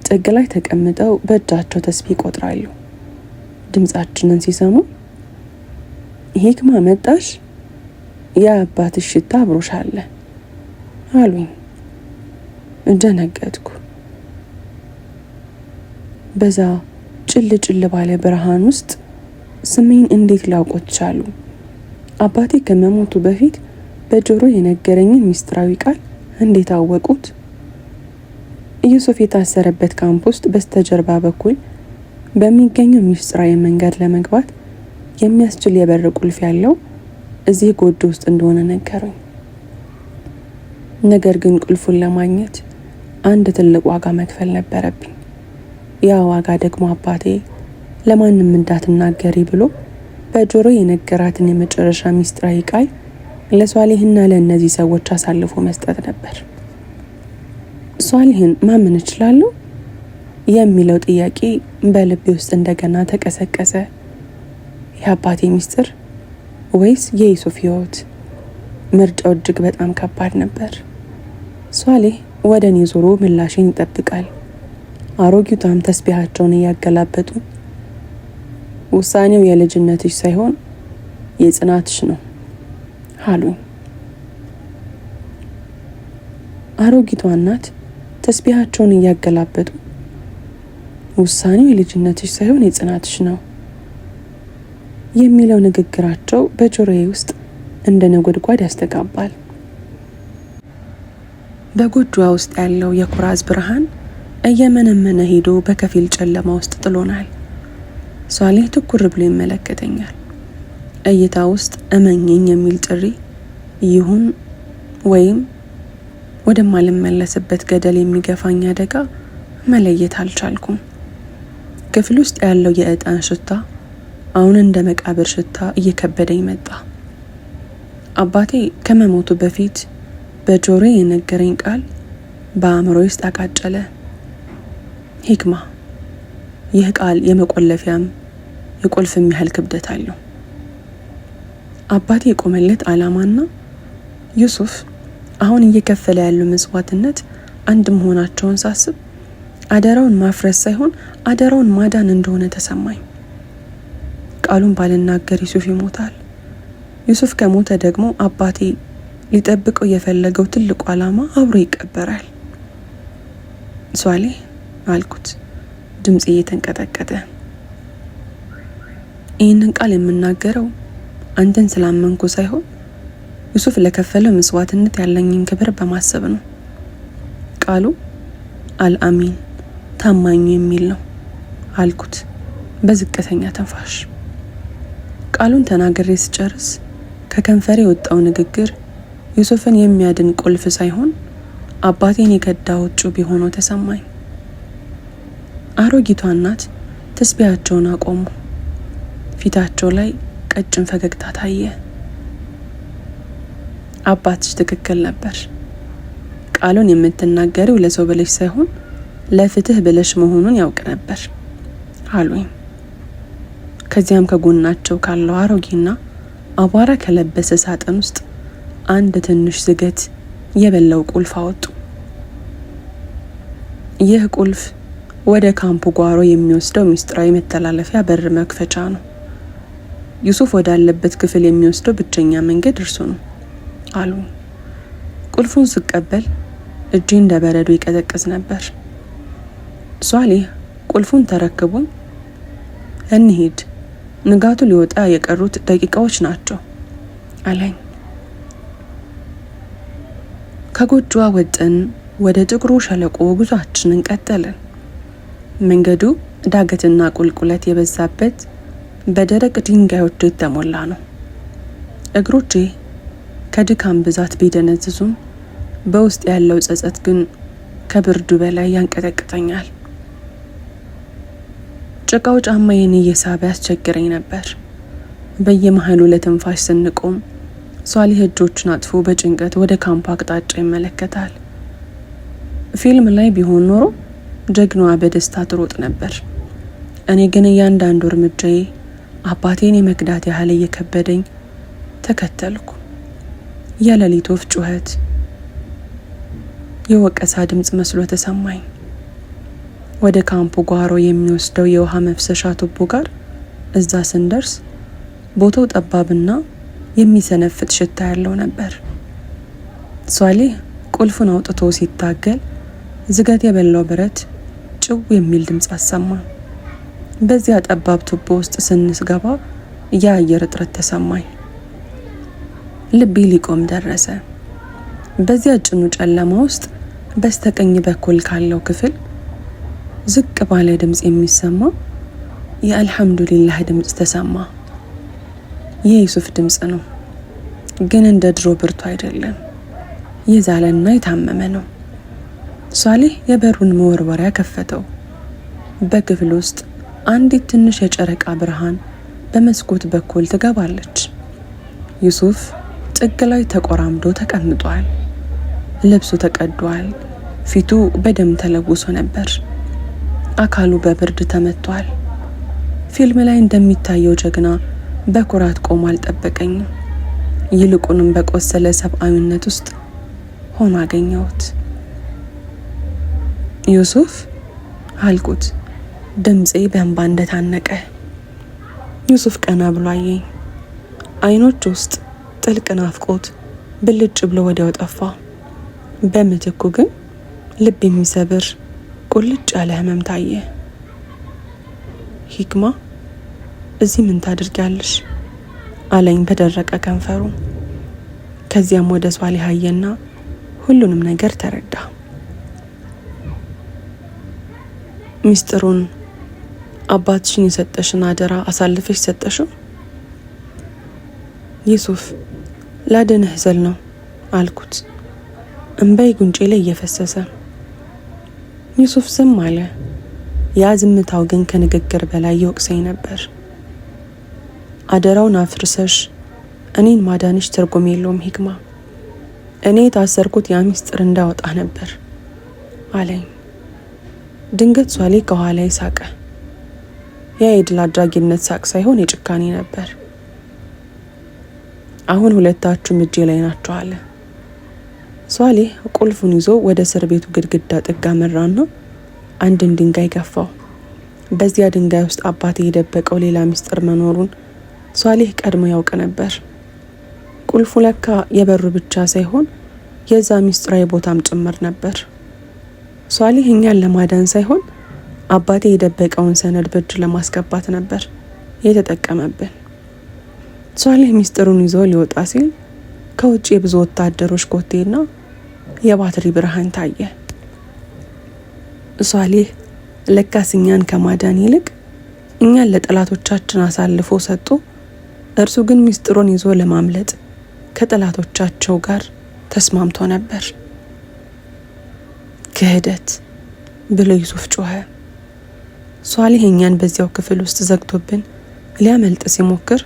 ጥግ ላይ ተቀምጠው በእጃቸው ተስቢህ ይቆጥራሉ። ድምጻችንን ሲሰሙ ሂክማ መጣሽ? የአባትሽ ሽታ አብሮሽ አለ አሉኝ። ደነገጥኩ። በዛ ጭል ባለ ብርሃን ውስጥ ስሜን እንዴት ሊያውቁት ቻሉ? አባቴ ከመሞቱ በፊት በጆሮ የነገረኝን ሚስጥራዊ ቃል እንዴት አወቁት? ዩሱፍ የታሰረበት ካምፕ ውስጥ በስተጀርባ በኩል በሚገኘው ሚስጥራዊ መንገድ ለመግባት የሚያስችል የበር ቁልፍ ያለው እዚህ ጎጆ ውስጥ እንደሆነ ነገሩኝ። ነገር ግን ቁልፉን ለማግኘት አንድ ትልቅ ዋጋ መክፈል ነበረብኝ። ያ ዋጋ ደግሞ አባቴ ለማንም እንዳትናገሪ ብሎ በጆሮ የነገራትን የመጨረሻ ሚስጥራዊ ቃል ለሷሊህና ለእነዚህ ሰዎች አሳልፎ መስጠት ነበር። ሷሊህን ማመን እችላለሁ የሚለው ጥያቄ በልቤ ውስጥ እንደገና ተቀሰቀሰ። የአባቴ ሚስጥር ወይስ የዩሱፍ ሕይወት? ምርጫው እጅግ በጣም ከባድ ነበር። ሷሊህ ወደ እኔ ዞሮ ምላሽን ይጠብቃል። አሮጊቷም ተስቢሃቸውን እያገላበጡ ውሳኔው የልጅነትሽ ሳይሆን የጽናትሽ ነው አሉኝ። አሮጊቷ እናት ተስቢሃቸውን እያገላበጡ ውሳኔው የልጅነትሽ ሳይሆን የጽናትሽ ነው የሚለው ንግግራቸው በጆሮዬ ውስጥ እንደ ነጎድጓድ ያስተጋባል። በጎጆዋ ውስጥ ያለው የኩራዝ ብርሃን እየመነመነ ሄዶ በከፊል ጨለማ ውስጥ ጥሎናል። ሷሊህ ትኩር ብሎ ይመለከተኛል። እይታ ውስጥ እመኝኝ የሚል ጥሪ ይሁን ወይም ወደማልመለስበት ገደል የሚገፋኝ አደጋ መለየት አልቻልኩም። ክፍል ውስጥ ያለው የዕጣን ሽታ አሁን እንደ መቃብር ሽታ እየከበደኝ መጣ። አባቴ ከመሞቱ በፊት በጆሮ የነገረኝ ቃል በአእምሮ ውስጥ አቃጨለ። ሂክማ። ይህ ቃል የመቆለፊያም የቁልፍም ያህል ክብደት አለው። አባቴ የቆመለት ዓላማና ዩሱፍ አሁን እየከፈለ ያለው መስዋዕትነት አንድ መሆናቸውን ሳስብ አደራውን ማፍረስ ሳይሆን አደራውን ማዳን እንደሆነ ተሰማኝ። ቃሉን ባልናገር ዩሱፍ ይሞታል። ዩሱፍ ከሞተ ደግሞ አባቴ ሊጠብቀው የፈለገው ትልቁ ዓላማ አብሮ ይቀበራል። ሷሊህ አልኩት፣ ድምፄ እየተንቀጠቀጠ። ይህንን ቃል የምናገረው አንተን ስላመንኩ ሳይሆን ዩሱፍ ለከፈለው መስዋዕትነት ያለኝን ክብር በማሰብ ነው። ቃሉ አልአሚን ታማኙ የሚል ነው አልኩት በዝቅተኛ ትንፋሽ። ቃሉን ተናግሬ ስጨርስ ከከንፈሬ የወጣው ንግግር ዩሱፍን የሚያድን ቁልፍ ሳይሆን አባቴን የከዳው ጩቤ ሆኖ ተሰማኝ። አሮጊቷ እናት ተስቢያቸውን አቆሙ። ፊታቸው ላይ ቀጭን ፈገግታ ታየ። አባትሽ ትክክል ነበር። ቃሉን የምትናገሪው ለሰው ብለሽ ሳይሆን ለፍትህ ብለሽ መሆኑን ያውቅ ነበር አሉኝ። ከዚያም ከጎናቸው ካለው አሮጌና አቧራ ከለበሰ ሳጥን ውስጥ አንድ ትንሽ ዝገት የበላው ቁልፍ አወጡ። ይህ ቁልፍ ወደ ካምፑ ጓሮ የሚወስደው ሚስጥራዊ መተላለፊያ በር መክፈቻ ነው። ዩሱፍ ወዳለበት ክፍል የሚወስደው ብቸኛ መንገድ እርሱ ነው አሉ። ቁልፉን ስቀበል እጄ እንደ በረዶ ይቀዘቅዝ ነበር። ሷሊህ ቁልፉን ተረክቦኝ እንሂድ፣ ንጋቱ ሊወጣ የቀሩት ደቂቃዎች ናቸው አለኝ። ከጎጆዋ ወጥን ወደ ጥቁሩ ሸለቆ ጉዟችንን ቀጠልን። መንገዱ ዳገትና ቁልቁለት የበዛበት በደረቅ ድንጋዮች የተሞላ ነው። እግሮቼ ከድካም ብዛት ቢደነዝዙም በውስጥ ያለው ጸጸት ግን ከብርዱ በላይ ያንቀጠቅጠኛል። ጭቃው ጫማዬን እየሳበ ያስቸግረኝ ነበር። በየመሃሉ ለትንፋሽ ስንቆም ሷሊህ እጆቹን አጥፎ በጭንቀት ወደ ካምፕ አቅጣጫ ይመለከታል። ፊልም ላይ ቢሆን ኖሮ ጀግናዋ በደስታ ትሮጥ ነበር። እኔ ግን እያንዳንዱ እርምጃዬ አባቴን የመክዳት ያህል እየከበደኝ ተከተልኩ። የሌሊት ወፍ ጩኸት፣ የወቀሳ ድምፅ መስሎ ተሰማኝ። ወደ ካምፑ ጓሮ የሚወስደው የውሃ መፍሰሻ ቱቦ ጋር እዛ ስንደርስ ቦታው ጠባብና የሚሰነፍጥ ሽታ ያለው ነበር። ሷሊህ ቁልፉን አውጥቶ ሲታገል ዝገት የበላው ብረት ጭው የሚል ድምፅ አሰማ። በዚያ ጠባብ ቱቦ ውስጥ ስንስገባ የአየር እጥረት ተሰማኝ። ልቤ ሊቆም ደረሰ። በዚያ ጭኑ ጨለማ ውስጥ በስተቀኝ በኩል ካለው ክፍል ዝቅ ባለ ድምፅ የሚሰማ የአልሐምዱሊላህ ድምፅ ተሰማ። የዩሱፍ ድምፅ ነው፣ ግን እንደ ድሮ ብርቱ አይደለም። የዛለና የታመመ ነው። ሷሊህ የበሩን መወርወሪያ ከፈተው። በክፍል ውስጥ አንዲት ትንሽ የጨረቃ ብርሃን በመስኮት በኩል ትገባለች። ዩሱፍ ጥግ ላይ ተቆራምዶ ተቀምጧል። ልብሱ ተቀዷል። ፊቱ በደም ተለውሶ ነበር። አካሉ በብርድ ተመቷል። ፊልም ላይ እንደሚታየው ጀግና በኩራት ቆሞ አልጠበቀኝም። ይልቁንም በቆሰለ ሰብአዊነት ውስጥ ሆኖ አገኘሁት። ዩሱፍ አልኩት፣ ድምፄ በእንባ እንደታነቀ። ዩሱፍ ቀና ብሎ አየኝ። አይኖች ውስጥ ጥልቅ ናፍቆት ብልጭ ብሎ ወዲያው ጠፋ። በምትኩ ግን ልብ የሚሰብር ቁልጭ ያለ ህመም ታየ። ሂክማ እዚህ ምን ታድርጊያለሽ? አለኝ በደረቀ ከንፈሩ። ከዚያም ወደ ሷሊህ አየና ሁሉንም ነገር ተረዳ። ሚስጥሩን አባትሽን የሰጠሽን አደራ አሳልፈሽ ሰጠሽው? ዩሱፍ ላድንህ ዘል ነው አልኩት፣ እንባይ ጉንጬ ላይ እየፈሰሰ። ዩሱፍ ዝም አለ። ያ ዝምታው ግን ከንግግር በላይ ይወቅሰኝ ነበር። አደራውን አፍርሰሽ እኔን ማዳንሽ ትርጉም የለውም ሂክማ። እኔ የታሰርኩት ያ ሚስጥር እንዳወጣ ነበር አለኝ። ድንገት ሷሊህ ከኋላ ሳቀ። ያ የድል አድራጊነት ሳቅ ሳይሆን የጭካኔ ነበር። አሁን ሁለታችሁም እጄ ላይ ናችሁ አለ። ሷሊህ ቁልፉን ይዞ ወደ እስር ቤቱ ግድግዳ ጥግ አመራና አንድን ድንጋይ ገፋው። በዚያ ድንጋይ ውስጥ አባቴ የደበቀው ሌላ ሚስጥር መኖሩን ሷሊህ ቀድሞ ያውቅ ነበር። ቁልፉ ለካ የበሩ ብቻ ሳይሆን የዛ ሚስጥራዊ ቦታም ጭምር ነበር። ሷሊህ እኛን ለማዳን ሳይሆን አባቴ የደበቀውን ሰነድ በእጁ ለማስገባት ነበር የተጠቀመብን። ሷሊህ ሚስጥሩን ይዞ ሊወጣ ሲል ከውጭ የብዙ ወታደሮች ኮቴና የባትሪ ብርሃን ታየ። ሷሊህ ለካስ እኛን ከማዳን ይልቅ እኛን ለጠላቶቻችን አሳልፎ ሰጥቶ እርሱ ግን ሚስጥሩን ይዞ ለማምለጥ ከጠላቶቻቸው ጋር ተስማምቶ ነበር። ክህደት ብሎ ዩሱፍ ጮኸ። ሷሊህ እኛን በዚያው ክፍል ውስጥ ዘግቶብን ሊያመልጥ ሲሞክር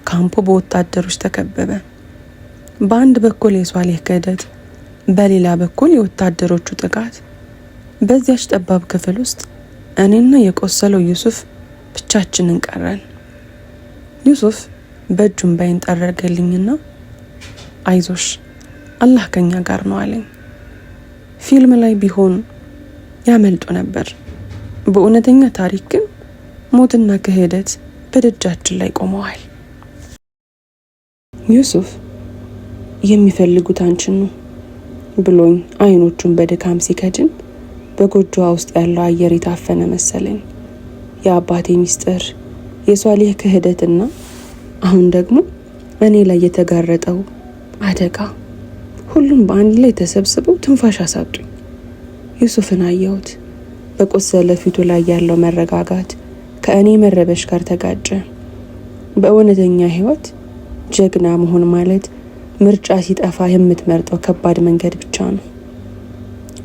ካምፑ በወታደሮች ተከበበ። በአንድ በኩል የሷሊህ ክህደት፣ በሌላ በኩል የወታደሮቹ ጥቃት። በዚያች ጠባብ ክፍል ውስጥ እኔና የቆሰለው ዩሱፍ ብቻችንን ቀረን። ዩሱፍ በእጁም ባይን ጠረገልኝና አይዞሽ አላህ ከኛ ጋር ነው አለኝ። ፊልም ላይ ቢሆን ያመልጡ ነበር። በእውነተኛ ታሪክ ግን ሞትና ክህደት በደጃችን ላይ ቆመዋል። ዩሱፍ የሚፈልጉት አንቺን ነው ብሎኝ አይኖቹን በድካም ሲከድን በጎጆዋ ውስጥ ያለው አየር የታፈነ መሰለኝ። የአባቴ ሚስጥር፣ የሷሊህ ክህደትና አሁን ደግሞ እኔ ላይ የተጋረጠው አደጋ፣ ሁሉም በአንድ ላይ ተሰብስበው ትንፋሽ አሳጡኝ። ዩሱፍን አየሁት። በቆሰለ ፊቱ ላይ ያለው መረጋጋት ከእኔ መረበሽ ጋር ተጋጨ። በእውነተኛ ህይወት ጀግና መሆን ማለት ምርጫ ሲጠፋ የምትመርጠው ከባድ መንገድ ብቻ ነው።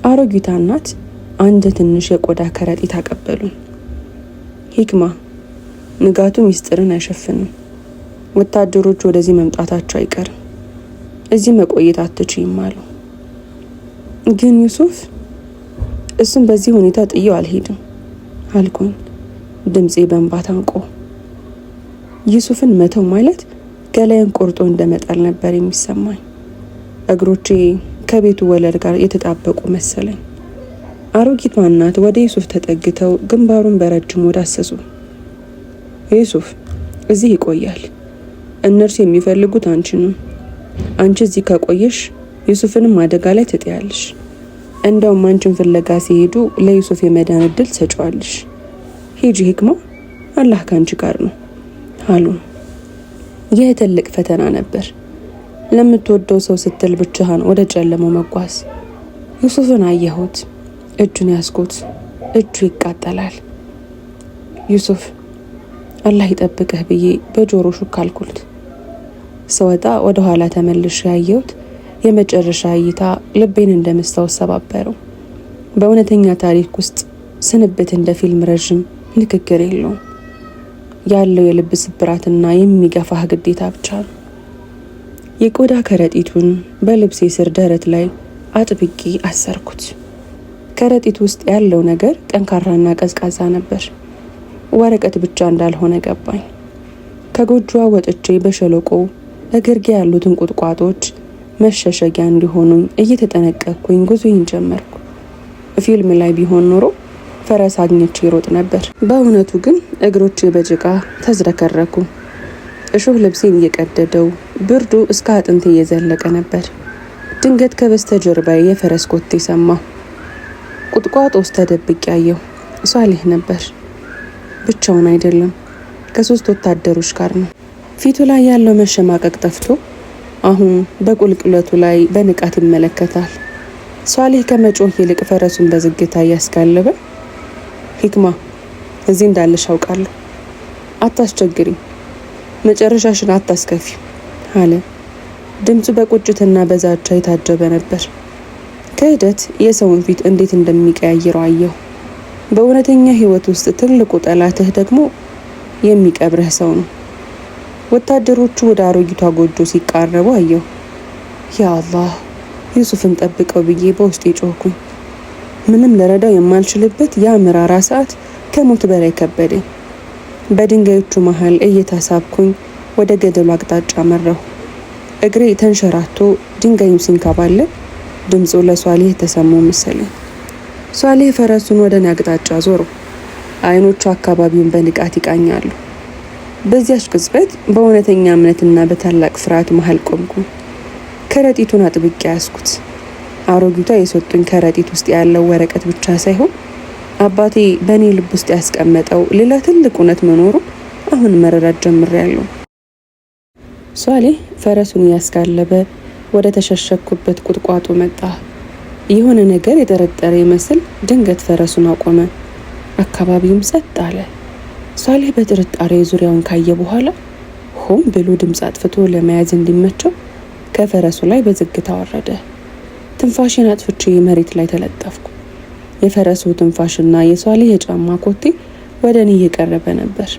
አሮጊቷ እናት አንድ ትንሽ የቆዳ ከረጢት አቀበሉን። ሂክማ፣ ንጋቱ ሚስጥርን አይሸፍንም። ወታደሮች ወደዚህ መምጣታቸው አይቀርም። እዚህ መቆየት አትችይም አሉ። ግን ዩሱፍ፣ እሱም በዚህ ሁኔታ ጥየው አልሄድም አልኩኝ፣ ድምፄ በእንባ ታንቆ። ዩሱፍን መተው ማለት ገላዬን ቆርጦ እንደመጣል ነበር የሚሰማኝ። እግሮቼ ከቤቱ ወለል ጋር የተጣበቁ መሰለኝ። አሮጊቷ እናት ወደ ዩሱፍ ተጠግተው ግንባሩን በረጅሙ ዳሰሱ። ዩሱፍ እዚህ ይቆያል። እነርሱ የሚፈልጉት አንቺን ነው። አንቺ እዚህ ከቆየሽ ዩሱፍንም አደጋ ላይ ትጥያለሽ። እንደውም አንቺን ፍለጋ ሲሄዱ ለዩሱፍ የመዳን እድል ትሰጪዋለሽ። ሂጂ ሂክማ፣ አላህ ካንቺ ጋር ነው አሉ። ይህ ትልቅ ፈተና ነበር። ለምትወደው ሰው ስትል ብቻህን ወደ ጨለማው መጓዝ። ዩሱፍን አየሁት። እጁን ያስኩት። እጁ ይቃጠላል። ዩሱፍ አላህ ይጠብቅህ ብዬ በጆሮ ሹክ አልኩት። ስወጣ ወደ ኋላ ተመልሼ ያየሁት የመጨረሻ እይታ ልቤን እንደ መስታወት ሰባበረው። በእውነተኛ ታሪክ ውስጥ ስንብት እንደ ፊልም ረዥም ንግግር የለውም። ያለው የልብ ስብራትና የሚገፋህ ግዴታ ብቻ ነው። የቆዳ ከረጢቱን በልብሴ ስር ደረት ላይ አጥብቄ አሰርኩት። ከረጢት ውስጥ ያለው ነገር ጠንካራና ቀዝቃዛ ነበር። ወረቀት ብቻ እንዳልሆነ ገባኝ። ከጎጆዋ ወጥቼ በሸለቆ እግርጌ ያሉትን ቁጥቋጦች መሸሸጊያ እንዲሆኑኝ እየተጠነቀቅኩኝ ጉዞዬን ጀመርኩ። ፊልም ላይ ቢሆን ኖሮ ፈረስ አግኝቼ ይሮጥ ነበር። በእውነቱ ግን እግሮቼ በጭቃ ተዝረከረኩ። እሾህ ልብሴን እየቀደደው፣ ብርዱ እስከ አጥንቴ እየዘለቀ ነበር። ድንገት ከበስተጀርባዬ የፈረስ ኮቴ ሰማሁ። ቁጥቋጦ ውስጥ ተደብቄ ያየሁ ሷሊህ ነበር። ብቻውን አይደለም፣ ከ3 ወታደሮች ጋር ነው። ፊቱ ላይ ያለው መሸማቀቅ ጠፍቶ አሁን በቁልቁለቱ ላይ በንቃት ይመለከታል። ሷሊህ ከመጮህ ይልቅ ፈረሱን በዝግታ እያስጋለበ ሂክማ እዚህ እንዳለሽ አውቃለሁ፣ አታስቸግሪ፣ መጨረሻሽን አታስከፊ አለ። ድምፁ በቁጭትና በዛቻ የታጀበ ነበር። ክህደት የሰውን ፊት እንዴት እንደሚቀያይረው አየሁ። በእውነተኛ ህይወት ውስጥ ትልቁ ጠላትህ ደግሞ የሚቀብርህ ሰው ነው። ወታደሮቹ ወደ አሮጊቷ ጎጆ ሲቃረቡ አየሁ። ያ አላህ ዩሱፍን ጠብቀው ብዬ በውስጤ ጮህኩኝ። ምንም ልረዳው የማልችልበት ያ መራራ ሰዓት ከሞት በላይ ከበደኝ። በድንጋዮቹ መሃል እየተሳብኩኝ ወደ ገደሉ አቅጣጫ መራሁ። እግሬ ተንሸራቶ ድንጋዩ ሲንከባለል ድምፁ ለሷሊህ የተሰማው መሰለኝ። ሷሊህ ፈረሱን ወደ እኔ አቅጣጫ ዞሮ አይኖቹ አካባቢውን በንቃት ይቃኛሉ። በዚያች ቅጽበት በእውነተኛ እምነትና በታላቅ ፍርሃት መሃል ቆምኩ። ከረጢቱን አጥብቄ ያዝኩት። አሮጊቷ የሰጡኝ ከረጢት ውስጥ ያለው ወረቀት ብቻ ሳይሆን አባቴ በእኔ ልብ ውስጥ ያስቀመጠው ሌላ ትልቅ እውነት መኖሩ አሁን መረዳት ጀምሬያለሁ። ሷሊህ ፈረሱን እያስጋለበ ወደ ተሸሸኩበት ቁጥቋጦ መጣ። የሆነ ነገር የጠረጠረ ይመስል ድንገት ፈረሱን አቆመ። አካባቢውም ጸጥ አለ። ሷሊህ በጥርጣሬ ዙሪያውን ካየ በኋላ ሆን ብሎ ድምፅ አጥፍቶ ለመያዝ እንዲመቸው ከፈረሱ ላይ በዝግታ ወረደ። ትንፋሽን አጥፍቼ መሬት ላይ ተለጠፍኩ። የፈረሱ ትንፋሽና የሷሊህ የጫማ ኮቴ ወደ እኔ እየቀረበ ነበር።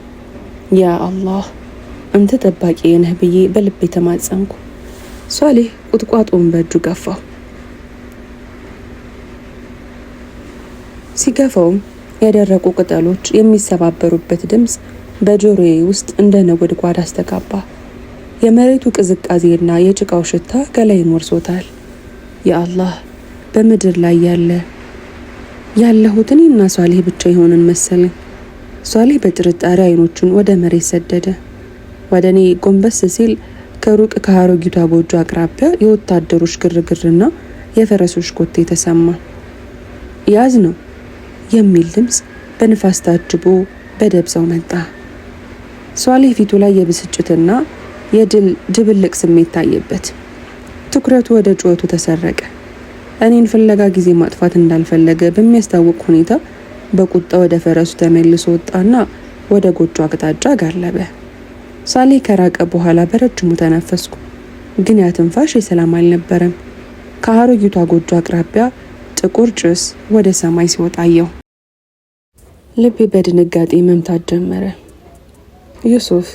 ያ አላህ አንተ ጠባቂ ነህ ብዬ በልቤ ተማጸንኩ። ሷሊህ ቁጥቋጦውን በእጁ ገፋው። ሲገፋውም የደረቁ ቅጠሎች የሚሰባበሩበት ድምፅ በጆሮዬ ውስጥ እንደ ነጎድጓድ አስተጋባ። የመሬቱ ቅዝቃዜና የጭቃው ሽታ ገላዬን ወርሶታል። የአላህ በምድር ላይ ያለሁት እኔና ሷሊህ ብቻ የሆንን መሰለኝ። ሷሊህ በጥርጣሬ አይኖቹን ወደ መሬት ሰደደ። ወደ እኔ ጎንበስ ሲል ከሩቅ ከአሮጊቷ ጎጆ አቅራቢያ የወታደሮች ግርግርና የፈረሶች ኮቴ ተሰማ። ያዝ ነው የሚል ድምፅ በንፋስ ታጅቦ በደብዛው መጣ። ሷሊህ ፊቱ ላይ የብስጭትና የድል ድብልቅ ስሜት ታየበት። ትኩረቱ ወደ ጩኸቱ ተሰረቀ። እኔን ፍለጋ ጊዜ ማጥፋት እንዳልፈለገ በሚያስታውቅ ሁኔታ በቁጣ ወደ ፈረሱ ተመልሶ ወጣና ወደ ጎጆ አቅጣጫ ጋለበ። ሷሊህ ከራቀ በኋላ በረጅሙ ተነፈስኩ። ግን ያ ትንፋሽ የሰላም አልነበረም። ከአሮጊቷ ጎጆ አቅራቢያ ጥቁር ጭስ ወደ ሰማይ ሲወጣ አየሁ። ልቤ በድንጋጤ መምታት ጀመረ። ዩሱፍ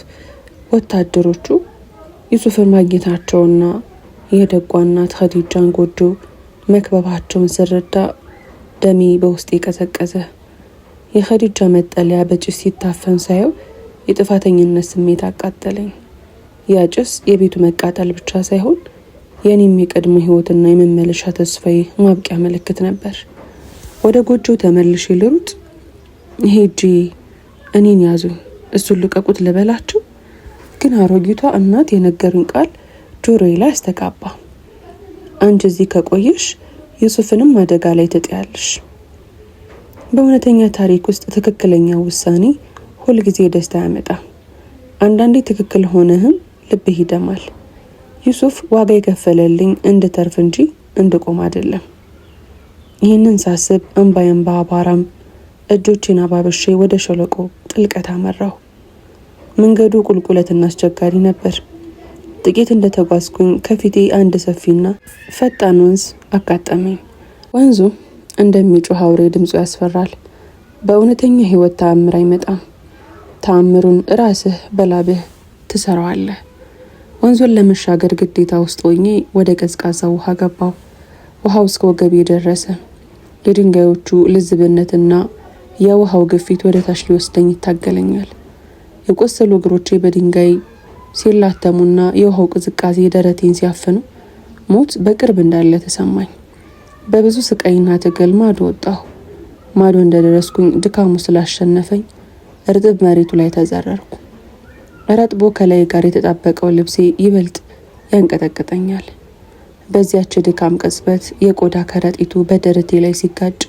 ወታደሮቹ ዩሱፍን ማግኘታቸውና የደጓ እናት ኸዲጃን ጎጆ መክበባቸውን ስረዳ ደሜ በውስጤ ቀዘቀዘ። የኸዲጃ መጠለያ በጭስ ሲታፈን ሳየው የጥፋተኝነት ስሜት አቃጠለኝ። ያ ጭስ የቤቱ መቃጠል ብቻ ሳይሆን የኔም የቀድሞ ህይወትና የመመለሻ ተስፋዬ ማብቂያ ምልክት ነበር። ወደ ጎጆው ተመልሼ ልሩጥ? ሄጄ እኔን ያዙኝ እሱን ልቀቁት ልበላቸው? ግን አሮጊቷ እናት የነገሩኝ ቃል ጆሮዬ ላይ አስተጋባ። አንቺ እዚህ ከቆየሽ ዩሱፍንም አደጋ ላይ ትጥያለሽ። በእውነተኛ ታሪክ ውስጥ ትክክለኛ ውሳኔ ሁልጊዜ ደስታ ያመጣል። አንዳንዴ ትክክል ሆነህም ልብህ ይደማል። ዩሱፍ ዋጋ የከፈለልኝ እንድተርፍ እንጂ እንድቆም አይደለም። ይህንን ሳስብ እንባዬን በአቧራም እጆቼን አባብሼ ወደ ሸለቆ ጥልቀት አመራሁ። መንገዱ ቁልቁለትና አስቸጋሪ ነበር። ጥቂት እንደተጓዝኩኝ ከፊቴ አንድ ሰፊና ፈጣን ወንዝ አጋጠመኝ። ወንዙ እንደሚጮህ አውሬ ድምፁ ያስፈራል። በእውነተኛ ህይወት ተአምር አይመጣም። ተአምሩን ራስህ በላብህ ትሰራዋለህ። ወንዙን ለመሻገር ግዴታ ውስጥ ሆኜ ወደ ቀዝቃዛ ውሃ ገባው። ውሃው እስከ ወገቤ ደረሰ። የድንጋዮቹ ልዝብነትና የውሃው ግፊት ወደ ታች ሊወስደኝ ይታገለኛል። የቆሰሉ እግሮቼ በድንጋይ ሲላተሙና የውሃው ቅዝቃዜ ደረቴን ሲያፍኑ ሞት በቅርብ እንዳለ ተሰማኝ። በብዙ ስቃይና ትግል ማዶ ወጣሁ። ማዶ እንደደረስኩኝ ድካሙ ስላሸነፈኝ እርጥብ መሬቱ ላይ ተዘረርኩ። ረጥቦ ከላይ ጋር የተጣበቀው ልብሴ ይበልጥ ያንቀጠቅጠኛል። በዚያች ድካም ቅጽበት የቆዳ ከረጢቱ በደረቴ ላይ ሲጋጭ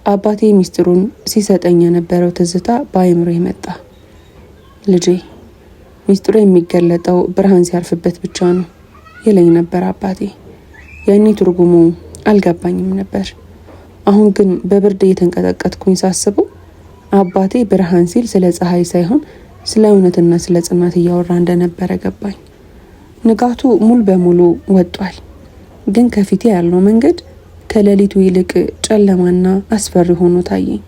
አባቴ ሚስጥሩን ሲሰጠኝ የነበረው ትዝታ በአይምሮ መጣ። ልጄ፣ ሚስጥሩ የሚገለጠው ብርሃን ሲያርፍበት ብቻ ነው ይለኝ ነበር አባቴ። ያኔ ትርጉሙ አልገባኝም ነበር። አሁን ግን በብርድ እየተንቀጠቀጥኩኝ ሳስበው አባቴ ብርሃን ሲል ስለ ፀሐይ ሳይሆን ስለ እውነትና ስለ ጽናት እያወራ እንደነበረ ገባኝ። ንጋቱ ሙሉ በሙሉ ወጧል። ግን ከፊቴ ያለው መንገድ ከሌሊቱ ይልቅ ጨለማና አስፈሪ ሆኖ ታየኝ።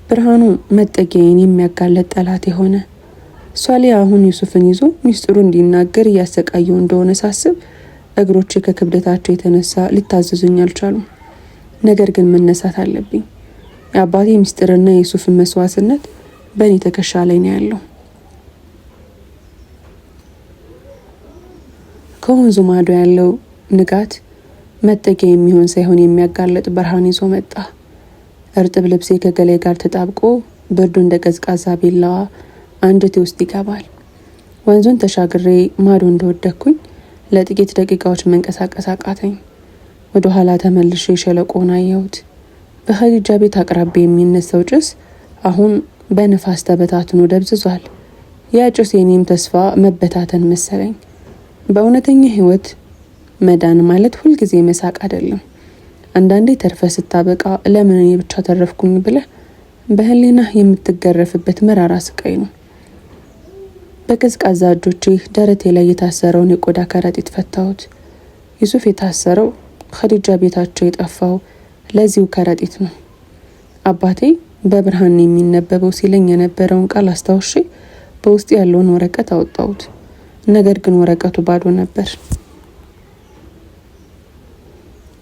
ብርሃኑ መጠጊያዬን የሚያጋለጥ ጠላት የሆነ ሷሊያ አሁን ዩሱፍን ይዞ ሚስጥሩ እንዲናገር እያሰቃየው እንደሆነ ሳስብ እግሮቼ ከክብደታቸው የተነሳ ሊታዘዙኝ አልቻሉም። ነገር ግን መነሳት አለብኝ። የአባቴ ሚስጥርና የዩሱፍን መስዋዕትነት በእኔ ትከሻ ላይ ነው ያለው። ከወንዙ ማዶ ያለው ንጋት መጠጊያ የሚሆን ሳይሆን የሚያጋለጥ ብርሃን ይዞ መጣ። እርጥብ ልብሴ ከገሌ ጋር ተጣብቆ ብርዱ እንደ ቀዝቃዛ ቢላዋ አንጀቴ ውስጥ ይገባል። ወንዙን ተሻግሬ ማዶ እንደወደኩኝ ለጥቂት ደቂቃዎች መንቀሳቀስ አቃተኝ። ወደ ኋላ ተመልሼ ሸለቆን አየሁት። በኸዲጃ ቤት አቅራቢያ የሚነሳው ጭስ አሁን በንፋስ ተበታትኖ ደብዝዟል። ያ ጭስ የኔም ተስፋ መበታተን መሰለኝ። በእውነተኛ ህይወት መዳን ማለት ሁልጊዜ መሳቅ አይደለም። አንዳንዴ ተርፈ ስታበቃ ለምን እኔ ብቻ ተረፍኩኝ ብለህ በህሊና የምትገረፍበት መራራ ስቃይ ነው። በቀዝቃዛ እጆቼ ደረቴ ላይ የታሰረውን የቆዳ ከረጢት ፈታሁት። ዩሱፍ የታሰረው ኸዲጃ ቤታቸው የጠፋው ለዚሁ ከረጢት ነው። አባቴ በብርሃን የሚነበበው ሲለኝ የነበረውን ቃል አስታውሼ በውስጥ ያለውን ወረቀት አወጣሁት። ነገር ግን ወረቀቱ ባዶ ነበር።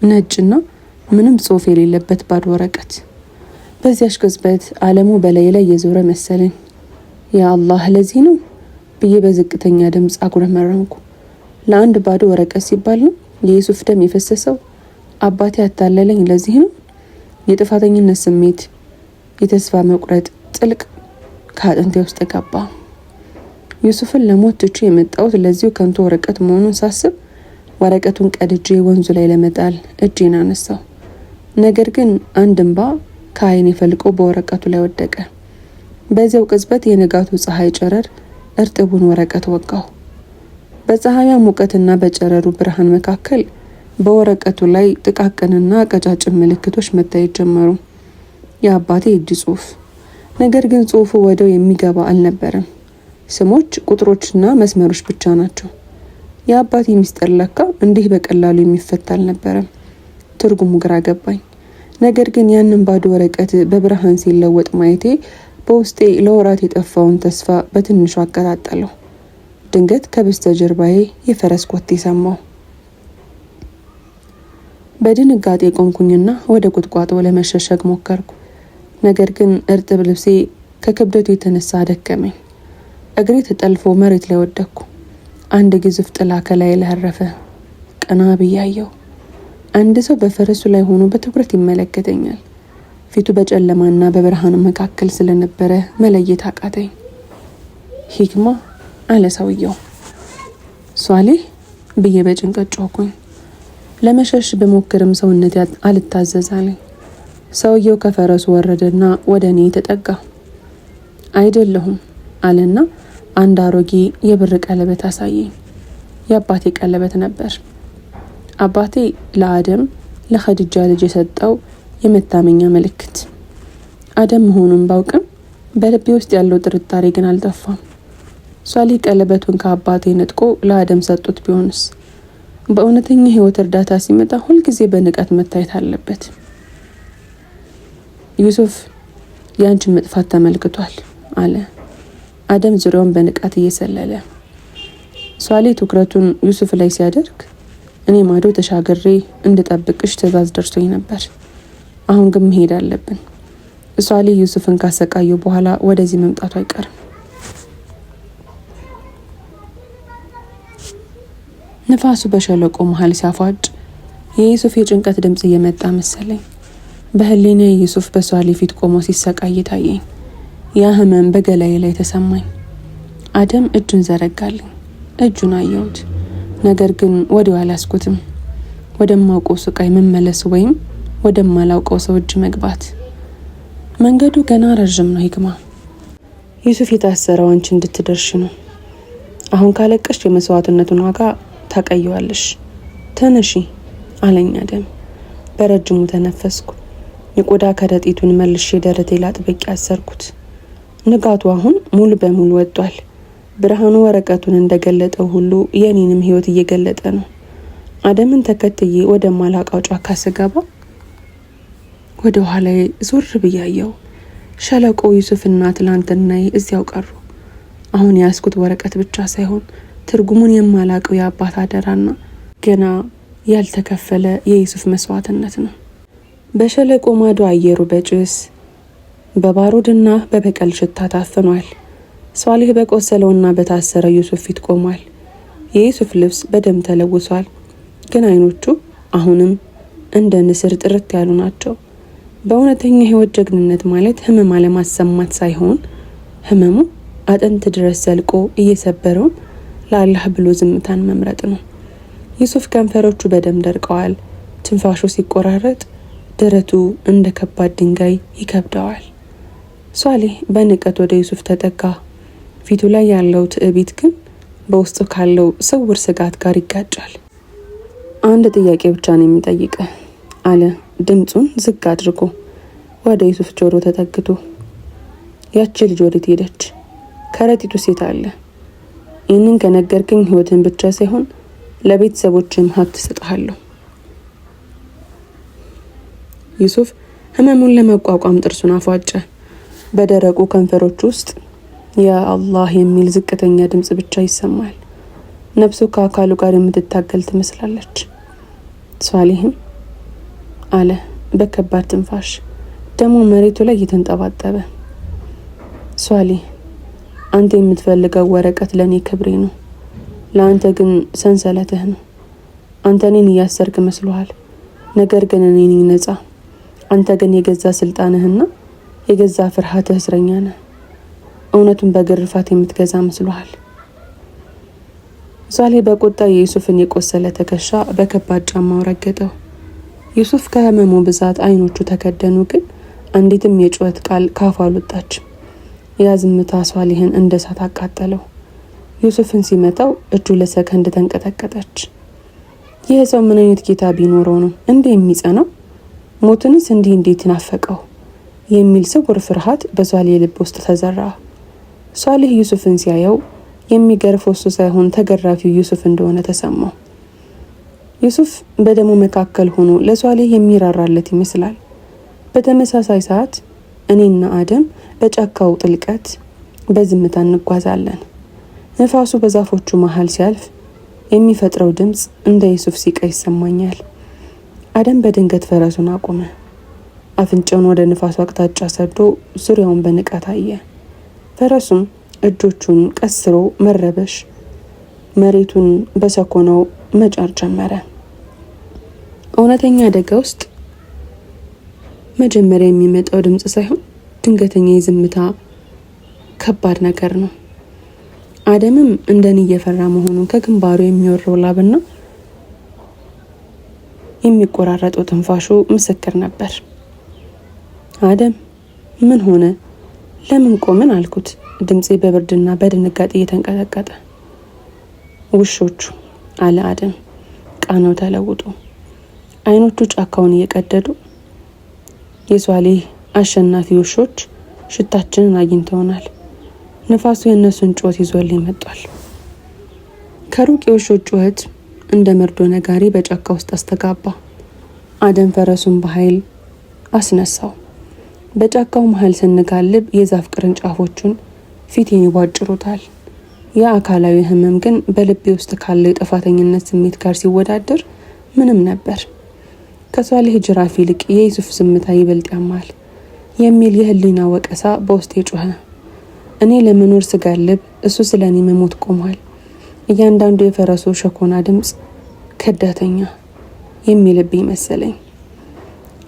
ነጭና ምንም ጽሑፍ የሌለበት ባዶ ወረቀት። በዚያች ቅጽበት ዓለሙ በላይ ላይ የዞረ መሰለኝ። ያ አላህ ለዚህ ነው ብዬ በዝቅተኛ ድምፅ አጉረመረምኩ። ለአንድ ባዶ ወረቀት ሲባል ነው የዩሱፍ ደም የፈሰሰው? አባቴ ያታለለኝ ለዚህ ነው? የጥፋተኝነት ስሜት፣ የተስፋ መቁረጥ ጥልቅ ከአጥንቴ ውስጥ ገባ። ዩሱፍን ለሞት ትቼ የመጣሁት ለዚሁ ከንቱ ወረቀት መሆኑን ሳስብ ወረቀቱን ቀድጄ ወንዙ ላይ ለመጣል እጄን አነሳው። ነገር ግን አንድ እንባ ከዓይኔ ፈልቆ በወረቀቱ ላይ ወደቀ። በዚያው ቅጽበት የንጋቱ ፀሐይ ጨረር እርጥቡን ወረቀት ወጋው። በፀሐያ ሙቀትና በጨረሩ ብርሃን መካከል በወረቀቱ ላይ ጥቃቅንና ቀጫጭን ምልክቶች መታየት ጀመሩ። የአባቴ እጅ ጽሑፍ። ነገር ግን ጽሑፉ ወደው የሚገባ አልነበረም። ስሞች፣ ቁጥሮችና መስመሮች ብቻ ናቸው። የአባቴ ሚስጥር ለካ እንዲህ በቀላሉ የሚፈታ አልነበረም። ትርጉሙ ግራ ገባኝ። ነገር ግን ያንን ባዶ ወረቀት በብርሃን ሲለወጥ ማየቴ በውስጤ ለወራት የጠፋውን ተስፋ በትንሹ አቀጣጠለው። ድንገት ከበስተጀርባዬ የፈረስ ኮቴ ሰማሁ። በድንጋጤ ቆምኩኝና ወደ ቁጥቋጦ ለመሸሸግ ሞከርኩ። ነገር ግን እርጥብ ልብሴ ከክብደቱ የተነሳ ደከመኝ። እግሬ ተጠልፎ መሬት ላይ ወደቅኩ። አንድ ግዙፍ ጥላ ከላይ ላይ አረፈ። ቀና ብያየው። አንድ ሰው በፈረሱ ላይ ሆኖ በትኩረት ይመለከተኛል። ፊቱ በጨለማና በብርሃን መካከል ስለነበረ መለየት አቃተኝ። ሂክማ አለ ሰውየው። ሷሊህ ብዬ በጭንቀት ጮኩኝ። ለመሸሽ በሞክርም ሰውነት አልታዘዛለኝ። ሰውየው ከፈረሱ ወረደና ወደ እኔ ተጠጋ። አይደለሁም አለና አንድ አሮጌ የብር ቀለበት አሳየኝ። የአባቴ ቀለበት ነበር። አባቴ ለአደም ለኸዲጃ ልጅ የሰጠው የመታመኛ ምልክት። አደም መሆኑን ባውቅም በልቤ ውስጥ ያለው ጥርጣሬ ግን አልጠፋም። ሷሊህ ቀለበቱን ከአባቴ ነጥቆ ለአደም ሰጡት ቢሆንስ? በእውነተኛ ህይወት እርዳታ ሲመጣ ሁልጊዜ በንቀት መታየት አለበት። ዩሱፍ ያንቺን መጥፋት ተመልክቷል አለ አደም ዙሪያውን በንቃት እየሰለለ። ሷሊህ ትኩረቱን ዩሱፍ ላይ ሲያደርግ እኔ ማዶ ተሻግሬ እንድጠብቅሽ ትዕዛዝ ደርሶኝ ነበር። አሁን ግን መሄድ አለብን። ሷሊህ ዩሱፍን ካሰቃየው በኋላ ወደዚህ መምጣቱ አይቀርም። ንፋሱ በሸለቆ መሃል ሲያፏጭ የዩሱፍ የጭንቀት ድምጽ እየመጣ መሰለኝ። በህሊናዬ ዩሱፍ በሷሊህ ፊት ቆሞ ሲሰቃይ ታየኝ። ያ ህመም በገላዬ ላይ ተሰማኝ። አደም እጁን ዘረጋልኝ። እጁን አየሁት። ነገር ግን ወዲያው አላስኩትም። ወደማውቀው ስቃይ መመለስ ወይም ወደማላውቀው ሰው እጅ መግባት። መንገዱ ገና ረዥም ነው ሂክማ። ዩሱፍ የታሰረው አንቺ እንድትደርሽ ነው። አሁን ካለቀሽ የመስዋዕትነቱን ዋጋ ታቀየዋለሽ። ተነሺ አለኝ አደም። በረጅሙ ተነፈስኩ። የቆዳ ከረጢቱን መልሼ ደረቴ ላጥብቄ አሰርኩት። ንጋቱ አሁን ሙሉ በሙሉ ወጥቷል። ብርሃኑ ወረቀቱን እንደገለጠው ሁሉ የኔንም ህይወት እየገለጠ ነው። አደምን ተከትዬ ወደ ማላውቀው ጫካ ስገባ ወደ ኋላዬ ዞር ብያየው። ሸለቆ ዩሱፍና ትላንትናዬ እዚያው ቀሩ። አሁን ያስኩት ወረቀት ብቻ ሳይሆን ትርጉሙን የማላውቀው የአባት አደራና ገና ያልተከፈለ የዩሱፍ መስዋዕትነት ነው። በሸለቆ ማዶ አየሩ በጭስ በባሩድና በበቀል ሽታ ታፍኗል። ሷሊህ በቆሰለውና በታሰረ ዩሱፍ ፊት ቆሟል። የዩሱፍ ልብስ በደም ተለውሷል፣ ግን አይኖቹ አሁንም እንደ ንስር ጥርት ያሉ ናቸው። በእውነተኛ ህይወት ጀግንነት ማለት ህመም አለማሰማት ሳይሆን ህመሙ አጥንት ድረስ ዘልቆ እየሰበረው ለአላህ ብሎ ዝምታን መምረጥ ነው። ዩሱፍ ከንፈሮቹ በደም ደርቀዋል። ትንፋሹ ሲቆራረጥ ደረቱ እንደ ከባድ ድንጋይ ይከብደዋል። ሷሊህ በንቀት ወደ ዩሱፍ ተጠጋ። ፊቱ ላይ ያለው ትዕቢት ግን በውስጡ ካለው ስውር ስጋት ጋር ይጋጫል። አንድ ጥያቄ ብቻ ነው የሚጠይቀህ አለ ድምጹን ዝግ አድርጎ ወደ ዩሱፍ ጆሮ ተጠግቶ። ያቺ ልጅ ወዴት ሄደች? ከረጢቱ ሴት አለ? ይህንን ከነገርከኝ ህይወትን ብቻ ሳይሆን ለቤተሰቦችም ሀብት እሰጥሃለሁ። ዩሱፍ ህመሙን ለመቋቋም ጥርሱን አፏጨ። በደረቁ ከንፈሮች ውስጥ ያ አላህ የሚል ዝቅተኛ ድምጽ ብቻ ይሰማል። ነፍሱ ከአካሉ ጋር የምትታገል ትመስላለች። ሷሊህም አለ በከባድ ትንፋሽ፣ ደግሞ መሬቱ ላይ እየተንጠባጠበ። ሷሊህ አንተ የምትፈልገው ወረቀት ለኔ ክብሬ ነው፣ ለአንተ ግን ሰንሰለትህ ነው። አንተ እኔን እያሰርክ መስሎሃል፣ ነገር ግን እኔ ነኝ ነጻ። አንተ ግን የገዛ ስልጣንህና የገዛ ፍርሃትህ እስረኛ ነህ። እውነቱን በግርፋት የምትገዛ መስሎሃል። ሷሊህ በቁጣ የዩሱፍን የቆሰለ ትከሻ በከባድ ጫማው ረገጠው። ዩሱፍ ከህመሙ ብዛት አይኖቹ ተከደኑ፣ ግን አንዲትም የጩኸት ቃል ካፉ አልወጣችም። ያ ዝምታ ሷሊህን እንደ እሳት አቃጠለው። ዩሱፍን ሲመታው እጁ ለሰከንድ ተንቀጠቀጠች። ይህ ሰው ምን አይነት ጌታ ቢኖረው ነው እንዲህ የሚጸናው? ሞትንስ እንዴት ናፈቀው የሚል ስውር ፍርሃት በሷሊህ ልብ ውስጥ ተዘራ። ሷሊህ ዩሱፍን ሲያየው የሚገርፈው እሱ ሳይሆን ተገራፊው ዩሱፍ እንደሆነ ተሰማው። ዩሱፍ በደሙ መካከል ሆኖ ለሷሊህ የሚራራለት ይመስላል። በተመሳሳይ ሰዓት እኔና አደም በጫካው ጥልቀት በዝምታ እንጓዛለን። ነፋሱ በዛፎቹ መሃል ሲያልፍ የሚፈጥረው ድምጽ እንደ ዩሱፍ ሲቃ ይሰማኛል። አደም በድንገት ፈረሱን አቆመ። አፍንጫውን ወደ ንፋሱ አቅጣጫ ሰዶ ዙሪያውን በንቃት አየ። ፈረሱም እጆቹን ቀስሮ መረበሽ፣ መሬቱን በሰኮነው መጫር ጀመረ። እውነተኛ አደጋ ውስጥ መጀመሪያ የሚመጣው ድምጽ ሳይሆን ድንገተኛ የዝምታ ከባድ ነገር ነው። አደምም እንደኔ እየፈራ መሆኑን ከግንባሩ የሚወርደው ላብና የሚቆራረጠው ትንፋሹ ምስክር ነበር። አደም ምን ሆነ? ለምን ቆምን? አልኩት፣ ድምፄ በብርድና በድንጋጤ እየተንቀጠቀጠ። ውሾቹ አለ አደም ቃናው ተለውጦ፣ አይኖቹ ጫካውን እየቀደዱ። የሷሊህ አሸናፊ ውሾች ሽታችንን አግኝተውናል። ንፋሱ የእነሱን ጩኸት ይዞልኝ መጥቷል። ከሩቅ የውሾች ጩኸት እንደ መርዶ ነጋሪ በጫካ ውስጥ አስተጋባ። አደም ፈረሱን በኃይል አስነሳው። በጫካው መሃል ስንጋልብ የዛፍ ቅርንጫፎቹን ፊቴን ይቧጭሩታል። የአካላዊ ህመም ግን በልቤ ውስጥ ካለው የጥፋተኝነት ስሜት ጋር ሲወዳደር ምንም ነበር። ከሷሊህ ጅራፍ ይልቅ የዩሱፍ ዝምታ ይበልጥ ያማል የሚል የህሊና ወቀሳ በውስጤ ጮኸ። እኔ ለመኖር ስጋልብ እሱ ስለ እኔ መሞት ቆሟል። እያንዳንዱ የፈረሱ ሸኮና ድምፅ ከዳተኛ የሚልብኝ መሰለኝ።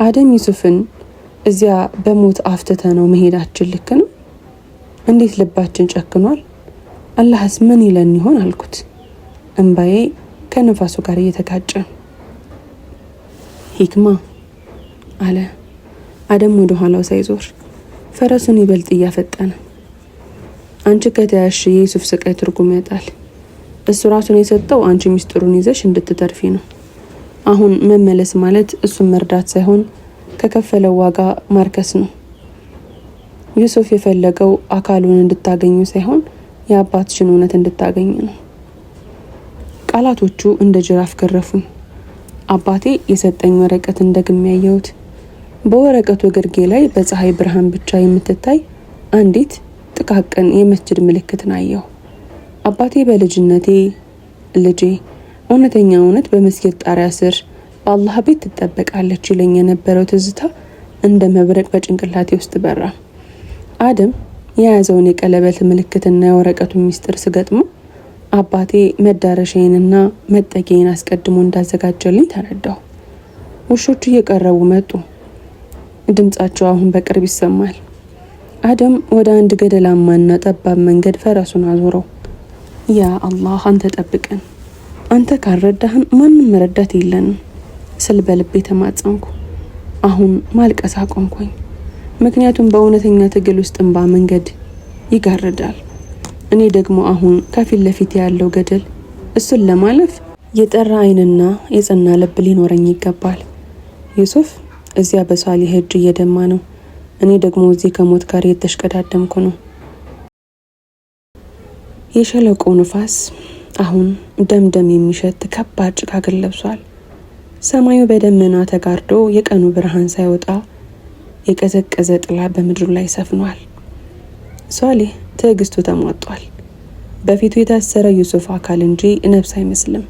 አደም ዩሱፍን እዚያ በሞት አፍትተ ነው መሄዳችን ልክ ነው? እንዴት ልባችን ጨክኗል? አላህስ ምን ይለን ይሆን አልኩት፣ እንባዬ ከነፋሱ ጋር እየተጋጨ። ሂክማ አለ አደም ወደ ኋላው ሳይዞር ፈረሱን ይበልጥ እያፈጠነ። አንቺ ከተያሽ የዩሱፍ ስቃይ ትርጉም ያጣል። እሱ ራሱን የሰጠው አንቺ ሚስጥሩን ይዘሽ እንድትተርፊ ነው። አሁን መመለስ ማለት እሱን መርዳት ሳይሆን ከከፈለው ዋጋ ማርከስ ነው። ዩሱፍ የፈለገው አካሉን እንድታገኙ ሳይሆን የአባትሽን እውነት እንድታገኝ ነው። ቃላቶቹ እንደ ጅራፍ ገረፉኝ። አባቴ የሰጠኝ ወረቀት እንደግም ያየሁት። በወረቀቱ ግርጌ ላይ በፀሐይ ብርሃን ብቻ የምትታይ አንዲት ጥቃቅን የመስጂድ ምልክትን አየሁ። አባቴ በልጅነቴ ልጄ እውነተኛ እውነት በመስጊድ ጣሪያ ስር በአላህ ቤት ትጠበቃለች ይለኝ የነበረው ትዝታ እንደ መብረቅ በጭንቅላቴ ውስጥ በራ። አደም የያዘውን የቀለበት ምልክትና የወረቀቱን ሚስጥር ስገጥሞ አባቴ መዳረሻዬንና መጠጊያዬን አስቀድሞ እንዳዘጋጀልኝ ተረዳሁ። ውሾቹ እየቀረቡ መጡ። ድምጻቸው አሁን በቅርብ ይሰማል። አደም ወደ አንድ ገደላማና ጠባብ መንገድ ፈረሱን አዞረው። ያ አላህ አንተ ጠብቀን፣ አንተ ካልረዳህን ማንም መረዳት የለንም ስል በልቤ ተማጸንኩ። አሁን ማልቀስ አቆምኩኝ። ምክንያቱም በእውነተኛ ትግል ውስጥ እንባ መንገድ ይጋርዳል። እኔ ደግሞ አሁን ከፊት ለፊት ያለው ገደል እሱን ለማለፍ የጠራ አይንና የጸና ልብ ሊኖረኝ ይገባል። ዩሱፍ እዚያ በሷሊህ እጅ እየደማ ነው። እኔ ደግሞ እዚህ ከሞት ጋር የተሽቀዳደምኩ ነው። የሸለቆው ንፋስ አሁን ደምደም የሚሸት ከባድ ጭጋግን ለብሷል። ሰማዩ በደመና ተጋርዶ የቀኑ ብርሃን ሳይወጣ የቀዘቀዘ ጥላ በምድሩ ላይ ሰፍኗል። ሷሊህ ትዕግስቱ ተሟጧል። በፊቱ የታሰረ ዩሱፍ አካል እንጂ ነፍስ አይመስልም።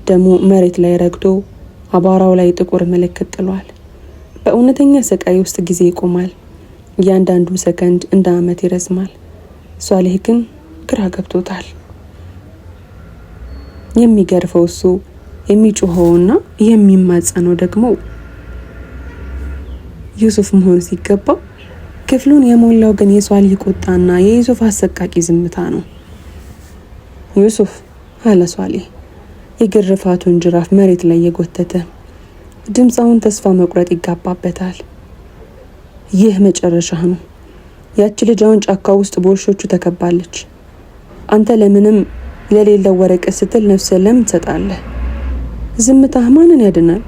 ደሙ መሬት ላይ ረግዶ አቧራው ላይ ጥቁር ምልክት ጥሏል። በእውነተኛ ስቃይ ውስጥ ጊዜ ይቆማል። እያንዳንዱ ሰከንድ እንደ ዓመት ይረዝማል። ሷሊህ ግን ግራ ገብቶታል። የሚገርፈው እሱ የሚጮኸውና የሚማጸነው ደግሞ ዩሱፍ መሆን ሲገባው ክፍሉን የሞላው ግን የሷሊህ ቁጣና የዩሱፍ አሰቃቂ ዝምታ ነው። ዩሱፍ አለ ሷሊህ የግርፋቱን ጅራፍ መሬት ላይ የጎተተ። ድምፃውን ተስፋ መቁረጥ ይጋባበታል። ይህ መጨረሻህ ነው። ያቺ ልጅ አሁን ጫካ ውስጥ በውሾቹ ተከባለች። አንተ ለምንም ለሌለው ወረቀት ስትል ነፍስህን ለምን ትሰጣለህ? ዝምታህ ማንን ያድናል?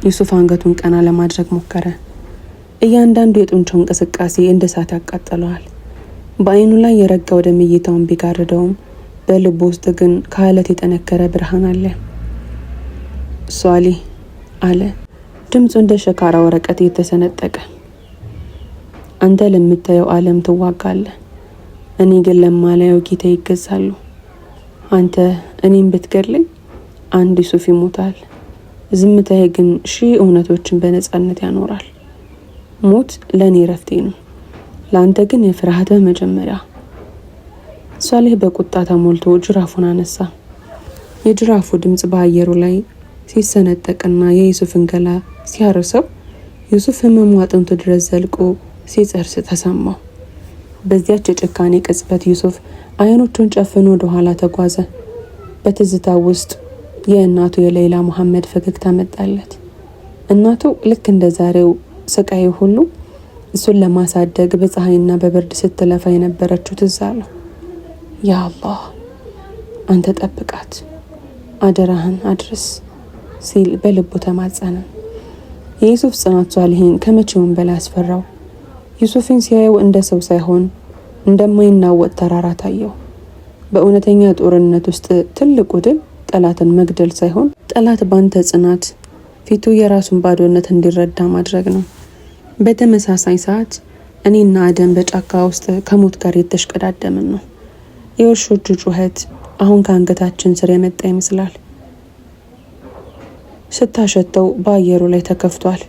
ዩሱፍ አንገቱን ቀና ለማድረግ ሞከረ። እያንዳንዱ የጡንቻው እንቅስቃሴ እንደ እሳት ያቃጥለዋል። በአይኑ ላይ የረጋው ደም እይታውን ቢጋርደውም በልቡ ውስጥ ግን ከአለት የጠነከረ ብርሃን አለ። ሷሊህ አለ ድምፁ እንደ ሸካራ ወረቀት የተሰነጠቀ። አንተ ለምታየው ዓለም ትዋጋለህ፣ እኔ ግን ለማላየው ጌታ ይገዛሉ። አንተ እኔም ብትገድለኝ አንድ ዩሱፍ ይሞታል። ዝምታዬ ግን ሺህ እውነቶችን በነጻነት ያኖራል። ሞት ለእኔ ረፍቴ ነው፣ ለአንተ ግን የፍርሃትህ መጀመሪያ። ሷሊህ በቁጣ ተሞልቶ ጅራፉን አነሳ። የጅራፉ ድምፅ በአየሩ ላይ ሲሰነጠቅና የዩሱፍን ገላ ሲያርሰው ዩሱፍ ህመሙ አጥንቱ ድረስ ዘልቆ ሲጸርስ ተሰማው። በዚያች የጭካኔ ቅጽበት ዩሱፍ አይኖቹን ጨፍኖ ወደ ኋላ ተጓዘ። በትዝታ ውስጥ የእናቱ የሌላ መሐመድ ፈገግታ መጣለት። እናቱ ልክ እንደ ዛሬው ስቃይ ሁሉ እሱን ለማሳደግ በፀሐይና በብርድ ስትለፋ የነበረችው ትዝ አለው። ያ አላህ አንተ ጠብቃት፣ አደራህን አድርስ ሲል በልቡ ተማጸነ። የዩሱፍ ጽናት ሷሊሂን ከመቼውም በላይ አስፈራው። ዩሱፍን ሲያየው እንደ ሰው ሳይሆን እንደማይናወጥ ተራራ ታየው። በእውነተኛ ጦርነት ውስጥ ትልቁ ድል ጠላትን መግደል ሳይሆን ጠላት ባንተ ጽናት ፊቱ የራሱን ባዶነት እንዲረዳ ማድረግ ነው። በተመሳሳይ ሰዓት እኔና አደም በጫካ ውስጥ ከሞት ጋር የተሽቀዳደምን ነው። የውሾቹ ጩኸት አሁን ከአንገታችን ስር የመጣ ይመስላል። ስታሸተው በአየሩ ላይ ተከፍቷል።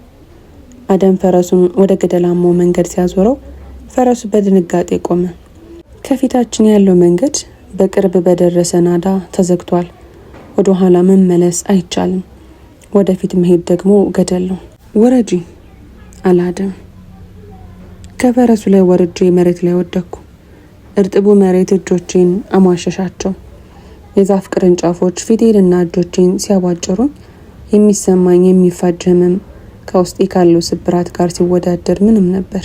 አደም ፈረሱን ወደ ገደላማው መንገድ ሲያዞረው ፈረሱ በድንጋጤ ቆመ። ከፊታችን ያለው መንገድ በቅርብ በደረሰ ናዳ ተዘግቷል። ወደ ኋላ መመለስ አይቻልም። ወደፊት መሄድ ደግሞ ገደል ነው። ወረጂ አለ አደም። ከፈረሱ ላይ ወርጄ መሬት ላይ ወደኩ። እርጥቡ መሬት እጆቼን አሟሸሻቸው። የዛፍ ቅርንጫፎች ፊቴንና እጆቼን ሲያቧጭሩኝ የሚሰማኝ የሚፋጅ ህመም ከውስጤ ካለው ስብራት ጋር ሲወዳደር ምንም ነበር።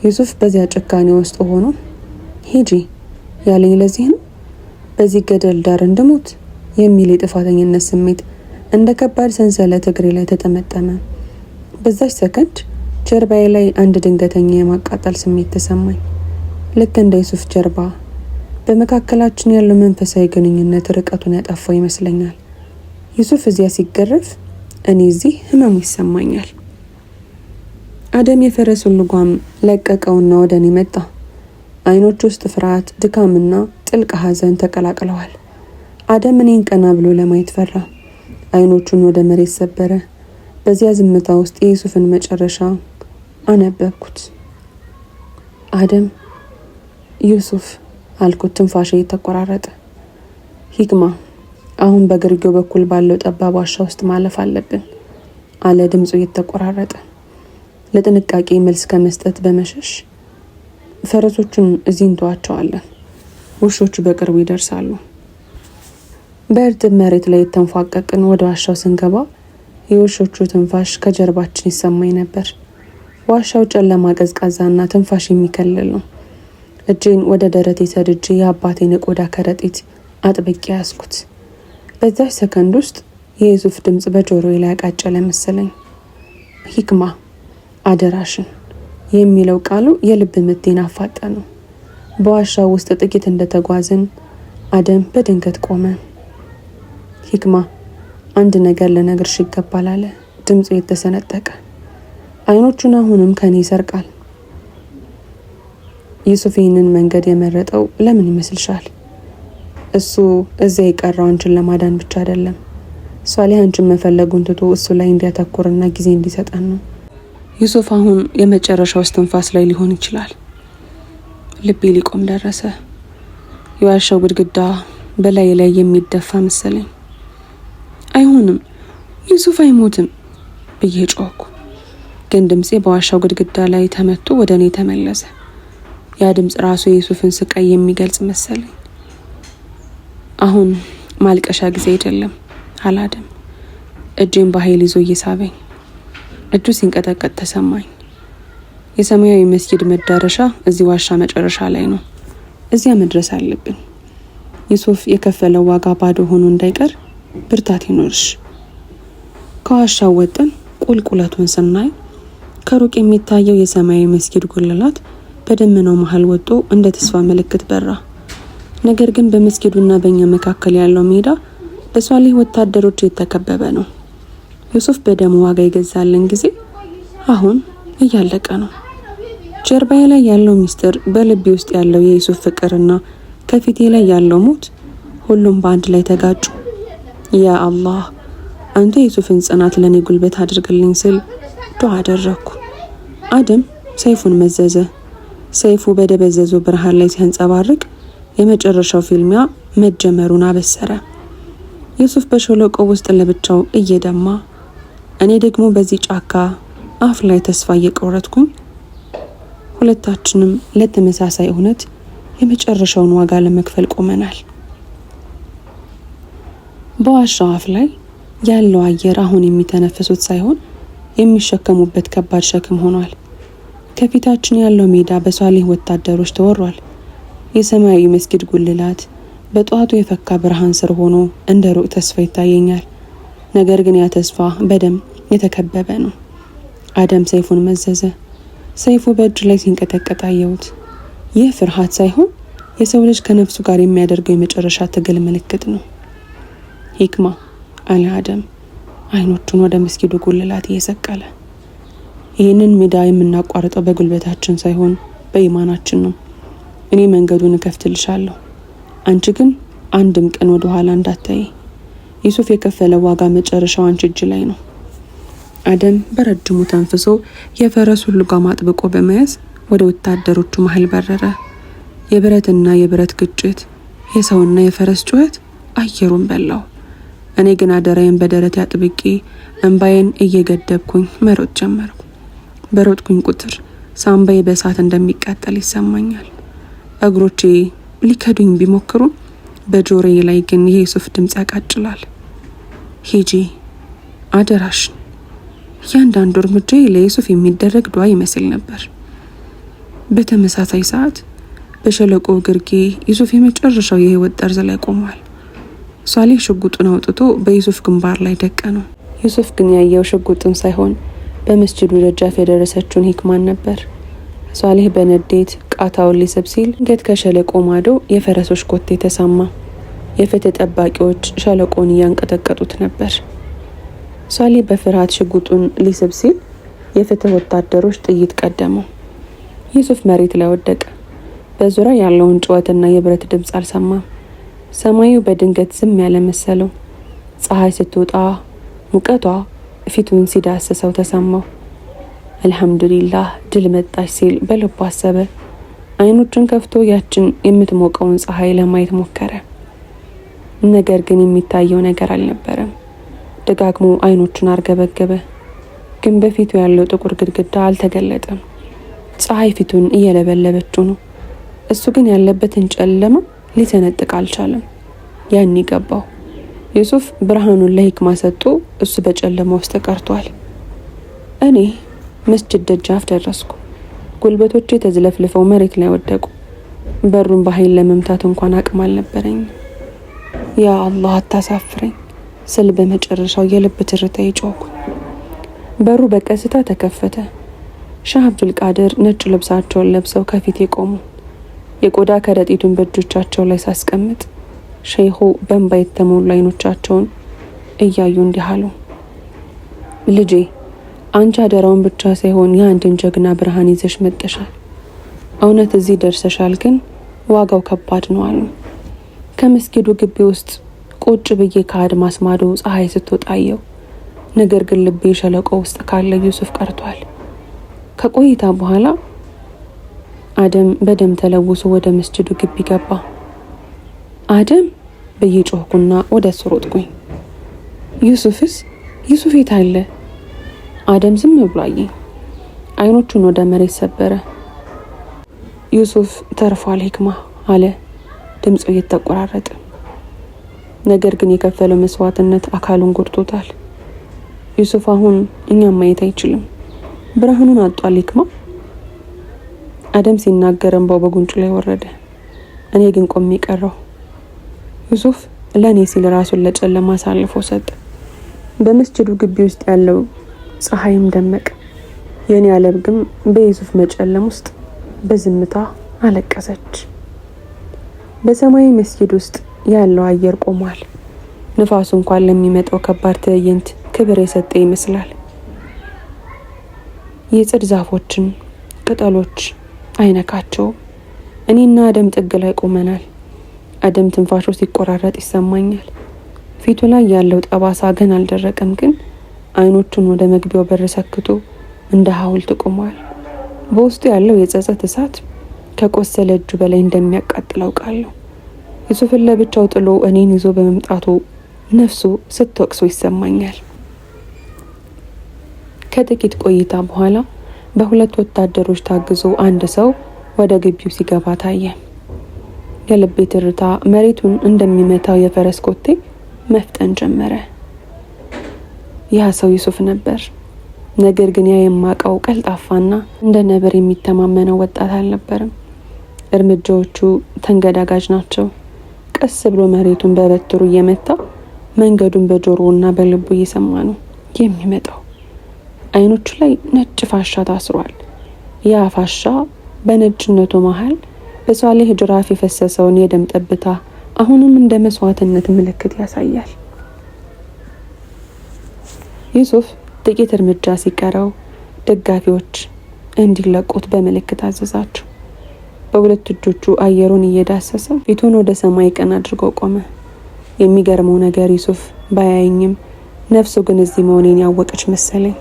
ዩሱፍ በዚያ ጭካኔ ውስጥ ሆኖ ሂጂ ያለኝ ለዚህ ነው፣ በዚህ ገደል ዳር እንድሞት የሚል የጥፋተኝነት ስሜት እንደ ከባድ ሰንሰለት እግሬ ላይ ተጠመጠመ። በዛች ሰከንድ ጀርባዬ ላይ አንድ ድንገተኛ የማቃጠል ስሜት ተሰማኝ። ልክ እንደ ዩሱፍ ጀርባ በመካከላችን ያለው መንፈሳዊ ግንኙነት ርቀቱን ያጠፋው ይመስለኛል። ዩሱፍ እዚያ ሲገረፍ እኔ እዚህ ህመሙ ይሰማኛል። አደም የፈረሱን ልጓም ለቀቀውና ወደ እኔ መጣ። አይኖች ውስጥ ፍርሃት፣ ድካምና ጥልቅ ሐዘን ተቀላቅለዋል። አደም እኔን ቀና ብሎ ለማየት ፈራ። አይኖቹን ወደ መሬት ሰበረ። በዚያ ዝምታ ውስጥ የዩሱፍን መጨረሻ አነበብኩት። አደም፣ ዩሱፍ አልኩት፣ ትንፋሼ የተቆራረጠ። ሂክማ፣ አሁን በግርጌው በኩል ባለው ጠባብ ዋሻ ውስጥ ማለፍ አለብን አለ ድምፁ እየተቆራረጠ። ለጥንቃቄ መልስ ከመስጠት በመሸሽ ፈረሶቹን እዚህ እንተዋቸዋለን፣ ውሾቹ በቅርቡ ይደርሳሉ። በእርጥብ መሬት ላይ የተንፏቀቅን ወደ ዋሻው ስንገባ የውሾቹ ትንፋሽ ከጀርባችን ይሰማኝ ነበር። ዋሻው ጨለማ፣ ቀዝቃዛና ትንፋሽ የሚከልል ነው። እጄን ወደ ደረቴ ሰድጄ የአባቴን የቆዳ ከረጢት አጥብቄ ያዝኩት። በዛች ሰከንድ ውስጥ የዩሱፍ ድምፅ በጆሮዬ ላይ ያቃጨለ መሰለኝ። ሂክማ፣ አደራሽን የሚለው ቃሉ የልብ ምቴን አፋጠነው። በዋሻው ውስጥ ጥቂት እንደተጓዝን አደም በድንገት ቆመ። ሂክማ፣ አንድ ነገር ልነግርሽ ይገባል አለ፣ ድምፁ የተሰነጠቀ። አይኖቹን አሁንም ከኔ ይሰርቃል። ዩሱፍ ይህንን መንገድ የመረጠው ለምን ይመስልሻል? እሱ እዚያ የቀረው አንቺን ለማዳን ብቻ አይደለም። ሷሊህ አንቺን መፈለጉን ትቶ እሱ ላይ እንዲያተኩርና ጊዜ እንዲሰጠን ነው። ዩሱፍ አሁን የመጨረሻው እስትንፋስ ላይ ሊሆን ይችላል። ልቤ ሊቆም ደረሰ። የዋሻው ግድግዳ በላይ ላይ የሚደፋ መሰለኝ። አይሆንም፣ ዩሱፍ አይሞትም ብዬ ጮኩ። ግን ድምፄ በዋሻው ግድግዳ ላይ ተመቶ ወደ እኔ ተመለሰ። ያ ድምፅ ራሱ የዩሱፍን ስቃይ የሚገልጽ መሰለኝ። አሁን ማልቀሻ ጊዜ አይደለም አለ አደም፣ እጄን በኃይል ይዞ እየሳበኝ። እጁ ሲንቀጠቀጥ ተሰማኝ። የሰማያዊ መስጊድ መዳረሻ እዚህ ዋሻ መጨረሻ ላይ ነው። እዚያ መድረስ አለብን። ዩሱፍ የከፈለው ዋጋ ባዶ ሆኖ እንዳይቀር ብርታት ይኖርሽ። ከዋሻው ወጥን ቁልቁለቱን ስናይ ከሩቅ የሚታየው የሰማያዊ መስጊድ ጉልላት በደመናው መሃል ወጥቶ እንደ ተስፋ ምልክት በራ። ነገር ግን በመስጊዱና በእኛ መካከል ያለው ሜዳ በሷሊህ ወታደሮች የተከበበ ነው። ዩሱፍ በደሙ ዋጋ የገዛልን ጊዜ አሁን እያለቀ ነው። ጀርባዬ ላይ ያለው ሚስጥር፣ በልቤ ውስጥ ያለው የዩሱፍ ፍቅርና ከፊቴ ላይ ያለው ሞት ሁሉም በአንድ ላይ ተጋጩ። ያ አላህ፣ አንተ የዩሱፍን ጽናት ለኔ ጉልበት አድርግልኝ ስል ዱዓ አደረኩ። አደም ሰይፉን መዘዘ። ሰይፉ በደበዘዘው ብርሃን ላይ ሲያንጸባርቅ የመጨረሻው ፊልሚያ መጀመሩን አበሰረ። ዩሱፍ በሸለቆ ውስጥ ለብቻው እየደማ፣ እኔ ደግሞ በዚህ ጫካ አፍ ላይ ተስፋ እየቆረጥኩኝ፣ ሁለታችንም ለተመሳሳይ እውነት የመጨረሻውን ዋጋ ለመክፈል ቆመናል። በዋሻው አፍ ላይ ያለው አየር አሁን የሚተነፍሱት ሳይሆን የሚሸከሙበት ከባድ ሸክም ሆኗል። ከፊታችን ያለው ሜዳ በሷሊህ ወታደሮች ተወሯል። የሰማያዊ መስጊድ ጉልላት በጠዋቱ የፈካ ብርሃን ስር ሆኖ እንደ ሩቅ ተስፋ ይታየኛል። ነገር ግን ያ ተስፋ በደም የተከበበ ነው። አደም ሰይፉን መዘዘ። ሰይፉ በእጅ ላይ ሲንቀጠቀጥ አየሁት። ይህ ፍርሃት ሳይሆን የሰው ልጅ ከነፍሱ ጋር የሚያደርገው የመጨረሻ ትግል ምልክት ነው። ሂክማ አለ አደም አይኖቹን ወደ መስጊዱ ጉልላት እየሰቀለ። ይህንን ሜዳ የምናቋርጠው በጉልበታችን ሳይሆን በኢማናችን ነው። እኔ መንገዱን እከፍትልሻለሁ፣ አንቺ ግን አንድም ቀን ወደ ኋላ እንዳታይ። ዩሱፍ የከፈለው ዋጋ መጨረሻው አንቺ እጅ ላይ ነው። አደም በረጅሙ ተንፍሶ የፈረሱን ልጓም አጥብቆ በመያዝ ወደ ወታደሮቹ መሀል በረረ። የብረትና የብረት ግጭት፣ የሰውና የፈረስ ጩኸት አየሩን በላው። እኔ ግን አደራዬን በደረቴ አጥብቄ እንባዬን እየገደብኩኝ መሮጥ ጀመርኩ። በሮጥኩኝ ቁጥር ሳምባዬ በእሳት እንደሚቃጠል ይሰማኛል። እግሮቼ ሊከዱኝ ቢሞክሩም በጆሮዬ ላይ ግን የዩሱፍ ድምፅ ያቃጭላል። ሂጂ አደራሽ። እያንዳንዱ እርምጃዬ ለዩሱፍ የሚደረግ ዱዓ ይመስል ነበር። በተመሳሳይ ሰዓት በሸለቆ ግርጌ ዩሱፍ የመጨረሻው የህይወት ጠርዝ ላይ ቆሟል። ሷሊህ ሽጉጡን አውጥቶ በዩሱፍ ግንባር ላይ ደቀነው። ዩሱፍ ግን ያየው ሽጉጡን ሳይሆን በመስጂዱ ደጃፍ የደረሰችውን ሂክማን ነበር። ሷሊህ በንዴት ቃታውን ሊስብ ሲል ድንገት ከሸለቆ ማዶ የፈረሶች ኮቴ ተሰማ። የፍትህ ጠባቂዎች ሸለቆን እያንቀጠቀጡት ነበር። ሷሊህ በፍርሃት ሽጉጡን ሊስብ ሲል የፍትህ ወታደሮች ጥይት ቀደመው። ዩሱፍ መሬት ላይ ወደቀ። በዙሪያ ያለውን ጩኸትና የብረት ድምፅ አልሰማም። ሰማዩ በድንገት ዝም ያለ መሰለው። ፀሐይ ስትወጣ ሙቀቷ ፊቱን ሲዳስሰው ተሰማው። አልሐምዱሊላህ ድል መጣች ሲል በልቡ አሰበ። አይኖቹን ከፍቶ ያችን የምትሞቀውን ፀሐይ ለማየት ሞከረ። ነገር ግን የሚታየው ነገር አልነበረም። ደጋግሞ አይኖቹን አርገበገበ፣ ግን በፊቱ ያለው ጥቁር ግድግዳ አልተገለጠም። ፀሐይ ፊቱን እየለበለበችው ነው። እሱ ግን ያለበትን ጨለማ ሊሰነጥቅ አልቻለም። ያን ገባው። ዩሱፍ ብርሃኑን ለሂክማ ሰጥቶ እሱ በጨለማ ውስጥ ቀርቷል። እኔ መስጂድ ደጃፍ ደረስኩ። ጉልበቶቼ ተዝለፍልፈው መሬት ላይ ወደቁ። በሩን በኃይል ለመምታት እንኳን አቅም አልነበረኝም። ያ አላህ አታሳፍረኝ ስል በመጨረሻው የልብ ትርታ ይጮኩ። በሩ በቀስታ ተከፈተ። ሻህ አብዱል ቃድር ነጭ ልብሳቸውን ለብሰው ከፊት የቆሙ። የቆዳ ከረጢቱን በእጆቻቸው ላይ ሳስቀምጥ ሼኹ በእንባ የተሞሉ አይኖቻቸውን እያዩ እንዲህ አሉ። ልጄ አንቺ አደራውን ብቻ ሳይሆን የአንድን ጀግና ብርሃን ይዘሽ መጥተሻል። እውነት እዚህ ደርሰሻል፣ ግን ዋጋው ከባድ ነው አሉ። ከመስጊዱ ግቢ ውስጥ ቁጭ ብዬ ከአድማስ ማዶ ፀሐይ ስትወጣየው፣ ነገር ግን ልቤ ሸለቆ ውስጥ ካለ ዩሱፍ ቀርቷል። ከቆይታ በኋላ አደም በደም ተለውሶ ወደ መስጂዱ ግቢ ገባ። አደም ብዬ ጮህኩና ወደ እሱ ሮጥኩኝ። ዩሱፍ የት አለ? አደም ዝም ብሎ አየኝ። አይኖቹን ወደ መሬት ሰበረ። ዩሱፍ ተርፏል ሂክማ አለ፣ ድምፁ እየተቆራረጠ። ነገር ግን የከፈለው መስዋዕትነት አካሉን ጎድቶታል። ዩሱፍ አሁን እኛም ማየት አይችልም። ብርሃኑን አጧል ሂክማ። አደም ሲናገር እንባው በጉንጩ ላይ ወረደ። እኔ ግን ቆሜ ቀረሁ። ዩሱፍ ለእኔ ሲል ራሱን ለጨለማ አሳልፎ ሰጠ። በመስጂዱ ግቢ ውስጥ ያለው ፀሐይም ደመቀ። የኔ ዓለም ግን በዩሱፍ መጨለም ውስጥ በዝምታ አለቀሰች። በሰማያዊ መስጊድ ውስጥ ያለው አየር ቆሟል። ንፋሱ እንኳን ለሚመጣው ከባድ ትዕይንት ክብር የሰጠ ይመስላል። የጽድ ዛፎችን ቅጠሎች አይነካቸው። እኔና አደም ጥግ ላይ ቆመናል። አደም ትንፋሹ ሲቆራረጥ ይሰማኛል። ፊቱ ላይ ያለው ጠባሳ ገና አልደረቀም፣ ግን አይኖቹን ወደ መግቢያው በር ሰክቶ እንደ ሐውልት ቆሟል። በውስጡ ያለው የጸጸት እሳት ከቆሰለ እጁ በላይ እንደሚያቃጥል አውቃለሁ። ዩሱፍን ለብቻው ጥሎ እኔን ይዞ በመምጣቱ ነፍሱ ስትወቅሶ ይሰማኛል። ከጥቂት ቆይታ በኋላ በሁለት ወታደሮች ታግዞ አንድ ሰው ወደ ግቢው ሲገባ ታየ። የልቤ ትርታ መሬቱን እንደሚመታው የፈረስ ኮቴ መፍጠን ጀመረ። ያ ሰው ዩሱፍ ነበር። ነገር ግን ያ የማውቀው ቀልጣፋና እንደ ነብር የሚተማመነው ወጣት አልነበረም። እርምጃዎቹ ተንገዳጋጅ ናቸው። ቀስ ብሎ መሬቱን በበትሩ እየመታ መንገዱን በጆሮውና በልቡ እየሰማ ነው የሚመጣው። አይኖቹ ላይ ነጭ ፋሻ ታስሯል። ያ ፋሻ በነጭነቱ መሃል በሷሌህ ጅራፍ የፈሰሰውን የደም ጠብታ አሁንም እንደ መስዋዕትነት ምልክት ያሳያል። ዩሱፍ ጥቂት እርምጃ ሲቀረው ደጋፊዎች እንዲለቁት በምልክት አዘዛቸው። በሁለት እጆቹ አየሩን እየዳሰሰ ፊቱን ወደ ሰማይ ቀን አድርጎ ቆመ። የሚገርመው ነገር ዩሱፍ ባያየኝም ነፍሱ ግን እዚህ መሆኔን ያወቀች መሰለኝ።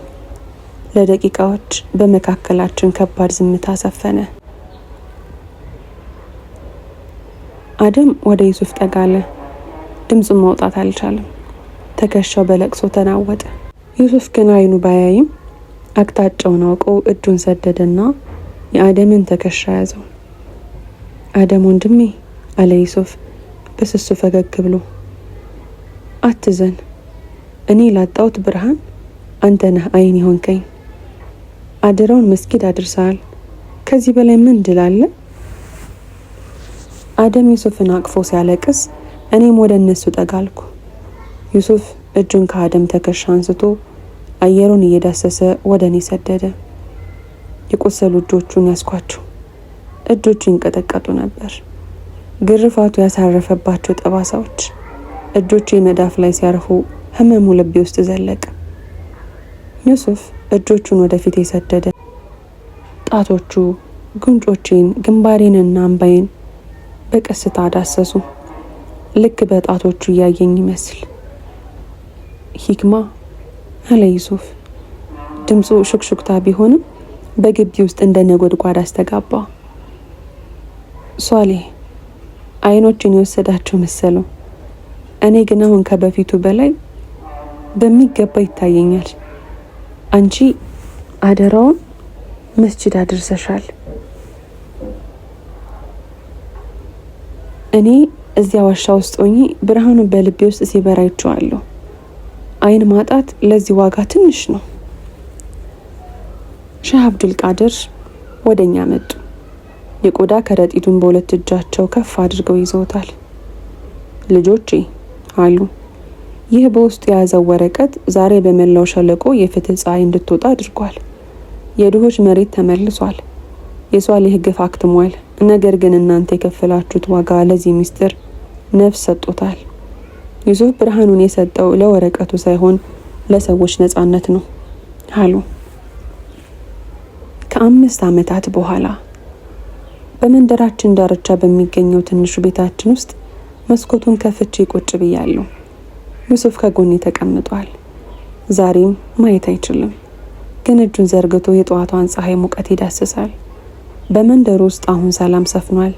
ለደቂቃዎች በመካከላችን ከባድ ዝምታ ሰፈነ። አደም ወደ ዩሱፍ ጠጋለ። ድምፁን ማውጣት አልቻለም። ትከሻው በለቅሶ ተናወጠ። ዩሱፍ ግን አይኑ ባያይም አቅጣጫውን አውቆ እጁን ሰደደና የአደምን ትከሻ ያዘው። አደም ወንድሜ አለ ዩሱፍ በስሱ ፈገግ ብሎ። አትዘን፣ እኔ ላጣሁት ብርሃን አንተ ነህ አይን ይሆንከኝ። አደራውን መስጊድ አድርሰሃል። ከዚህ በላይ ምን ድል አለ? አደም ዩሱፍን አቅፎ ሲያለቅስ እኔም ወደ እነሱ ጠጋልኩ። ዩሱፍ እጁን ከአደም ትከሻ አንስቶ አየሩን እየዳሰሰ ወደ እኔ ሰደደ። የቆሰሉ እጆቹን ያስኳቸው። እጆቹ ይንቀጠቀጡ ነበር። ግርፋቱ ያሳረፈባቸው ጠባሳዎች እጆቹ የመዳፍ ላይ ሲያርፉ ህመሙ ልቤ ውስጥ ዘለቀ። ዩሱፍ እጆቹን ወደፊት የሰደደ። ጣቶቹ ጉንጮቼን፣ ግንባሬንና አምባዬን በቀስታ ዳሰሱ። ልክ በጣቶቹ እያየኝ ይመስል። ሂክማ አለ ዩሱፍ። ድምፁ ሹክሹክታ ቢሆንም በግቢ ውስጥ እንደ ነጎድጓድ አስተጋባ። ሷሌህ አይኖችን የወሰዳቸው መሰለው። እኔ ግን አሁን ከበፊቱ በላይ በሚገባ ይታየኛል። አንቺ አደራውን መስጂድ አድርሰሻል። እኔ እዚያ ዋሻ ውስጥ ሆኜ ብርሃኑ በልቤ ውስጥ ሲበራ ይቸዋለሁ። አይን ማጣት ለዚህ ዋጋ ትንሽ ነው። ሼህ አብዱል ቃድር ወደኛ መጡ። የቆዳ ከረጢቱን በሁለት እጃቸው ከፍ አድርገው ይዘውታል። ልጆቼ አሉ፣ ይህ በውስጡ የያዘው ወረቀት ዛሬ በመላው ሸለቆ የፍትህ ፀሐይ እንድትወጣ አድርጓል። የድሆች መሬት ተመልሷል። የሷሌህ ግፍ አክትሟል። ነገር ግን እናንተ የከፈላችሁት ዋጋ ለዚህ ሚስጥር ነፍስ ሰጥቶታል። ዩሱፍ ብርሃኑን የሰጠው ለወረቀቱ ሳይሆን ለሰዎች ነጻነት ነው አሉ። ከ5 ዓመታት በኋላ በመንደራችን ዳርቻ በሚገኘው ትንሹ ቤታችን ውስጥ መስኮቱን ከፍቼ ቁጭ ብያለሁ። ዩሱፍ ከጎኔ ተቀምጧል። ዛሬም ማየት አይችልም፣ ግን እጁን ዘርግቶ የጠዋቷን ፀሐይ ሙቀት ይዳስሳል። በመንደሩ ውስጥ አሁን ሰላም ሰፍኗል።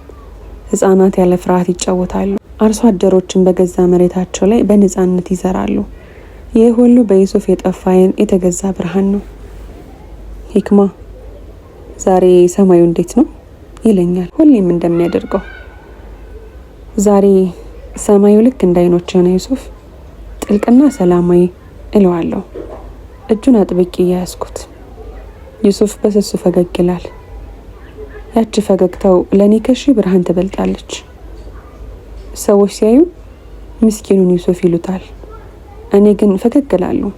ህፃናት ያለ ፍርሃት ይጫወታሉ። አርሶ አደሮችን በገዛ መሬታቸው ላይ በነፃነት ይዘራሉ። ይህ ሁሉ በዩሱፍ የጠፋ የተገዛ ብርሃን ነው። ሂክማ ዛሬ ሰማዩ እንዴት ነው ይለኛል፣ ሁሌም እንደሚያደርገው። ዛሬ ሰማዩ ልክ እንዳይኖች ነው ዩሱፍ፣ ጥልቅና ሰላማዊ እለዋለሁ። እጁን አጥብቄ እያያዝኩት። ዩሱፍ በስሱ ፈገግ ይላል። ያቺ ፈገግታው ለእኔ ከሺህ ብርሃን ትበልጣለች። ሰዎች ሲያዩ ምስኪኑን ዩሱፍ ይሉታል። እኔ ግን ፈገግ እላለሁ።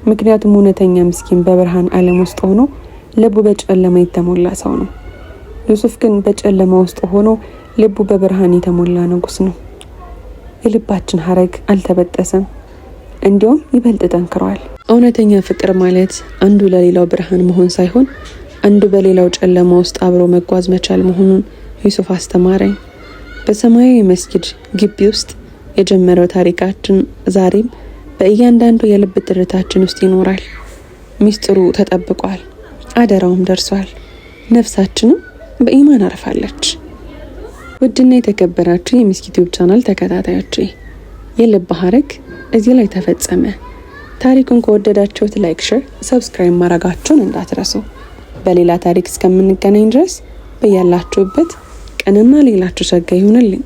ምክንያቱም እውነተኛ ምስኪን በብርሃን ዓለም ውስጥ ሆኖ ልቡ በጨለማ የተሞላ ሰው ነው። ዩሱፍ ግን በጨለማ ውስጥ ሆኖ ልቡ በብርሃን የተሞላ ንጉስ ነው። የልባችን ሀረግ አልተበጠሰም፣ እንዲሁም ይበልጥ ጠንክሯል። እውነተኛ ፍቅር ማለት አንዱ ለሌላው ብርሃን መሆን ሳይሆን አንዱ በሌላው ጨለማ ውስጥ አብሮ መጓዝ መቻል መሆኑን ዩሱፍ አስተማረኝ። በሰማያዊ መስጊድ ግቢ ውስጥ የጀመረው ታሪካችን ዛሬም በእያንዳንዱ የልብ ትርታችን ውስጥ ይኖራል። ሚስጥሩ ተጠብቋል፣ አደራውም ደርሷል። ነፍሳችንም በኢማን አርፋለች። ውድና የተከበራችሁ የሚስኪ ዩቲዩብ ቻናል ተከታታዮች የልብ ሀረግ እዚህ ላይ ተፈጸመ። ታሪኩን ከወደዳችሁት ላይክ፣ ሼር፣ ሰብስክራይብ ማድረጋችሁን እንዳትረሱ። በሌላ ታሪክ እስከምንገናኝ ድረስ በያላችሁበት ቀንና ሌላችሁ ሸጋ ይሁንልኝ።